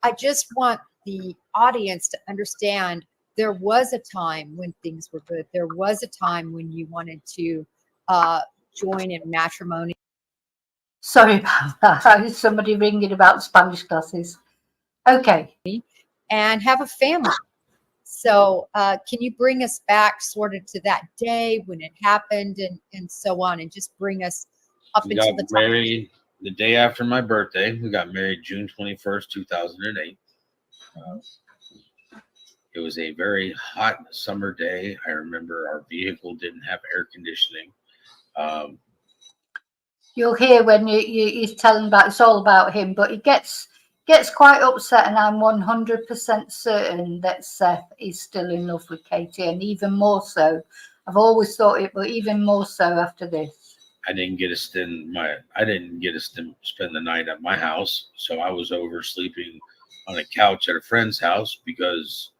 I just want the audience to understand there was a time when things were good. There was a time when you wanted to join in matrimony. Sorry about that. I heard somebody ringing about Spanish classes. Okay. And have a family. So can you bring us back sort of to that day when it happened and so on, and just bring us up We until got the time? married the day after my birthday. We got married June 21st, 2008. It was a very hot summer day. I remember our vehicle didn't have air conditioning. You'll hear when he's telling about, it's all about him, but he gets quite upset, and I'm 100% certain that Seth is still in love with Katie, and even more so. I've always thought it, but even more so after this. I didn't get to spend the night at my house, so I was over sleeping on a couch at a friend's house because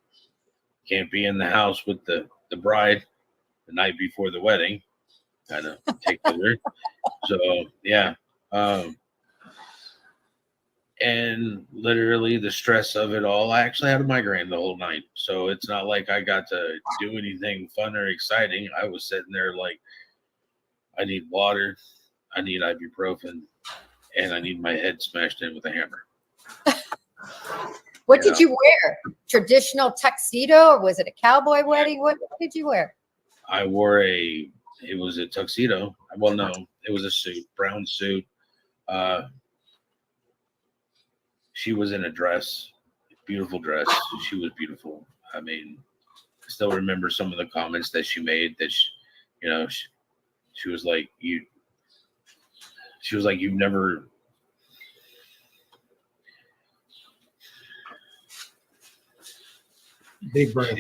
can't be in the house with the bride the night before the wedding. Kind of take with her. So yeah, and literally the stress of it all. I actually had a migraine the whole night, so it's not like I got to do anything fun or exciting. I was sitting there like, I need water, I need ibuprofen, and I need my head smashed in with a hammer. What did you wear? Traditional tuxedo, or was it a cowboy wedding? What did you wear? I wore it was a tuxedo. Well, no, it was a suit, brown suit. She was in a dress, beautiful dress. She was beautiful. I mean, I still remember some of the comments that she made that she was like, you've never. Big breath.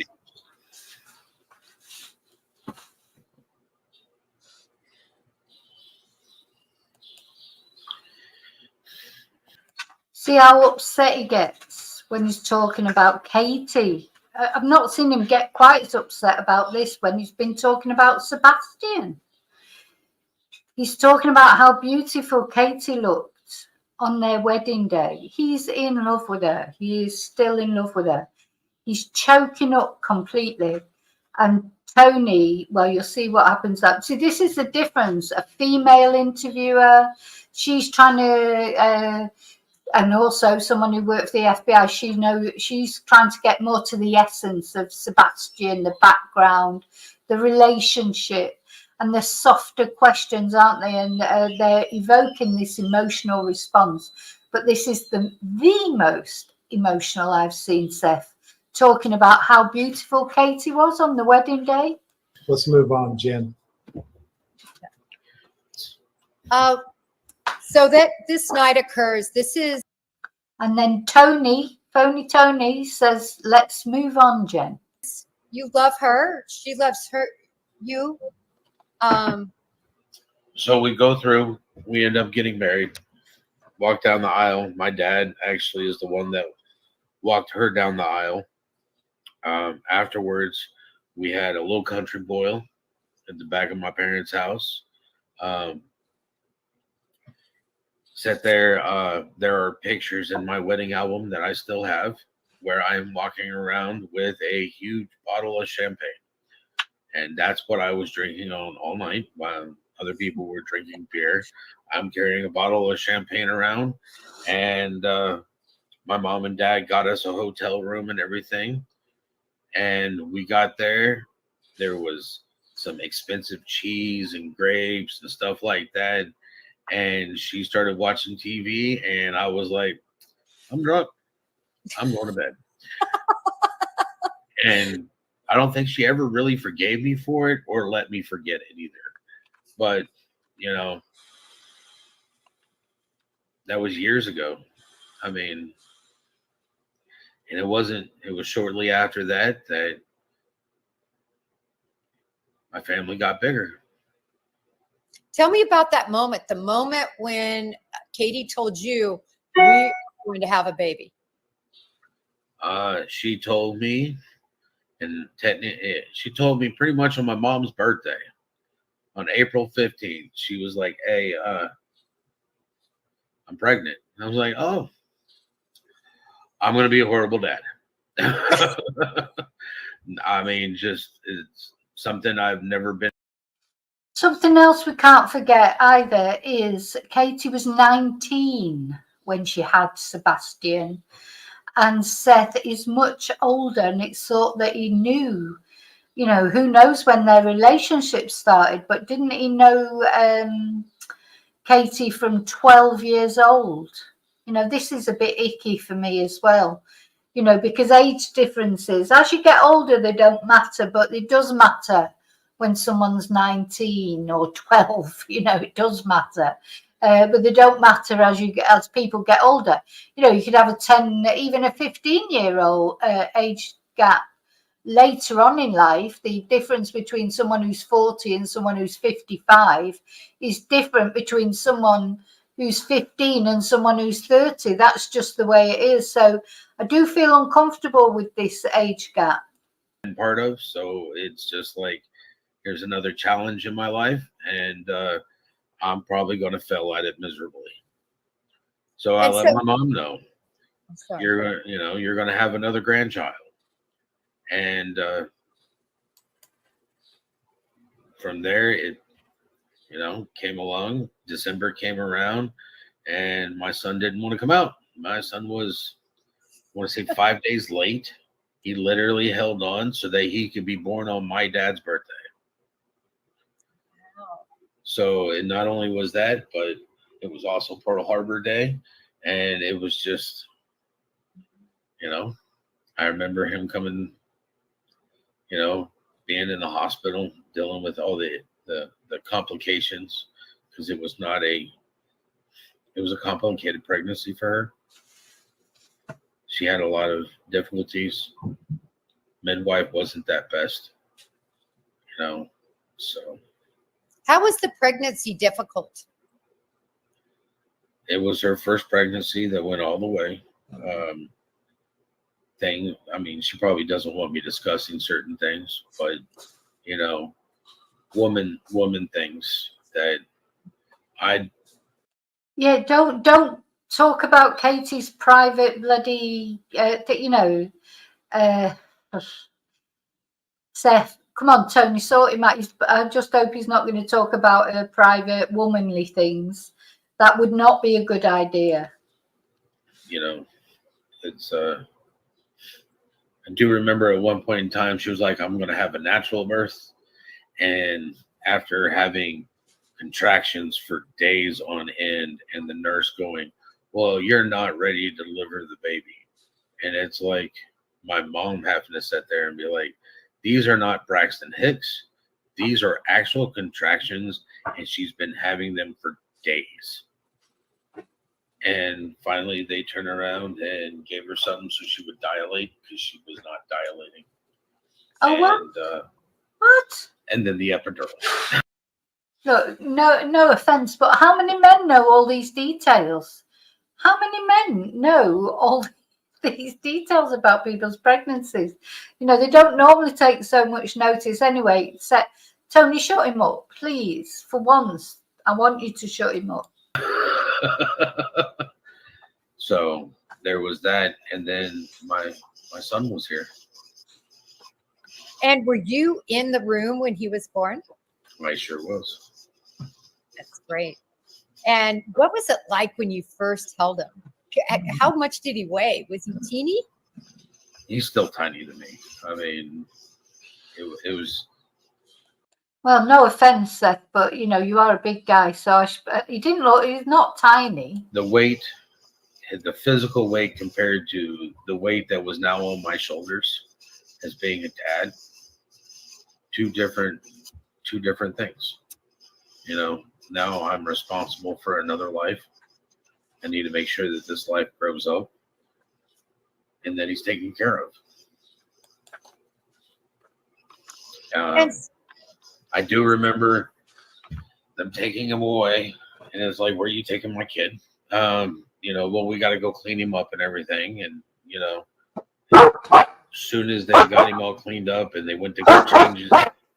See how upset he gets when he's talking about Katie. I've not seen him get quite as upset about this when he's been talking about Sebastian. He's talking about how beautiful Katie looked on their wedding day. He's in love with her. He is still in love with her. He's choking up completely. And Tony, well, you'll see what happens. See, this is the difference. A female interviewer, she's trying to... and also someone who worked for the FBI, she's trying to get more to the essence of Sebastian, the background, the relationship, and the softer questions, aren't they? And they're evoking this emotional response. But this is the most emotional I've seen Seth talking about how beautiful Katie was on the wedding day. Let's move on, Jen. So that this night occurs, and then phoney Tony says, let's move on, Jen. You love her. She loves you. So we go through, we end up getting married, walk down the aisle. My dad actually is the one that walked her down the aisle. Afterwards, we had a little country boil at the back of my parents' house. Sat there. There are pictures in my wedding album that I still have where I'm walking around with a huge bottle of champagne. And that's what I was drinking on all night while other people were drinking beer. I'm carrying a bottle of champagne around. And my mom and dad got us a hotel room and everything. And we got there. There was some expensive cheese and grapes and stuff like that. And she started watching TV, and I was like, I'm drunk. I'm going to bed. And I don't think she ever really forgave me for it or let me forget it either. But, that was years ago. I mean, and it was shortly after that my family got bigger. Tell me about that moment, the moment when Katie told you we're going to have a baby. She told me, and she told me pretty much on my mom's birthday, on April 15th. She was like, hey, I'm pregnant. And I was like, oh, I'm going to be a horrible dad. I mean, just it's something I've never been. Something else we can't forget either is Katie was 19 when she had Sebastian, and Seth is much older, and it's thought that he knew, who knows when their relationship started, but didn't he know Katie from 12 years old? This is a bit icky for me as well, because age differences, as you get older, they don't matter, but it does matter. When someone's 19 or 12, it does matter. But they don't matter as people get older. You could have a 10, even a 15-year-old age gap later on in life, the difference between someone who's 40 and someone who's 55 is different between someone who's 15 and someone who's 30. That's just the way it is. So I do feel uncomfortable with this age gap. Part of, so it's just like, here's another challenge in my life, and I'm probably going to fail at it miserably. So I And let so- my mom know, I'm sorry. you're going to have another grandchild. And from there, it, came along. December came around, and my son didn't want to come out. My son was, I want to say 5 days late. He literally held on so that he could be born on my dad's birthday. So it not only was that, but it was also Pearl Harbor Day. And it was just, I remember him coming, being in the hospital, dealing with all the complications, because it was a complicated pregnancy for her. She had a lot of difficulties. Midwife wasn't that best, so. How was the pregnancy difficult? It was her first pregnancy that went all the way. She probably doesn't want me discussing certain things, but woman things that Yeah, don't talk about Katie's private bloody, Seth. Come on, Tony, sort him out. I just hope he's not going to talk about her private womanly things. That would not be a good idea. it's I do remember at one point in time she was like, I'm going to have a natural birth, and after having contractions for days on end, and the nurse going, well, you're not ready to deliver the baby. And it's like my mom having to sit there and be like, these are not Braxton Hicks. These are actual contractions, and she's been having them for days. And finally, they turned around and gave her something so she would dilate, because she was not dilating. Oh, what? And then the epidural. Look, no offense, but how many men know all these details? How many men know all these details about people's pregnancies? They don't normally take so much notice anyway. Tony, shut him up, please. For once, I want you to shut him up. So there was that, and then my son was here. And were you in the room when he was born? I sure was. That's great. And what was it like when you first held him? How much did he weigh? Was he teeny? He's still tiny to me. It was. Well, no offense, Seth, but you are a big guy, so he didn't look. He's not tiny. The weight, the physical weight compared to the weight that was now on my shoulders as being a dad, two different things. Now I'm responsible for another life. I need to make sure that this life grows up and that he's taken care of. I do remember them taking him away, and it's like, where are you taking my kid? Well, we got to go clean him up and everything. And, as soon as they got him all cleaned up and they went to go change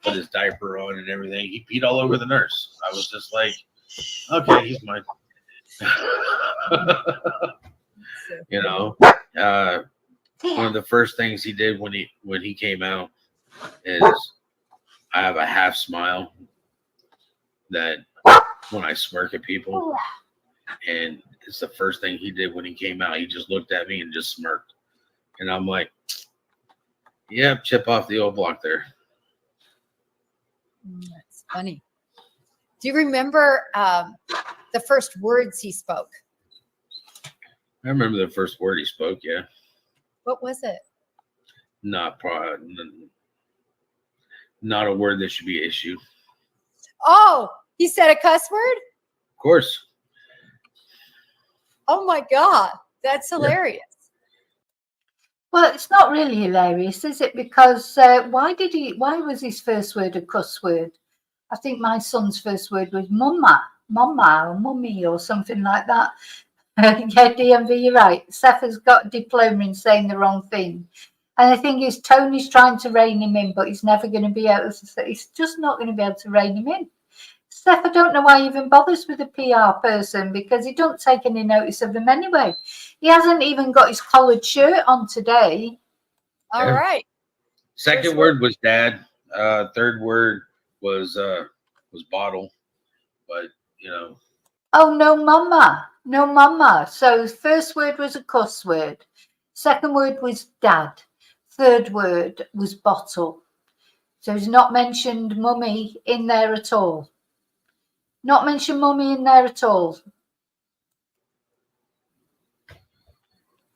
put his diaper on and everything, he peed all over the nurse. I was just like, okay, he's mine. One of the first things he did when he came out is I have a half smile that when I smirk at people, and it's the first thing he did when he came out. He just looked at me and just smirked, and I'm like, yeah, chip off the old block there. That's funny. Do you remember the first words he spoke? I remember the first word he spoke. Yeah. What was it? Not a word that should be issued. Oh, he said a cuss word? Of course. Oh my God, that's hilarious. Well, it's not really hilarious, is it? Because why was his first word a cuss word? I think my son's first word was mama, or mummy or something like that. Yeah, DMV, you're right. Seth has got a diploma in saying the wrong thing. And the thing is, Tony's trying to rein him in, but he's never going to be able to, he's just not going to be able to rein him in. Steph, I don't know why he even bothers with a PR person, because he don't take any notice of them anyway. He hasn't even got his collared shirt on today. All Yeah. right. Second word was dad. Third word was bottle. But you know, Oh, no mama. No mama. So first word was a cuss word. Second word was dad. Third word was bottle. So he's not mentioned mummy in there at all. Not mentioned mummy in there at all.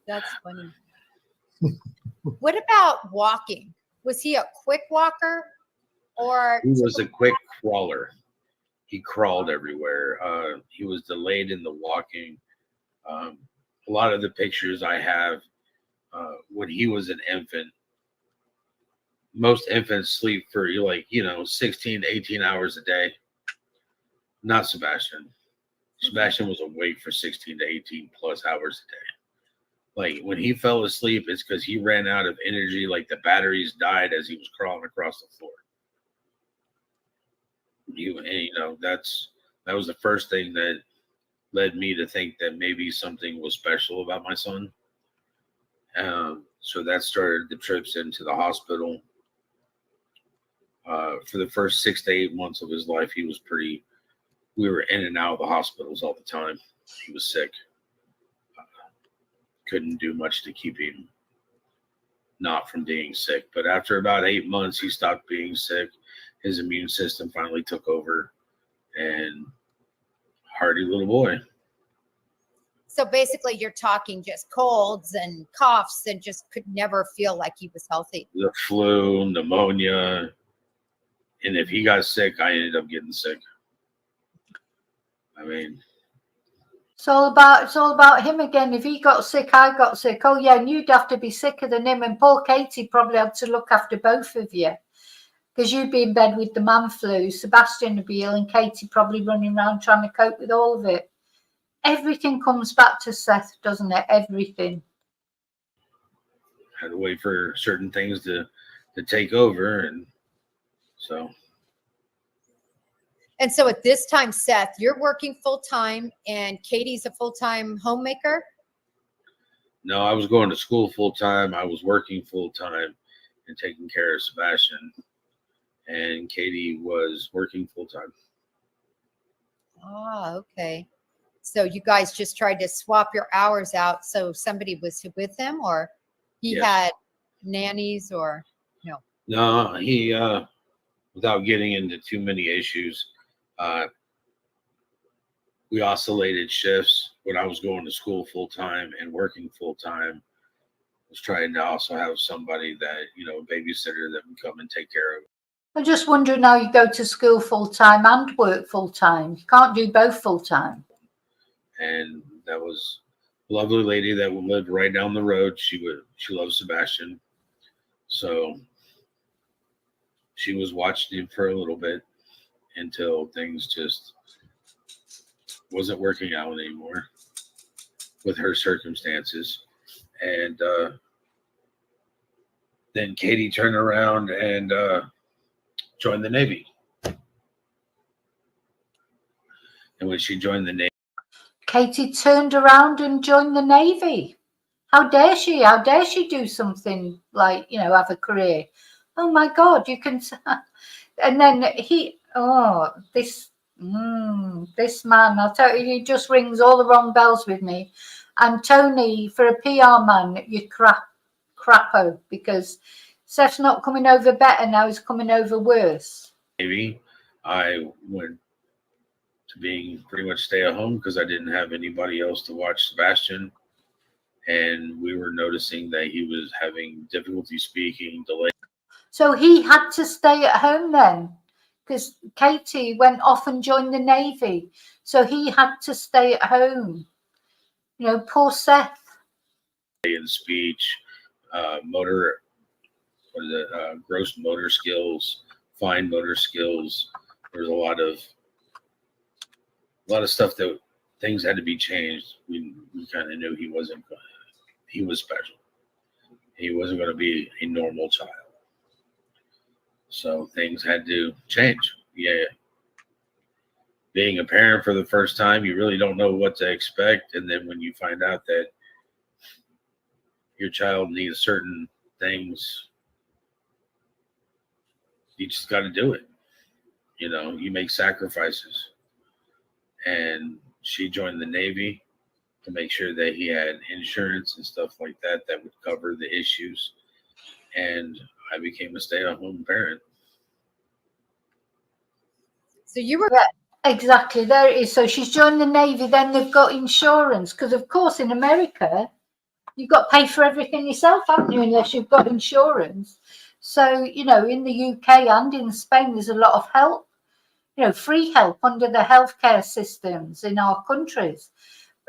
That's funny. What about walking? Was he a quick walker or? he was a quick crawler. He crawled everywhere. He was delayed in the walking. A lot of the pictures I have when he was an infant, most infants sleep for 16 to 18 hours a day. Not Sebastian. Sebastian was awake for 16 to 18 plus hours a day. Like when he fell asleep, it's because he ran out of energy. Like the batteries died as he was crawling across the floor. That was the first thing that led me to think that maybe something was special about my son. So that started the trips into the hospital. For the first 6 to 8 months of his life, we were in and out of the hospitals all the time. He was sick. Couldn't do much to keep him not from being sick. But after about 8 months, he stopped being sick. His immune system finally took over, and hardy little boy. So basically you're talking just colds and coughs and just could never feel like he was healthy. The flu, pneumonia. And if he got sick, I ended up getting sick. I mean, It's all about him again. If he got sick, I got sick. Oh yeah, and you'd have to be sicker than him. And poor Katie probably had to look after both of you, because you'd be in bed with the man flu. Sebastian would be ill, and Katie probably running around trying to cope with all of it. Everything comes back to Seth, doesn't it? Everything. had to wait for certain things to take over, and so. And so at this time, Seth, you're working full time and Katie's a full-time homemaker? No, I was going to school full time. I was working full time and taking care of Sebastian. And Katie was working full time. Oh, okay. So you guys just tried to swap your hours out so somebody was with him, or he Yes. had nannies, or no? No, he, without getting into too many issues, we oscillated shifts when I was going to school full time and working full time. I was trying to also have somebody that, babysitter that would come and take care of. I'm just wondering how you go to school full time and work full time. You can't do both full time. And that was a lovely lady that lived right down the road. She loves Sebastian. So she was watching him for a little bit until things just wasn't working out anymore with her circumstances. And then Katie turned around and joined the Navy. And when she joined the Navy, Katie turned around and joined the Navy. How dare she? How dare she do something like, have a career? Oh my God, you can. And then this man, I'll tell you, he just rings all the wrong bells with me. And Tony, for a PR man, you crapo, because Seth's not coming over better now, he's coming over worse. Navy, I went to being pretty much stay at home because I didn't have anybody else to watch Sebastian. And we were noticing that he was having difficulty speaking, delay. So he had to stay at home then, because Katie went off and joined the Navy. So he had to stay at home. Poor Seth. In speech, motor, what is it, gross motor skills, fine motor skills. There's a lot of stuff that things had to be changed. We kind of knew he was special. He wasn't going to be a normal child. So things had to change. Yeah. Being a parent for the first time, you really don't know what to expect. And then when you find out that your child needs certain things, you just got to do it. You know, you make sacrifices. And she joined the Navy to make sure that he had insurance and stuff like that that would cover the issues. And I became a stay-at-home parent. So you were Exactly, there it is. So she's joined the Navy, then they've got insurance, because of course in America you've got to pay for everything yourself, haven't you, unless you've got insurance. So, you know, in the UK and in Spain there's a lot of help, you know, free help under the healthcare systems in our countries.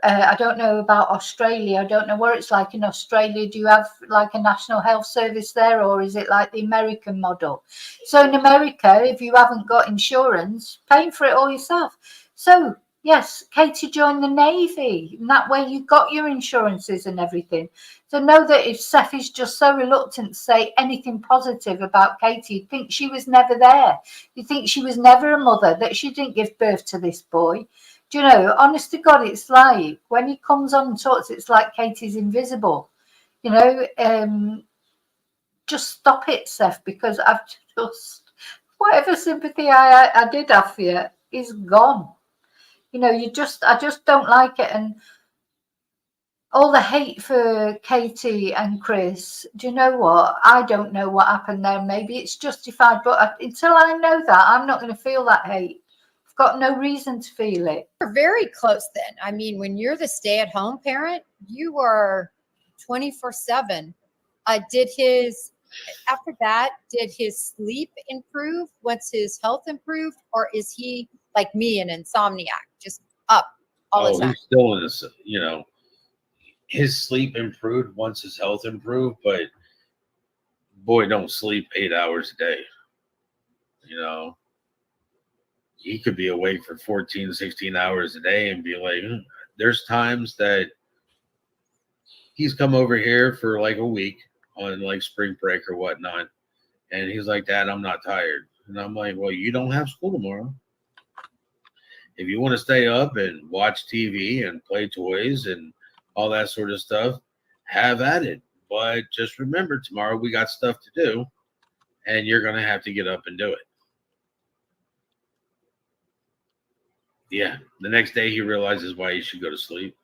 I don't know about Australia. I don't know what it's like in Australia. Do you have like a national health service there, or is it like the American model? So in America, if you haven't got insurance, paying for it all yourself. So yes, Katie joined the Navy, and that way you got your insurances and everything. So know that if Seth is just so reluctant to say anything positive about Katie, you'd think she was never there. You think she was never a mother, that she didn't give birth to this boy. Do you know, honest to God, it's like when he comes on and talks, it's like Katie's invisible. You know, just stop it, Seth, because I've just, whatever sympathy I did have for you is gone. You know, I just don't like it. And all the hate for Katie and Chris, do you know what? I don't know what happened there. Maybe it's justified, but until I know that, I'm not going to feel that hate. Got no reason to feel it. You're very close then. I mean, when you're the stay-at-home parent, you are 24/7. After that, did his sleep improve once his health improved, or is he like me, an insomniac, just up all the time? He's still in this, you know, his sleep improved once his health improved, but boy, don't sleep 8 hours a day. You know, he could be awake for 14, 16 hours a day and be like, there's times that he's come over here for like a week on like spring break or whatnot. And he's like, Dad, I'm not tired. And I'm like, well, you don't have school tomorrow. If you want to stay up and watch TV and play toys and all that sort of stuff, have at it. But just remember, tomorrow we got stuff to do and you're going to have to get up and do it. Yeah, the next day he realizes why he should go to sleep.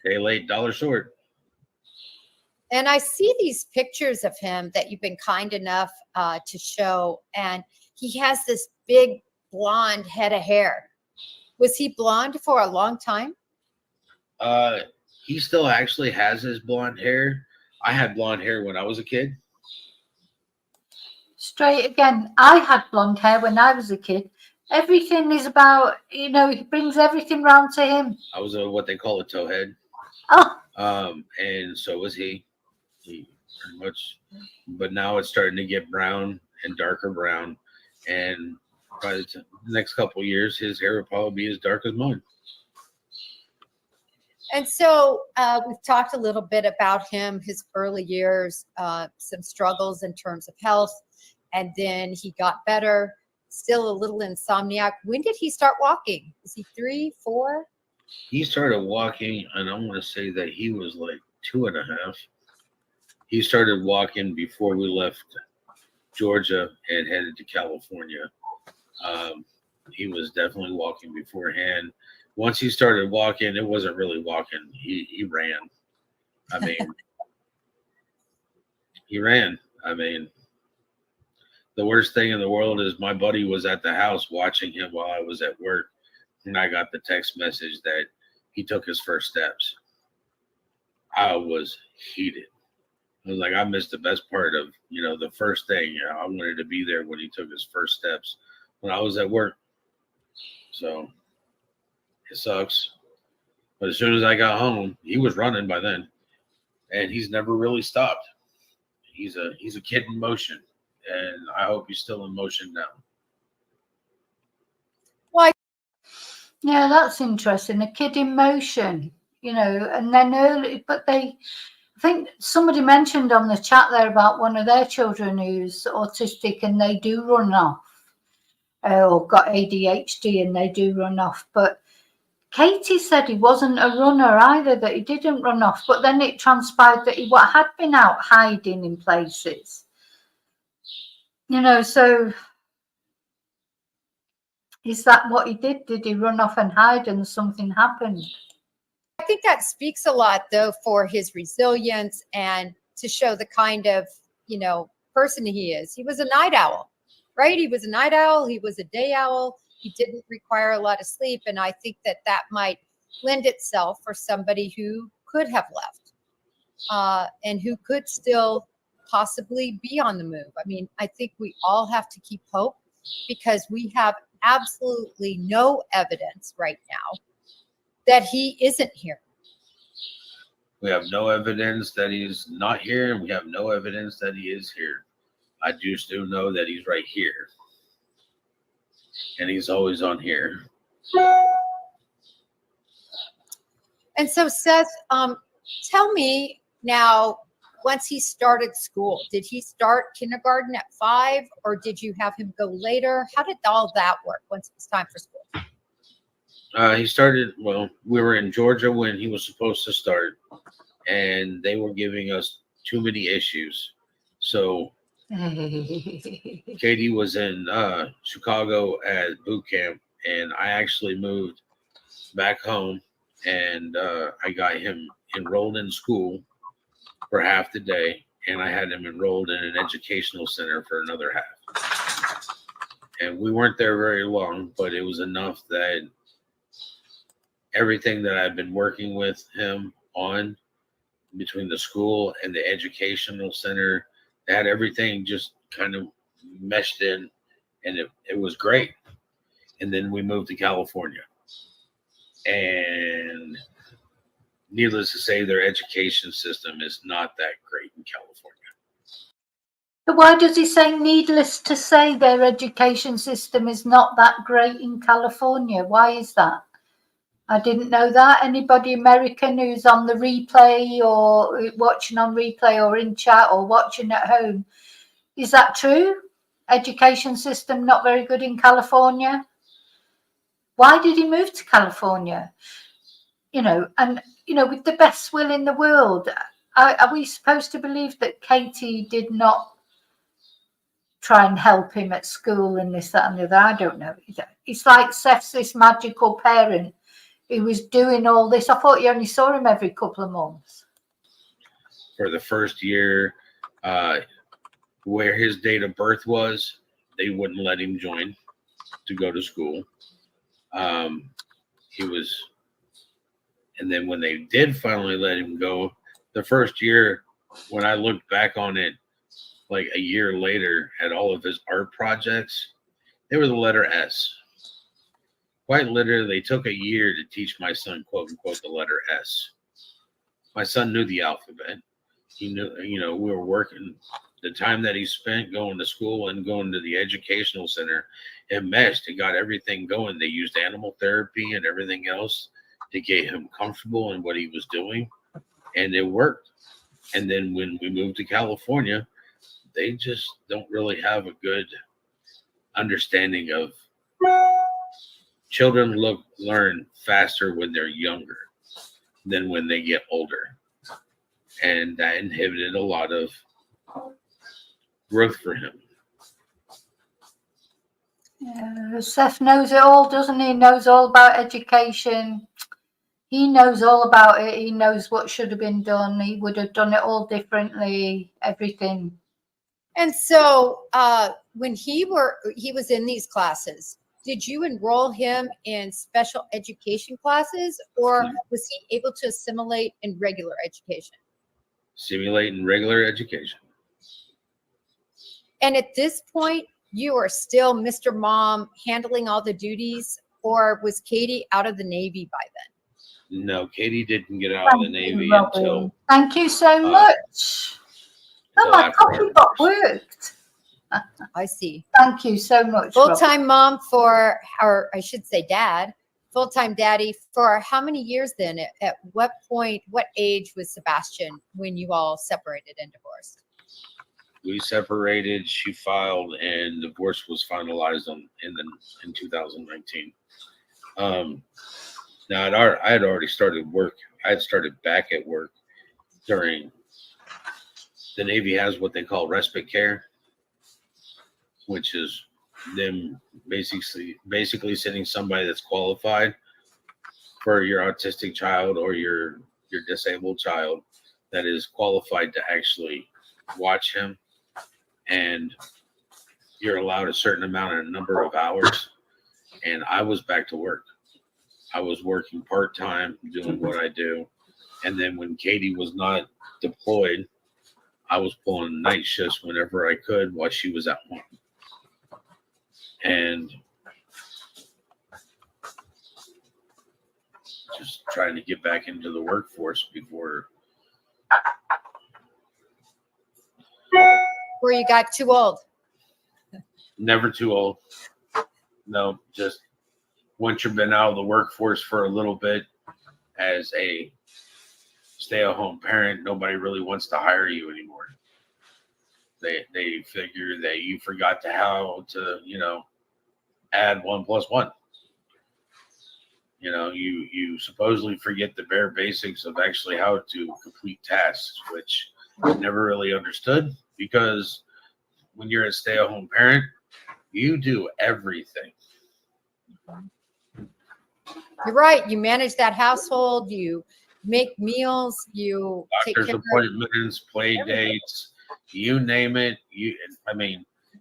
Day late, dollar short. And I see these pictures of him that you've been kind enough to show, and he has this big blonde head of hair. Was he blonde for a long time? He still actually has his blonde hair. I had blonde hair when I was a kid. Straight again, I had blonde hair when I was a kid. Everything is about, you know, he brings everything round to him. I was what they call a towhead. Oh. And so was he. He pretty much, but now it's starting to get brown and darker brown. And by the next couple of years, his hair will probably be as dark as mine. And so we've talked a little bit about him, his early years, some struggles in terms of health, and then he got better. Still a little insomniac. When did he start walking? Is he 3, 4? He started walking, and I'm going to say that he was like 2.5. He started walking before we left Georgia and headed to California. He was definitely walking beforehand. Once he started walking, it wasn't really walking. He ran. I mean, he ran. I mean, the worst thing in the world is my buddy was at the house watching him while I was at work. And I got the text message that he took his first steps. I was heated. I was like, I missed the best part of, you know, the first thing. You know, I wanted to be there when he took his first steps when I was at work. So it sucks. But as soon as I got home, he was running by then. and he's never really stopped. He's a kid in motion, and I hope he's still in motion now. Yeah, that's interesting. A kid in motion, and then I think somebody mentioned on the chat there about one of their children who's autistic and they do run off, or got ADHD and they do run off. But Katie said he wasn't a runner either, that he didn't run off. But then it transpired that he had been out hiding in places. So is that what he did? Did he run off and hide and something happened? I think that speaks a lot, though, for his resilience and to show the kind of, person he is. He was a night owl, right? He was a night owl. He was a day owl. He didn't require a lot of sleep. And I think that might lend itself for somebody who could have left and who could still possibly be on the move. I mean, I think we all have to keep hope because we have absolutely no evidence right now that he isn't here. We have no evidence that he's not here, and we have no evidence that he is here. I do still know that he's right here, and he's always on here. And so, Seth, tell me now, once he started school, did he start kindergarten at 5, or did you have him go later? How did all that work once it was time for school? He started, we were in Georgia when he was supposed to start, and they were giving us too many issues. So Katie was in Chicago at boot camp, and I actually moved back home, and I got him enrolled in school for half the day, and I had him enrolled in an educational center for another half. And we weren't there very long, but it was enough that everything that I've been working with him on between the school and the educational center, that everything just kind of meshed in, and it was great. And then we moved to California, and needless to say, their education system is not that great in California. But why does he say, needless to say, their education system is not that great in California? Why is that? I didn't know that. Anybody American who's on the replay or watching on replay or in chat or watching at home, is that true? Education system not very good in California? Why did he move to California? With the best will in the world, are we supposed to believe that Katie did not try and help him at school and this, that, and the other? I don't know. It's like Seth's this magical parent who was doing all this. I thought you only saw him every couple of months. For the first year, where his date of birth was, they wouldn't let him join to go to school. And then when they did finally let him go, the first year, when I looked back on it, like a year later, at all of his art projects, they were the letter S. Quite literally, they took a year to teach my son, quote unquote, the letter S. My son knew the alphabet. He knew, we were working. The time that he spent going to school and going to the educational center, it meshed. It got everything going. They used animal therapy and everything else to get him comfortable in what he was doing, and it worked. And then when we moved to California, they just don't really have a good understanding of children learn faster when they're younger than when they get older. And that inhibited a lot of growth for him. Seth knows it all, doesn't he? He knows all about education. He knows all about it. He knows what should have been done. He would have done it all differently, everything. And so when he was in these classes, did you enroll him in special education classes, or was he able to assimilate in regular education? Simulate in regular education. And at this point, you are still Mr. Mom handling all the duties, or was Katie out of the Navy by then? No, Katie didn't get out of the Navy until Thank you so much. Oh, my after our copybook divorce. worked. I see. Thank you so much. Robin. Full-time mom for, or I should say dad, full-time daddy for how many years then? At what point, what age was Sebastian when you all separated and divorced? We separated. She filed, and divorce was finalized in 2019. Now I had already started work. I had started back at work during. The Navy has what they call respite care, which is them basically sending somebody that's qualified for your autistic child or your disabled child that is qualified to actually watch him, and you're allowed a certain number of hours. And I was back to work. I was working part-time doing what I do, and then when Katie was not deployed, I was pulling night shifts whenever I could while she was at home. And just trying to get back into the workforce before. Where you got too old? Never too old. No, just once you've been out of the workforce for a little bit as a stay-at-home parent, nobody really wants to hire you anymore. They figure that you forgot how to, add 1 + 1. You supposedly forget the bare basics of actually how to complete tasks, which I never really understood, because when you're a stay-at-home parent, you do everything. You're right. You manage that household. You make meals. You take Doctor's care of appointments, play dates, you name it.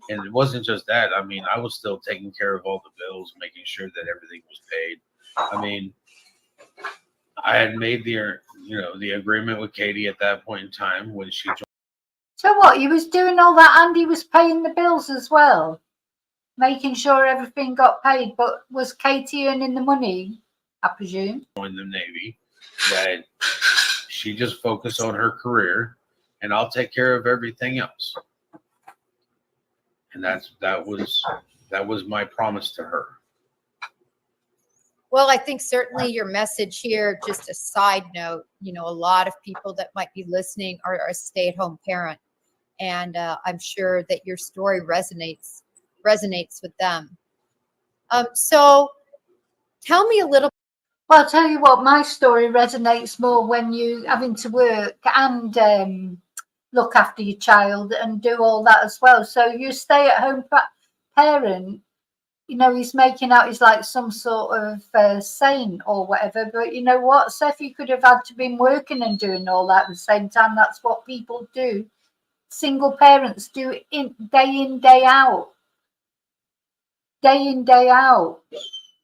And it wasn't just that. I was still taking care of all the bills, making sure that everything was paid. I had made the agreement with Katie at that point in time when she joined. So what? You was doing all that, and he was paying the bills as well, making sure everything got paid. But was Katie earning the money? I presume. The Navy, that she just focused on her career, and I'll take care of everything else. And that was my promise to her. Well, I think certainly your message here, just a side note, a lot of people that might be listening are a stay-at-home parent. And I'm sure that your story resonates with them. So tell me a little. Well, I'll tell you what, my story resonates more when you having to work and look after your child and do all that as well. So you stay-at-home parent, he's making out he's like some sort of saint or whatever. But you know what, Seth, you could have had to been working and doing all that at the same time. That's what people do. Single parents do it day in, day out. Day in, day out.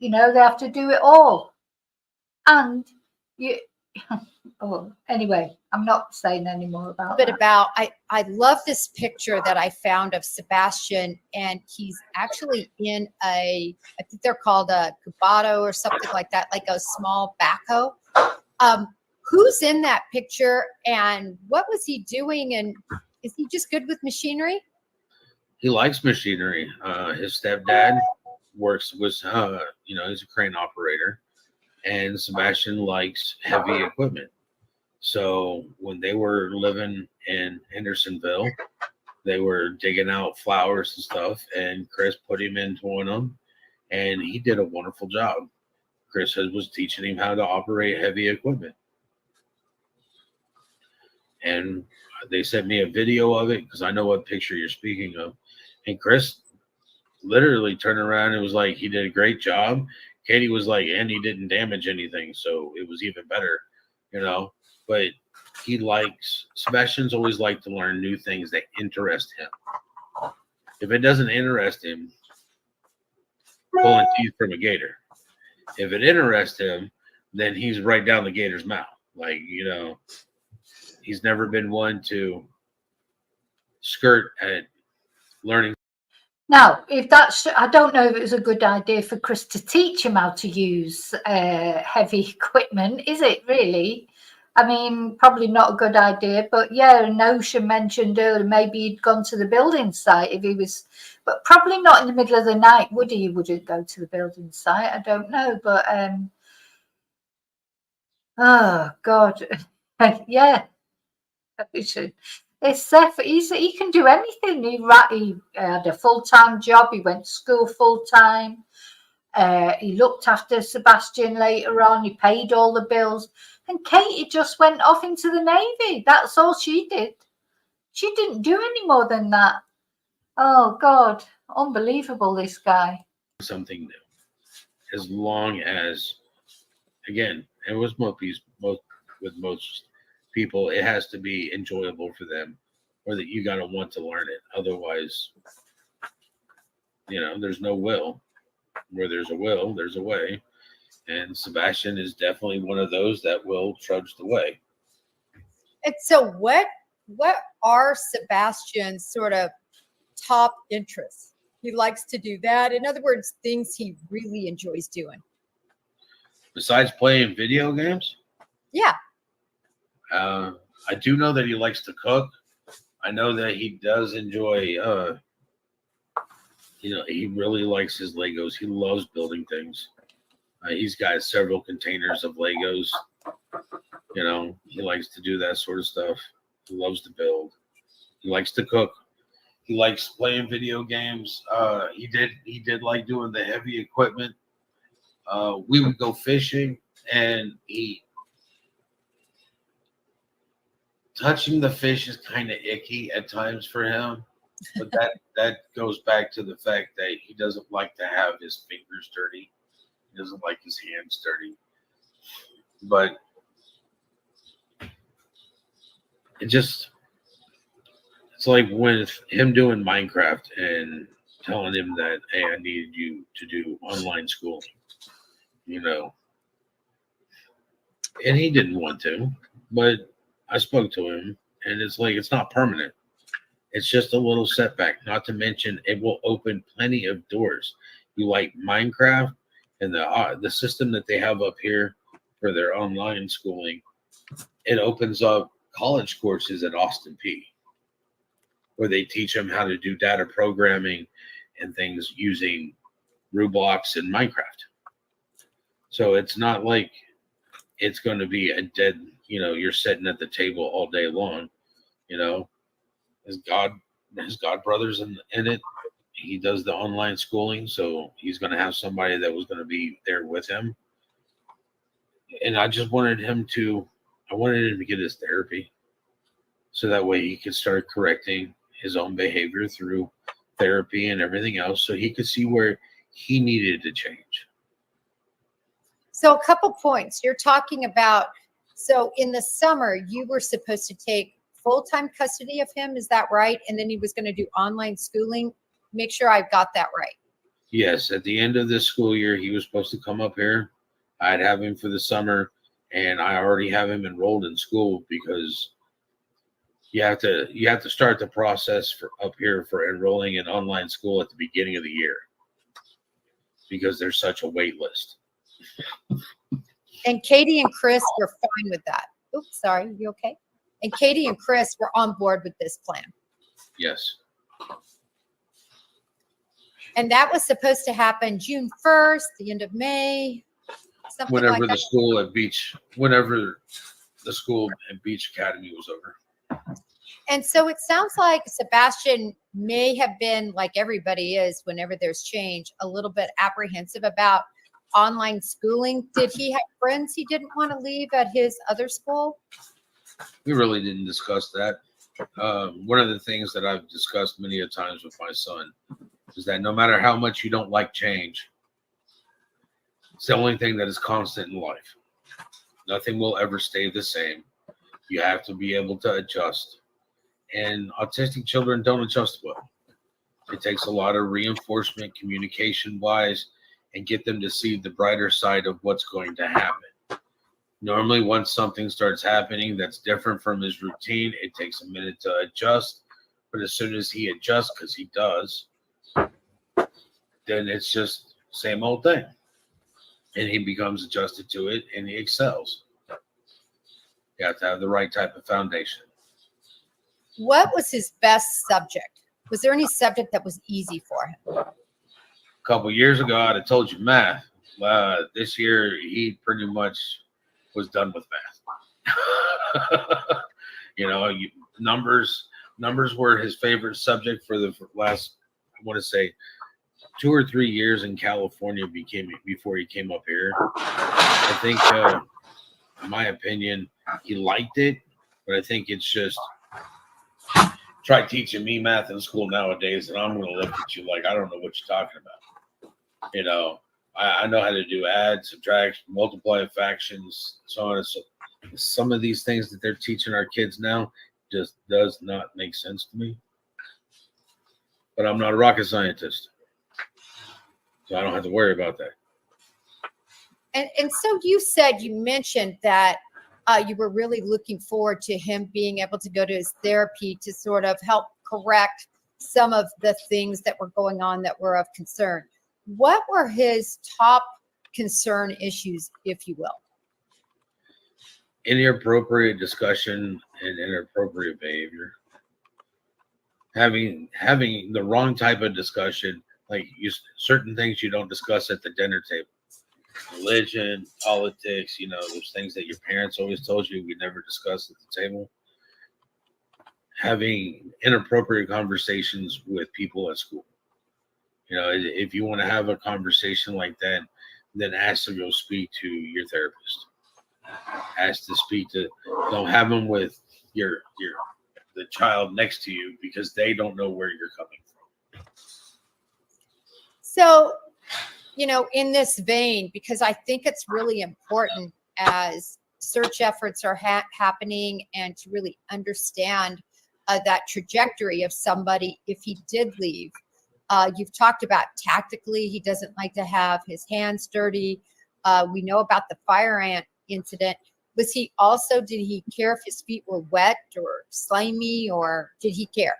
They have to do it all. And anyway, I'm not saying any more about that. I love this picture that I found of Sebastian, and he's actually in I think they're called a cubado or something like that, like a small backhoe. Who's in that picture, and what was he doing, and is he just good with machinery? He likes machinery. His stepdad works with, he's a crane operator, and Sebastian likes heavy equipment. So when they were living in Hendersonville, they were digging out flowers and stuff, and Chris put him into one of them, and he did a wonderful job. Chris was teaching him how to operate heavy equipment. And they sent me a video of it because I know what picture you're speaking of. And Chris literally turned around and was like, he did a great job. Katie was like, and he didn't damage anything, so it was even better, But Sebastian's always liked to learn new things that interest him. If it doesn't interest him, pulling teeth from a gator. If it interests him, then he's right down the gator's mouth. He's never been one to skirt at learning Now, if that's, I don't know if it was a good idea for Chris to teach him how to use heavy equipment, is it really? I mean, probably not a good idea, but yeah, Notion mentioned earlier, maybe he'd gone to the building site if he was, but probably not in the middle of the night, would he? Would he go to the building site? I don't know, but oh God, yeah, we should. It's Seth. He can do anything. He had a full-time job. He went to school full-time. He looked after Sebastian later on. He paid all the bills. And Katie just went off into the Navy. That's all she did. She didn't do any more than that. Oh, God. Unbelievable, this guy. Something new. As long as, again, and with most people, it has to be enjoyable for them, or that you got to want to learn it. Otherwise, there's no will. Where there's a will, there's a way. And Sebastian is definitely one of those that will trudge the way. And so what are Sebastian's sort of top interests? He likes to do that. In other words, things he really enjoys doing. Besides playing video games? Yeah. I do know that he likes to cook. I know that he does enjoy, he really likes his Legos. He loves building things. He's got several containers of Legos. He likes to do that sort of stuff. He loves to build. He likes to cook. He likes playing video games. He did like doing the heavy equipment. We would go fishing, and touching the fish is kind of icky at times for him. But that goes back to the fact that he doesn't like to have his fingers dirty. He doesn't like his hands dirty. But it's like with him doing Minecraft and telling him that, hey, I needed you to do online schooling, and he didn't want to, but I spoke to him, and it's like, it's not permanent. It's just a little setback, not to mention it will open plenty of doors. You like Minecraft and the system that they have up here for their online schooling, it opens up college courses at Austin P, where they teach them how to do data programming and things using Roblox and Minecraft. So it's not like it's going to be a dead, you're sitting at the table all day long, His God brothers in it. He does the online schooling, so he's going to have somebody that was going to be there with him. And I wanted him to get his therapy, so that way he could start correcting his own behavior through therapy and everything else, so he could see where he needed to change. So a couple points. You're talking about, so in the summer, you were supposed to take full-time custody of him. Is that right? And then he was going to do online schooling. Make sure I've got that right. Yes. At the end of this school year, he was supposed to come up here. I'd have him for the summer, and I already have him enrolled in school, because you have to start the process for up here for enrolling in online school at the beginning of the year, because there's such a wait list. And Katie and Chris were fine with that. Oops, sorry. You okay? And Katie and Chris were on board with this plan. Yes. And that was supposed to happen June 1st, the end of May, something Whenever like the that. whenever the school at Beach Academy was over. And so it sounds like Sebastian may have been, like everybody is whenever there's change, a little bit apprehensive about online schooling. Did he have friends he didn't want to leave at his other school? We really didn't discuss that. One of the things that I've discussed many a times with my son is that no matter how much you don't like change, it's the only thing that is constant in life. Nothing will ever stay the same. You have to be able to adjust. And autistic children don't adjust well. It takes a lot of reinforcement, communication-wise, and get them to see the brighter side of what's going to happen. Normally, once something starts happening that's different from his routine, it takes a minute to adjust. But as soon as he adjusts, because he does, then it's just same old thing. And he becomes adjusted to it and he excels. You have to have the right type of foundation. What was his best subject? Was there any subject that was easy for him? A couple years ago, I'd have told you math. This year, he pretty much was done with math. Numbers were his favorite subject for the last, I want to say, 2 or 3 years in California before he came up here. I think, in my opinion, he liked it, but I think it's just try teaching me math in school nowadays, and I'm going to look at you like I don't know what you're talking about. I know how to do add, subtract, multiply, fractions, so on and so. Some of these things that they're teaching our kids now just does not make sense to me. But I'm not a rocket scientist, so I don't have to worry about that. And so you mentioned that you were really looking forward to him being able to go to his therapy to sort of help correct some of the things that were going on that were of concern. What were his top concern issues, if you will? Inappropriate discussion and inappropriate behavior. Having the wrong type of discussion, like certain things you don't discuss at the dinner table. Religion, politics, those things that your parents always told you we never discuss at the table. Having inappropriate conversations with people at school. If you want to have a conversation like that, then ask to go speak to your therapist. Ask to speak to, don't have them with the child next to you because they don't know where you're coming from. So, in this vein, because I think it's really important as search efforts are happening and to really understand that trajectory of somebody if he did leave. You've talked about tactically, he doesn't like to have his hands dirty. We know about the fire ant incident. Did he care if his feet were wet or slimy, or did he care?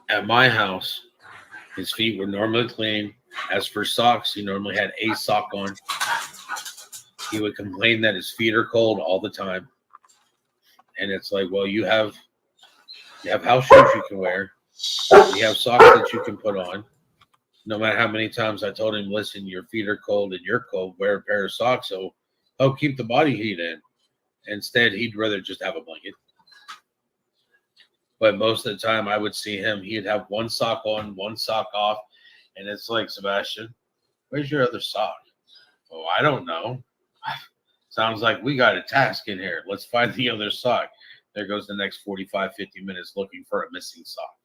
At my house, his feet were normally clean. As for socks, he normally had a sock on. He would complain that his feet are cold all the time. And it's like, well, you have house shoes you can wear. You have socks that you can put on. No matter how many times I told him, listen, your feet are cold and you're cold, wear a pair of socks so help keep the body heat in. Instead, he'd rather just have a blanket. But most of the time I would see him, he'd have one sock on, one sock off. And it's like, Sebastian, where's your other sock? Oh, I don't know. Sounds like we got a task in here. Let's find the other sock. There goes the next 45, 50 minutes looking for a missing sock.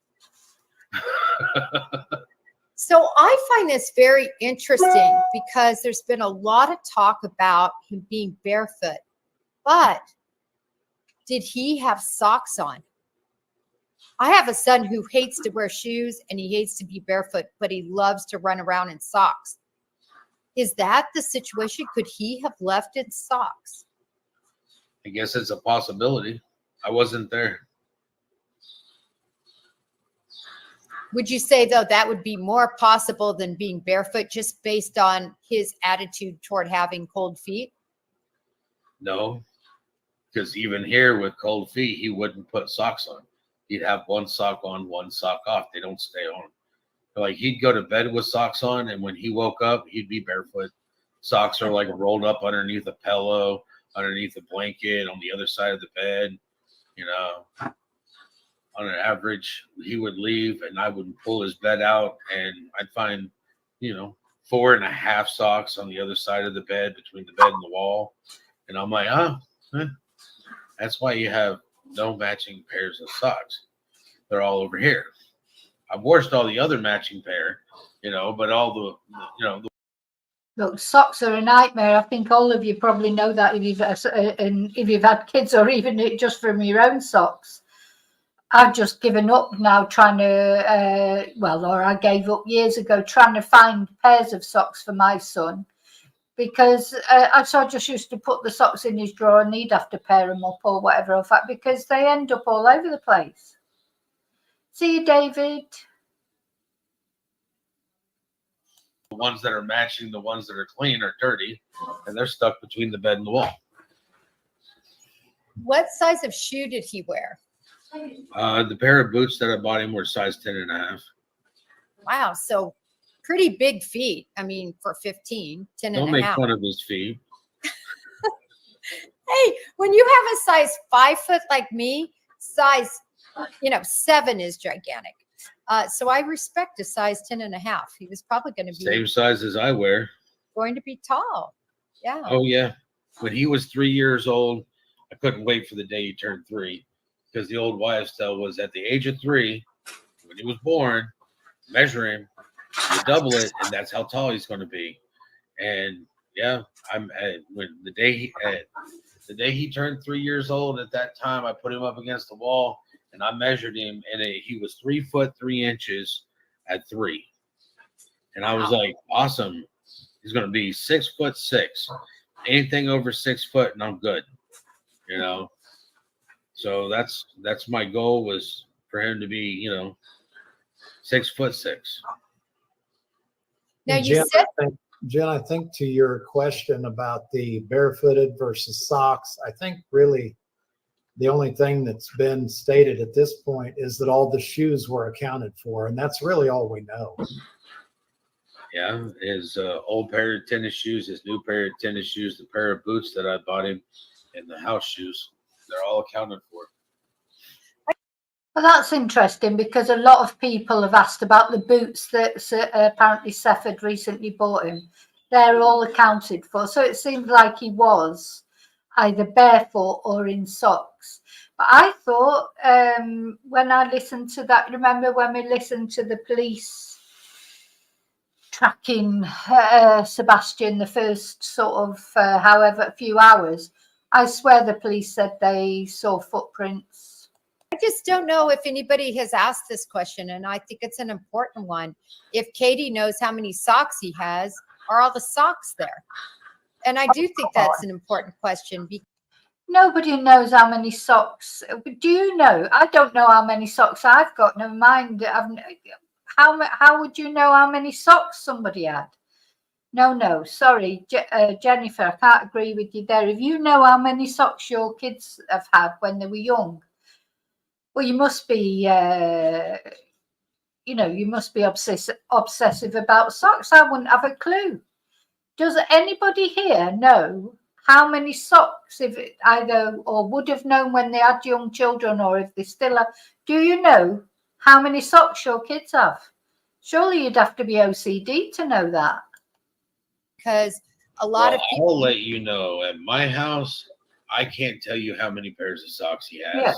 So I find this very interesting because there's been a lot of talk about him being barefoot, but did he have socks on? I have a son who hates to wear shoes and he hates to be barefoot, but he loves to run around in socks. Is that the situation? Could he have left in socks? I guess it's a possibility. I wasn't there. Would you say, though, that would be more possible than being barefoot just based on his attitude toward having cold feet? No, because even here with cold feet, he wouldn't put socks on. He'd have one sock on, one sock off. They don't stay on. Like he'd go to bed with socks on, and when he woke up, he'd be barefoot. Socks are like rolled up underneath a pillow, underneath a blanket, on the other side of the bed. On an average, he would leave, and I would pull his bed out, and I'd find, 4.5 socks on the other side of the bed, between the bed and the wall. And I'm like, that's why you have no matching pairs of socks. They're all over here. I've washed all the other matching pair, but all the. Look, socks are a nightmare. I think all of you probably know that if you've had kids, or even just from your own socks. I've just given up now trying to, or I gave up years ago trying to find pairs of socks for my son, because I just used to put the socks in his drawer and he'd have to pair them up or whatever, because they end up all over the place. See you, David. The ones that are matching the ones that are clean are dirty, and they're stuck between the bed and the wall. What size of shoe did he wear? The pair of boots that I bought him were size 10.5. Wow. So pretty big feet. I mean, for 15, 10 Don't and a make half. fun of his feet. Hey, when you have a size 5 foot like me, size, 7 is gigantic. So I respect a size 10 and a half. He was probably going to be Same size as I wear. going to be tall. Yeah. Oh, yeah. When he was 3 years old, I couldn't wait for the day he turned 3, because the old wives' tale was at the age of 3, when he was born, measure him, you double it, and that's how tall he's going to be. And yeah, when the day he turned 3 years old, at that time, I put him up against the wall and I measured him, and he was 3 foot 3 inches at 3. And I was like, awesome. He's going to be 6'6". Anything over 6 foot, and I'm good. So that's my goal, was for him to be, 6'6". Now And you said Jen, I think to your question about the barefooted versus socks, I think really the only thing that's been stated at this point is that all the shoes were accounted for, and that's really all we know. Yeah, his old pair of tennis shoes, his new pair of tennis shoes, the pair of boots that I bought him, and the house shoes, they're all accounted for. Well, that's interesting, because a lot of people have asked about the boots that apparently Seth had recently bought him. They're all accounted for. So it seems like he was either barefoot or in socks. But I thought when I listened to that, remember when we listened to the police tracking Sebastian the first sort of however few hours, I swear the police said they saw footprints. I just don't know if anybody has asked this question, and I think it's an important one. If Katie knows how many socks he has, are all the socks there? And I do think that's an important question. Nobody knows how many socks. Do you know? I don't know how many socks I've got. Never mind. How would you know how many socks somebody had? No. Sorry, Jennifer, I can't agree with you there. If you know how many socks your kids have had when they were young, well, you must be, you must be obsessive about socks. I wouldn't have a clue. Does anybody here know how many socks, if it either or would have known when they had young children, or if they still have? Do you know how many socks your kids have? Surely you'd have to be OCD to know that. Because a lot of people. I'll let you know. At my house, I can't tell you how many pairs of socks he has. Yeah,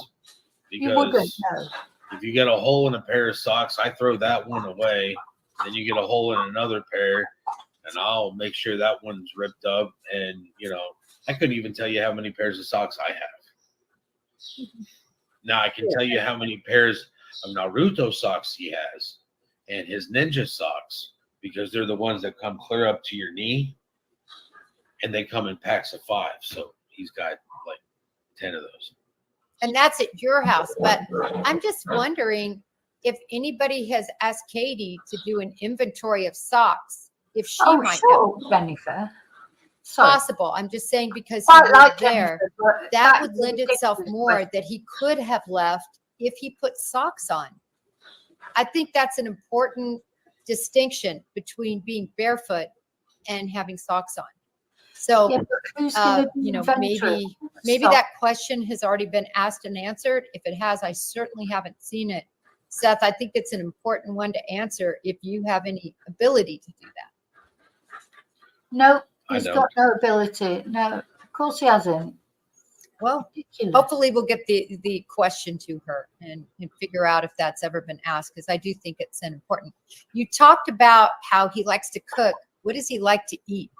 you wouldn't because know. if you get a hole in a pair of socks, I throw that one away. Then you get a hole in another pair, and I'll make sure that one's ripped up. And, I couldn't even tell you how many pairs of socks I have. Now I can tell you how many pairs of Naruto socks he has, and his ninja socks, because they're the ones that come clear up to your knee, and they come in packs of 5. So he's got like 10 of those. And that's at your house. But I'm just wondering if anybody has asked Katie to do an inventory of socks, if she might know. Jennifer. Possible. I'm just saying, because Quite he like lived there, Jennifer, that but would lend itself more that he could have left if he put socks on. I think that's an important distinction between being barefoot and having socks on. So, Yeah, but who's gonna do inventory? maybe Socks. that question has already been asked and answered. If it has, I certainly haven't seen it. Seth, I think it's an important one to answer if you have any ability to do that. No, I he's don't. got no ability. No, of course he hasn't. Well, Ridiculous. hopefully we'll get the question to her and figure out if that's ever been asked, because I do think it's an important. You talked about how he likes to cook. What does he like to eat?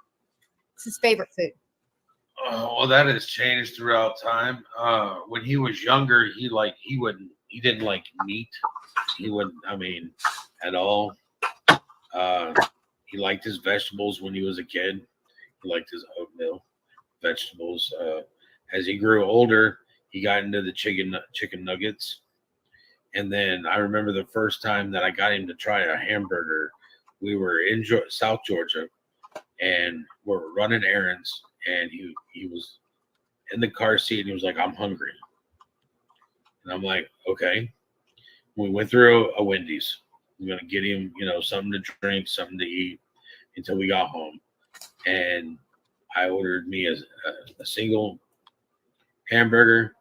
What's his favorite food? Well, that has changed throughout time. When he was younger, he didn't like meat. He wouldn't, at all. He liked his vegetables when he was a kid. He liked his oatmeal, vegetables. As he grew older, he got into the chicken nuggets. And then I remember the first time that I got him to try a hamburger we were in South Georgia, and we're running errands, and he was in the car seat, and he was like, "I'm hungry," and I'm like, "Okay." We went through a Wendy's. I'm gonna get him, something to drink, something to eat until we got home, and I ordered me a single hamburger,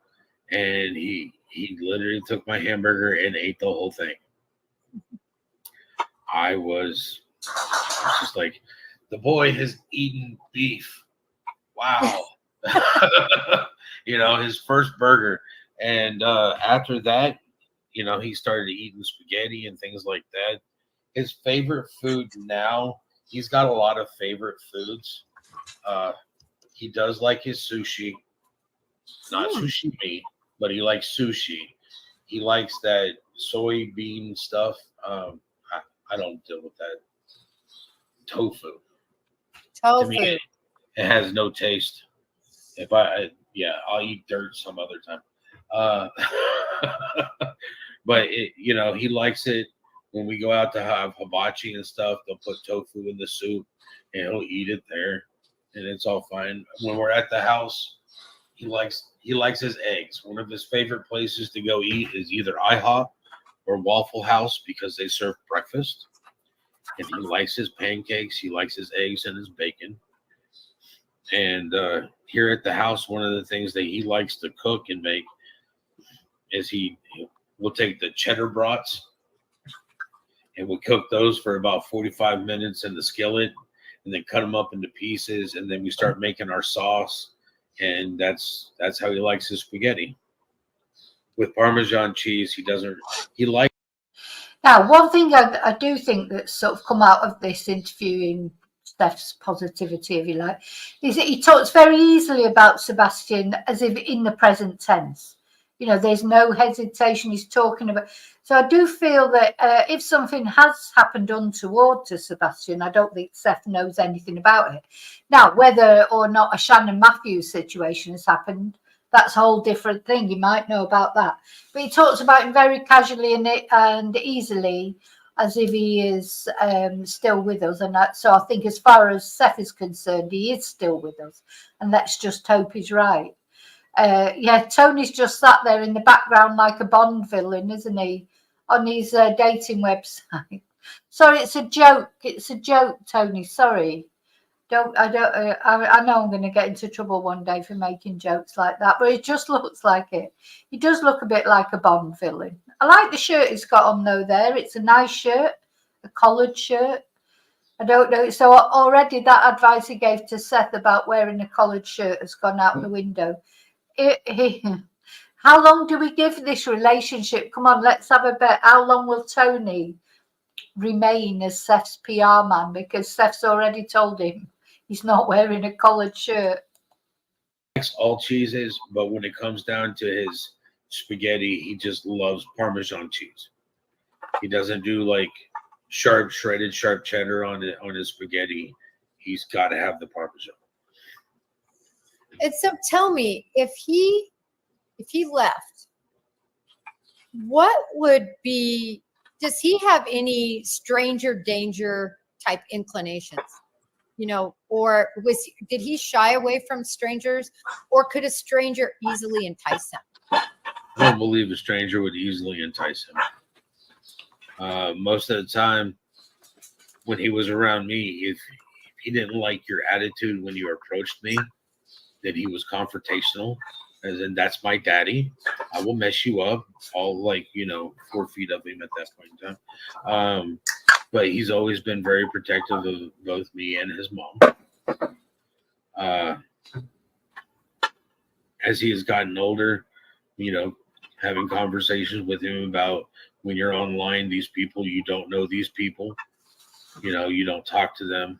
and he literally took my hamburger and ate the whole thing. I was just like, the boy has eaten beef. Wow. His first burger. And after that, he started eating spaghetti and things like that. His favorite food now, he's got a lot of favorite foods. He does like his sushi. Not sushi meat, but he likes sushi. He likes that soybean stuff. I don't deal with that. Tofu. To me, Tofu. it has no taste. I'll eat dirt some other time. But he likes it. When we go out to have hibachi and stuff, they'll put tofu in the soup, and he'll eat it there, and it's all fine. When we're at the house, he likes his eggs. One of his favorite places to go eat is either IHOP or Waffle House because they serve breakfast. And he likes his pancakes. He likes his eggs and his bacon. And here at the house, one of the things that he likes to cook and make is we'll take the cheddar brats and we'll cook those for about 45 minutes in the skillet and then cut them up into pieces. And then we start making our sauce. And that's how he likes his spaghetti. With Parmesan cheese, he likes. Now, one thing I do think that's sort of come out of this interviewing Steph's positivity, if you like, is that he talks very easily about Sebasian as if in the present tense. There's no hesitation. He's talking about. So I do feel that if something has happened untoward to Sebasian, I don't think Seth knows anything about it. Now, whether or not a Shannon Matthews situation has happened, that's a whole different thing. You might know about that. But he talks about him very casually and easily as if he is still with us. And so I think as far as Seth is concerned, he is still with us. And let's just hope he's right. Tony's just sat there in the background like a Bond villain, isn't he, on his dating website? Sorry, it's a joke. It's a joke, Tony. Sorry. I know I'm going to get into trouble one day for making jokes like that, but it just looks like it. He does look a bit like a Bond villain. I like the shirt he's got on though there. It's a nice shirt, a collared shirt. I don't know. So already that advice he gave to Seth about wearing a collared shirt has gone out the window. How long do we give this relationship? Come on, let's have a bet. How long will Tony remain as Seth's PR man? Because Seth's already told him he's not wearing a collared shirt. He likes all cheeses, but when it comes down to his spaghetti, he just loves Parmesan cheese. He doesn't do like shredded sharp cheddar on his spaghetti. He's got to have the Parmesan. And so tell me, if he left, what would be, does he have any stranger danger type inclinations? Or did he shy away from strangers, or could a stranger easily entice him? I don't believe a stranger would easily entice him. Most of the time when he was around me, if he didn't like your attitude when you approached me, that he was confrontational, as in that's my daddy. I will mess you up. All 4 feet of him at that point in time. But he's always been very protective of both me and his mom. As he has gotten older, having conversations with him about when you're online, these people, you don't know these people. You don't talk to them.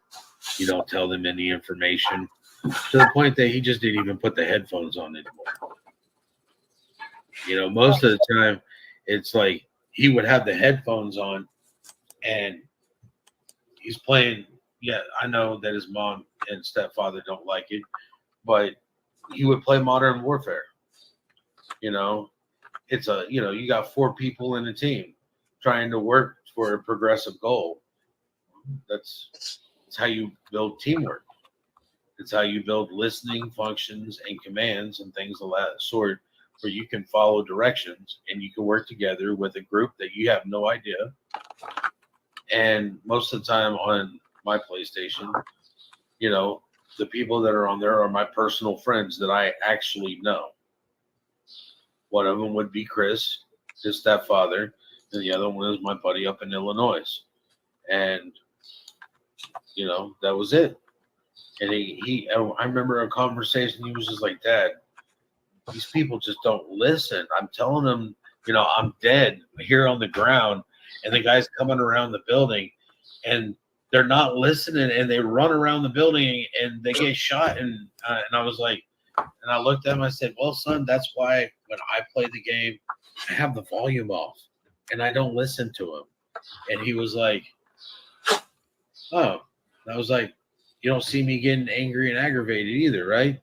You don't tell them any information. To the point that he just didn't even put the headphones on anymore. Most of the time, it's like he would have the headphones on and he's playing. Yeah, I know that his mom and stepfather don't like it, but he would play Modern Warfare. It's you got 4 people in a team trying to work for a progressive goal. that's how you build teamwork. It's how you build listening functions and commands and things of that sort, where you can follow directions and you can work together with a group that you have no idea. And most of the time on my PlayStation, you know, the people that are on there are my personal friends that I actually know. One of them would be Chris, his stepfather, and the other one is my buddy up in Illinois. And, you know, that was it. And I remember a conversation, he was just like, Dad, these people just don't listen. I'm telling them, you know, I'm dead here on the ground, and the guy's coming around the building, and they're not listening, and they run around the building, and they get shot. And I was like, and I looked at him, I said, well, son, that's why when I play the game, I have the volume off, and I don't listen to him. And he was like, oh. And I was like, you don't see me getting angry and aggravated either, right?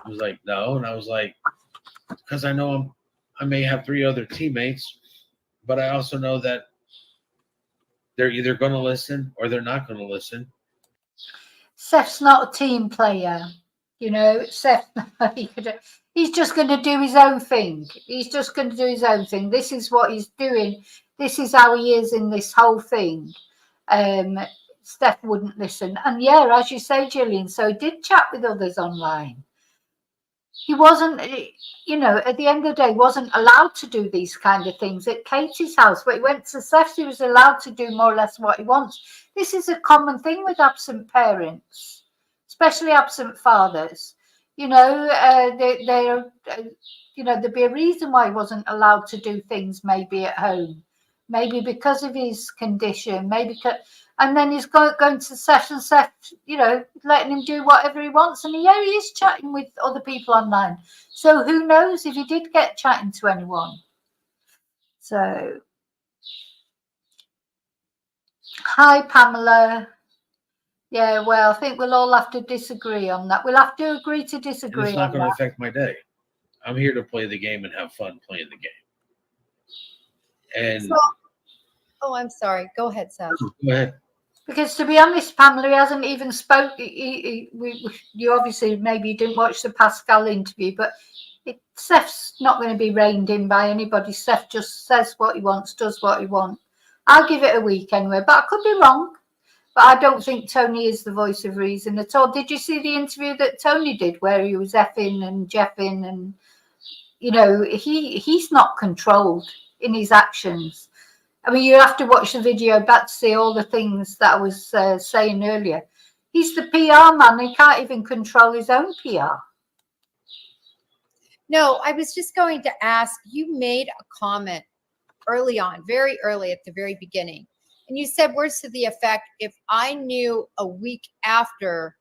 He was like, no. And I was like, because I know I may have 3 other teammates, but I also know that they're either going to listen or they're not going to listen. Seth's not a team player. You know, Seth, he's just going to do his own thing. He's just going to do his own thing. This is what he's doing. This is how he is in this whole thing. Steph wouldn't listen. And yeah, as you say, Gillian, so he did chat with others online. He wasn't, you know, at the end of the day, wasn't allowed to do these kind of things at Katie's house. But he went to Seth's, he was allowed to do more or less what he wants. This is a common thing with absent parents, especially absent fathers. You know, they're you know, there'd be a reason why he wasn't allowed to do things maybe at home. Maybe because of his condition, maybe and then he's going to Seth, and Seth, you know, letting him do whatever he wants. And yeah, he is chatting with other people online. So who knows if he did get chatting to anyone. So, hi, Pamela. Yeah, well, I think we'll all have to disagree on that. We'll have to agree to And disagree it's not on going to that. affect my day. I'm here to play the game and have fun playing the game. And Oh, I'm sorry. Go ahead, Seth. go ahead. Because to be honest, Pamela, he hasn't even spoke. You obviously maybe you didn't watch the Pascal interview, but Seth's not going to be reined in by anybody. Seth just says what he wants, does what he wants. I'll give it a week anyway, but I could be wrong. But I don't think Tony is the voice of reason at all. Did you see the interview that Tony did where he was effing and jeffing, and you know he's not controlled in his actions. I mean, you have to watch the video back to see all the things that I was saying earlier. He's the PR man. He can't even control his own PR. No, I was just going to ask, you made a comment early on, very early at the very beginning. And you said words to the effect, if I knew a week after,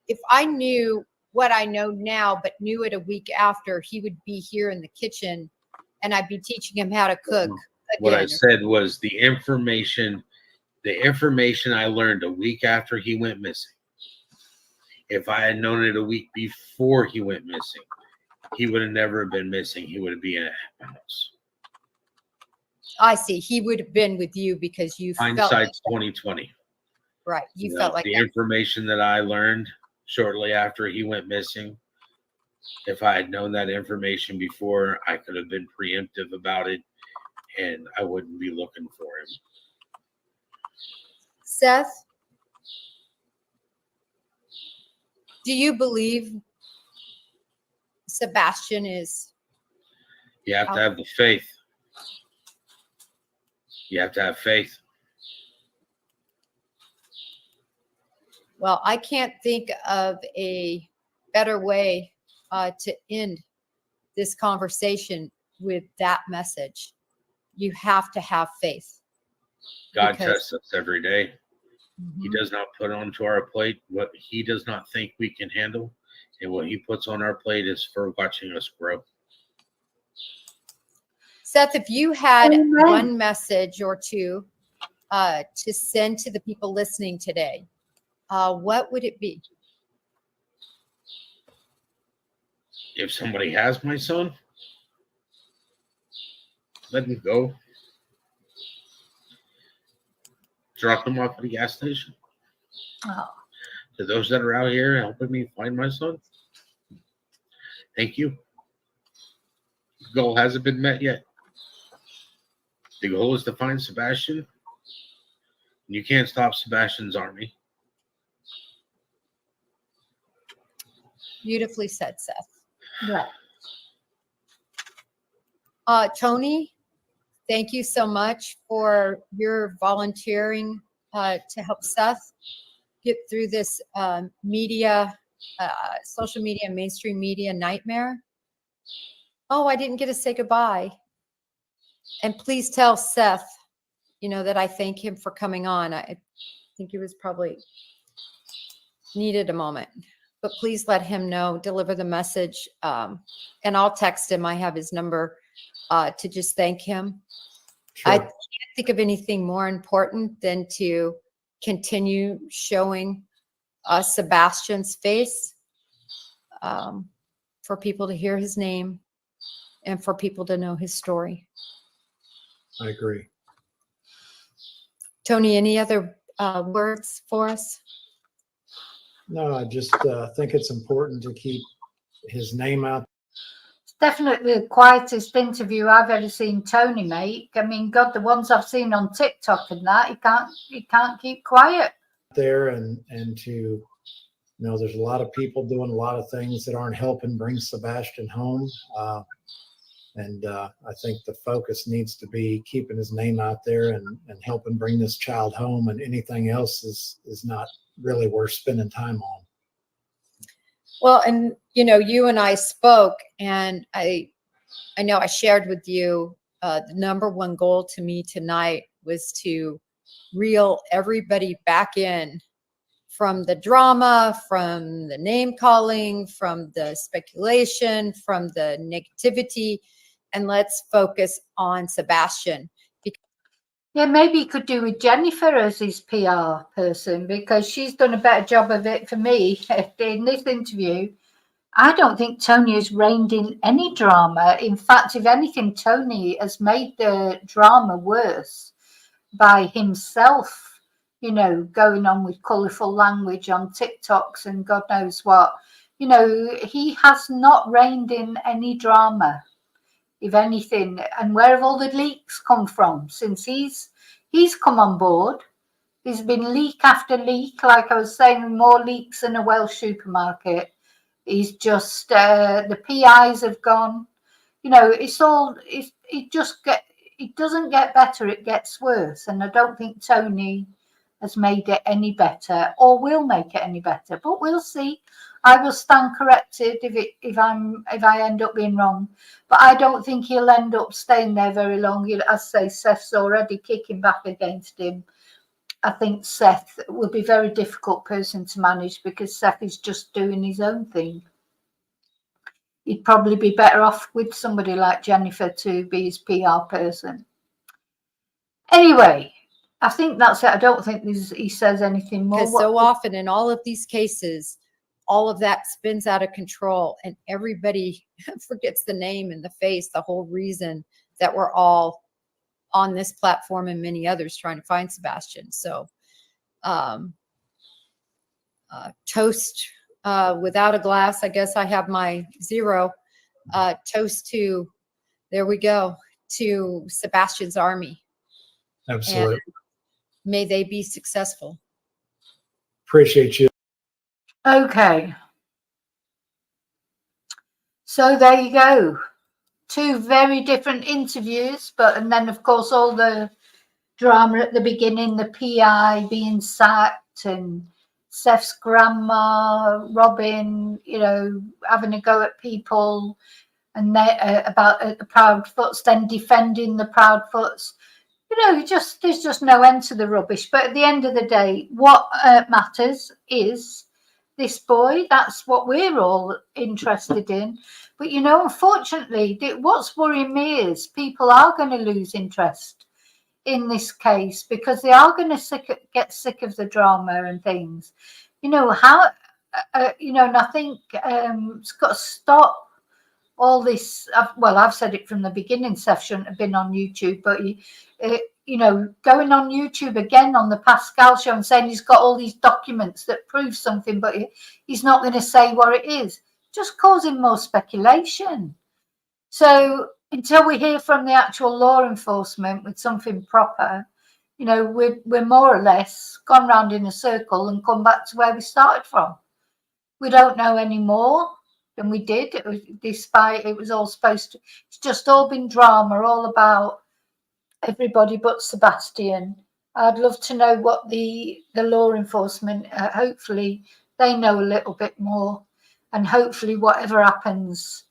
if I knew what I know now, but knew it a week after, he would be here in the kitchen and I'd be teaching him how to cook. What I again. said was the information I learned a week after he went missing. If I had known it a week before he went missing, he would have never been missing. He would be in a house. I see. He would have been with you because you felt Hindsight's 2020. right. You You felt know, like the that. information that I learned shortly after he went missing. If I had known that information before, I could have been preemptive about it, and I wouldn't be looking for him. Seth, do you believe Sebastian is? You have to have the faith. You have to have faith. Well, I can't think of a better way to end this conversation with that message. You have to have faith. God Because- tests us every day. He does not put onto our plate what he does not think we can handle. And what he puts on our plate is for watching us grow. Seth, if you had Amen. one message or two to send to the people listening today, what would it be? If somebody has my son, let him go. Drop him off at the gas station. Oh, To those that are out here helping me find my son, thank you. The goal hasn't been met yet. The goal is to find Sebastian. You can't stop Sebastian's army. Beautifully said, Seth. right. Tony, thank you so much for your volunteering to help Seth get through this social media, mainstream media nightmare. Oh, I didn't get to say goodbye. And please tell Seth, that I thank him for coming on. I think he was probably needed a moment, but please let him know, deliver the message. And I'll text him. I have his number to just thank him. Sure. I can't think of anything more important than to continue showing Sebastian's face for people to hear his name and for people to know his story. I agree. Tony, any other words for us? No, I just think it's important to keep his name out. It's definitely the quietest interview I've ever seen Tony make. I mean, God, the ones I've seen on TikTok and that, he can't keep quiet. There and to, there's a lot of people doing a lot of things that aren't helping bring Sebastian home. And I think the focus needs to be keeping his name out there and helping bring this child home, and anything else is not really worth spending time on. Well, and you and I spoke, and I know I shared with you the number one goal to me tonight was to reel everybody back in from the drama, from the name calling, from the speculation, from the negativity, and let's focus on Sebastian. Yeah, maybe he could do with Jennifer as his PR person, because she's done a better job of it for me in this interview. I don't think Tony has reined in any drama. In fact, if anything, Tony has made the drama worse by himself, going on with colourful language on TikToks and God knows what. He has not reined in any drama, if anything. And where have all the leaks come from since he's come on board? There's been leak after leak, like I was saying, more leaks than a Welsh supermarket. He's just the PIs have gone. It's all it doesn't get better, it gets worse. And I don't think Tony has made it any better or will make it any better. But we'll see. I will stand corrected if I end up being wrong. But I don't think he'll end up staying there very long. As I say, Seth's already kicking back against him. I think Seth will be a very difficult person to manage because Seth is just doing his own thing. He'd probably be better off with somebody like Jennifer to be his PR person. Anyway, I think that's it. I don't think he says anything more. Because so often in all of these cases, all of that spins out of control and everybody forgets the name and the face, the whole reason that we're all on this platform and many others trying to find Sebastian. So toast without a glass. I guess I have my 0. Toast to, there we go, to Sebastian's army. Absolutely. And may they be successful. Appreciate you. Okay. So there you go. 2 very different interviews, and then of course all the drama at the beginning, the PI being sacked and Seth's grandma, Robin, having a go at people, and about the Proudfoots, then defending the Proudfoots. There's just no end to the rubbish. But at the end of the day, what matters is this boy. That's what we're all interested in. But, unfortunately, what's worrying me is people are going to lose interest in this case because they are going to get sick of the drama and things. And I think it's got to stop all this. I've said it from the beginning. Seth shouldn't have been on YouTube, but you know, going on YouTube again on the Pascal show and saying he's got all these documents that prove something, but he's not going to say what it is, just causing more speculation. So until we hear from the actual law enforcement with something proper, you know, we're more or less gone round in a circle and come back to where we started from. We don't know any more than we did. It was, despite it was all supposed to, it's just all been drama, all about everybody but Sebastian. I'd love to know what the law enforcement, hopefully they know a little bit more, and hopefully whatever happens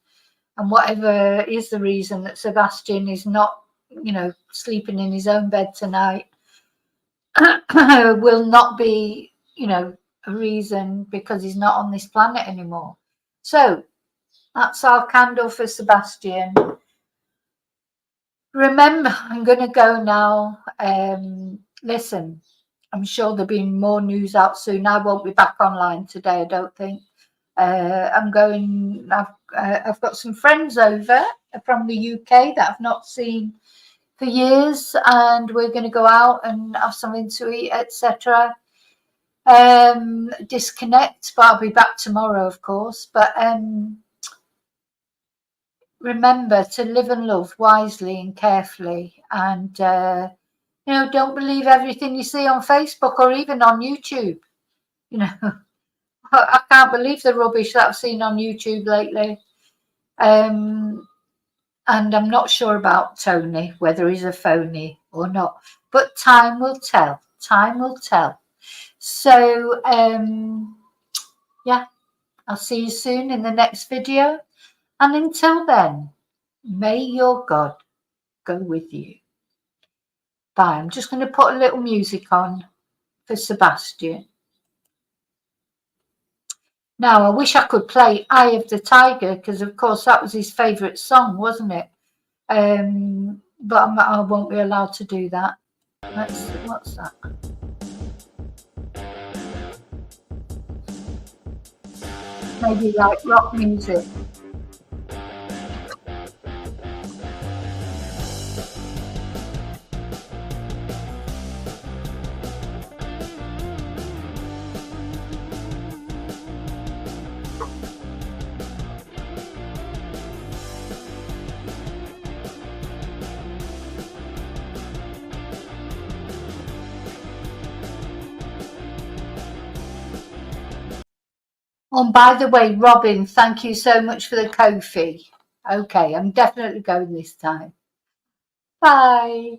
and whatever is the reason that Sebastian is not, you know, sleeping in his own bed tonight will not be, you know, a reason because he's not on this planet anymore. So that's our candle for Sebastian. Remember, I'm going to go now. Listen, I'm sure there'll be more news out soon. I won't be back online today, I don't think. I'm going, I've got some friends over from the UK that I've not seen for years, and we're going to go out and have something to eat, etc. Disconnect, but I'll be back tomorrow, of course. But remember to live and love wisely and carefully, and you know, don't believe everything you see on Facebook or even on YouTube. You know, I can't believe the rubbish that I've seen on YouTube lately. And I'm not sure about Tony, whether he's a phony or not, but time will tell. Time will tell. So yeah, I'll see you soon in the next video, and until then, may your God go with you. Bye. I'm just going to put a little music on for Sebastian. Now, I wish I could play Eye of the Tiger, because of course that was his favourite song, wasn't it? But I won't be allowed to do that. What's that? Maybe like rock music. Oh, by the way, Robin, thank you so much for the Ko-fi. Okay, I'm definitely going this time. Bye.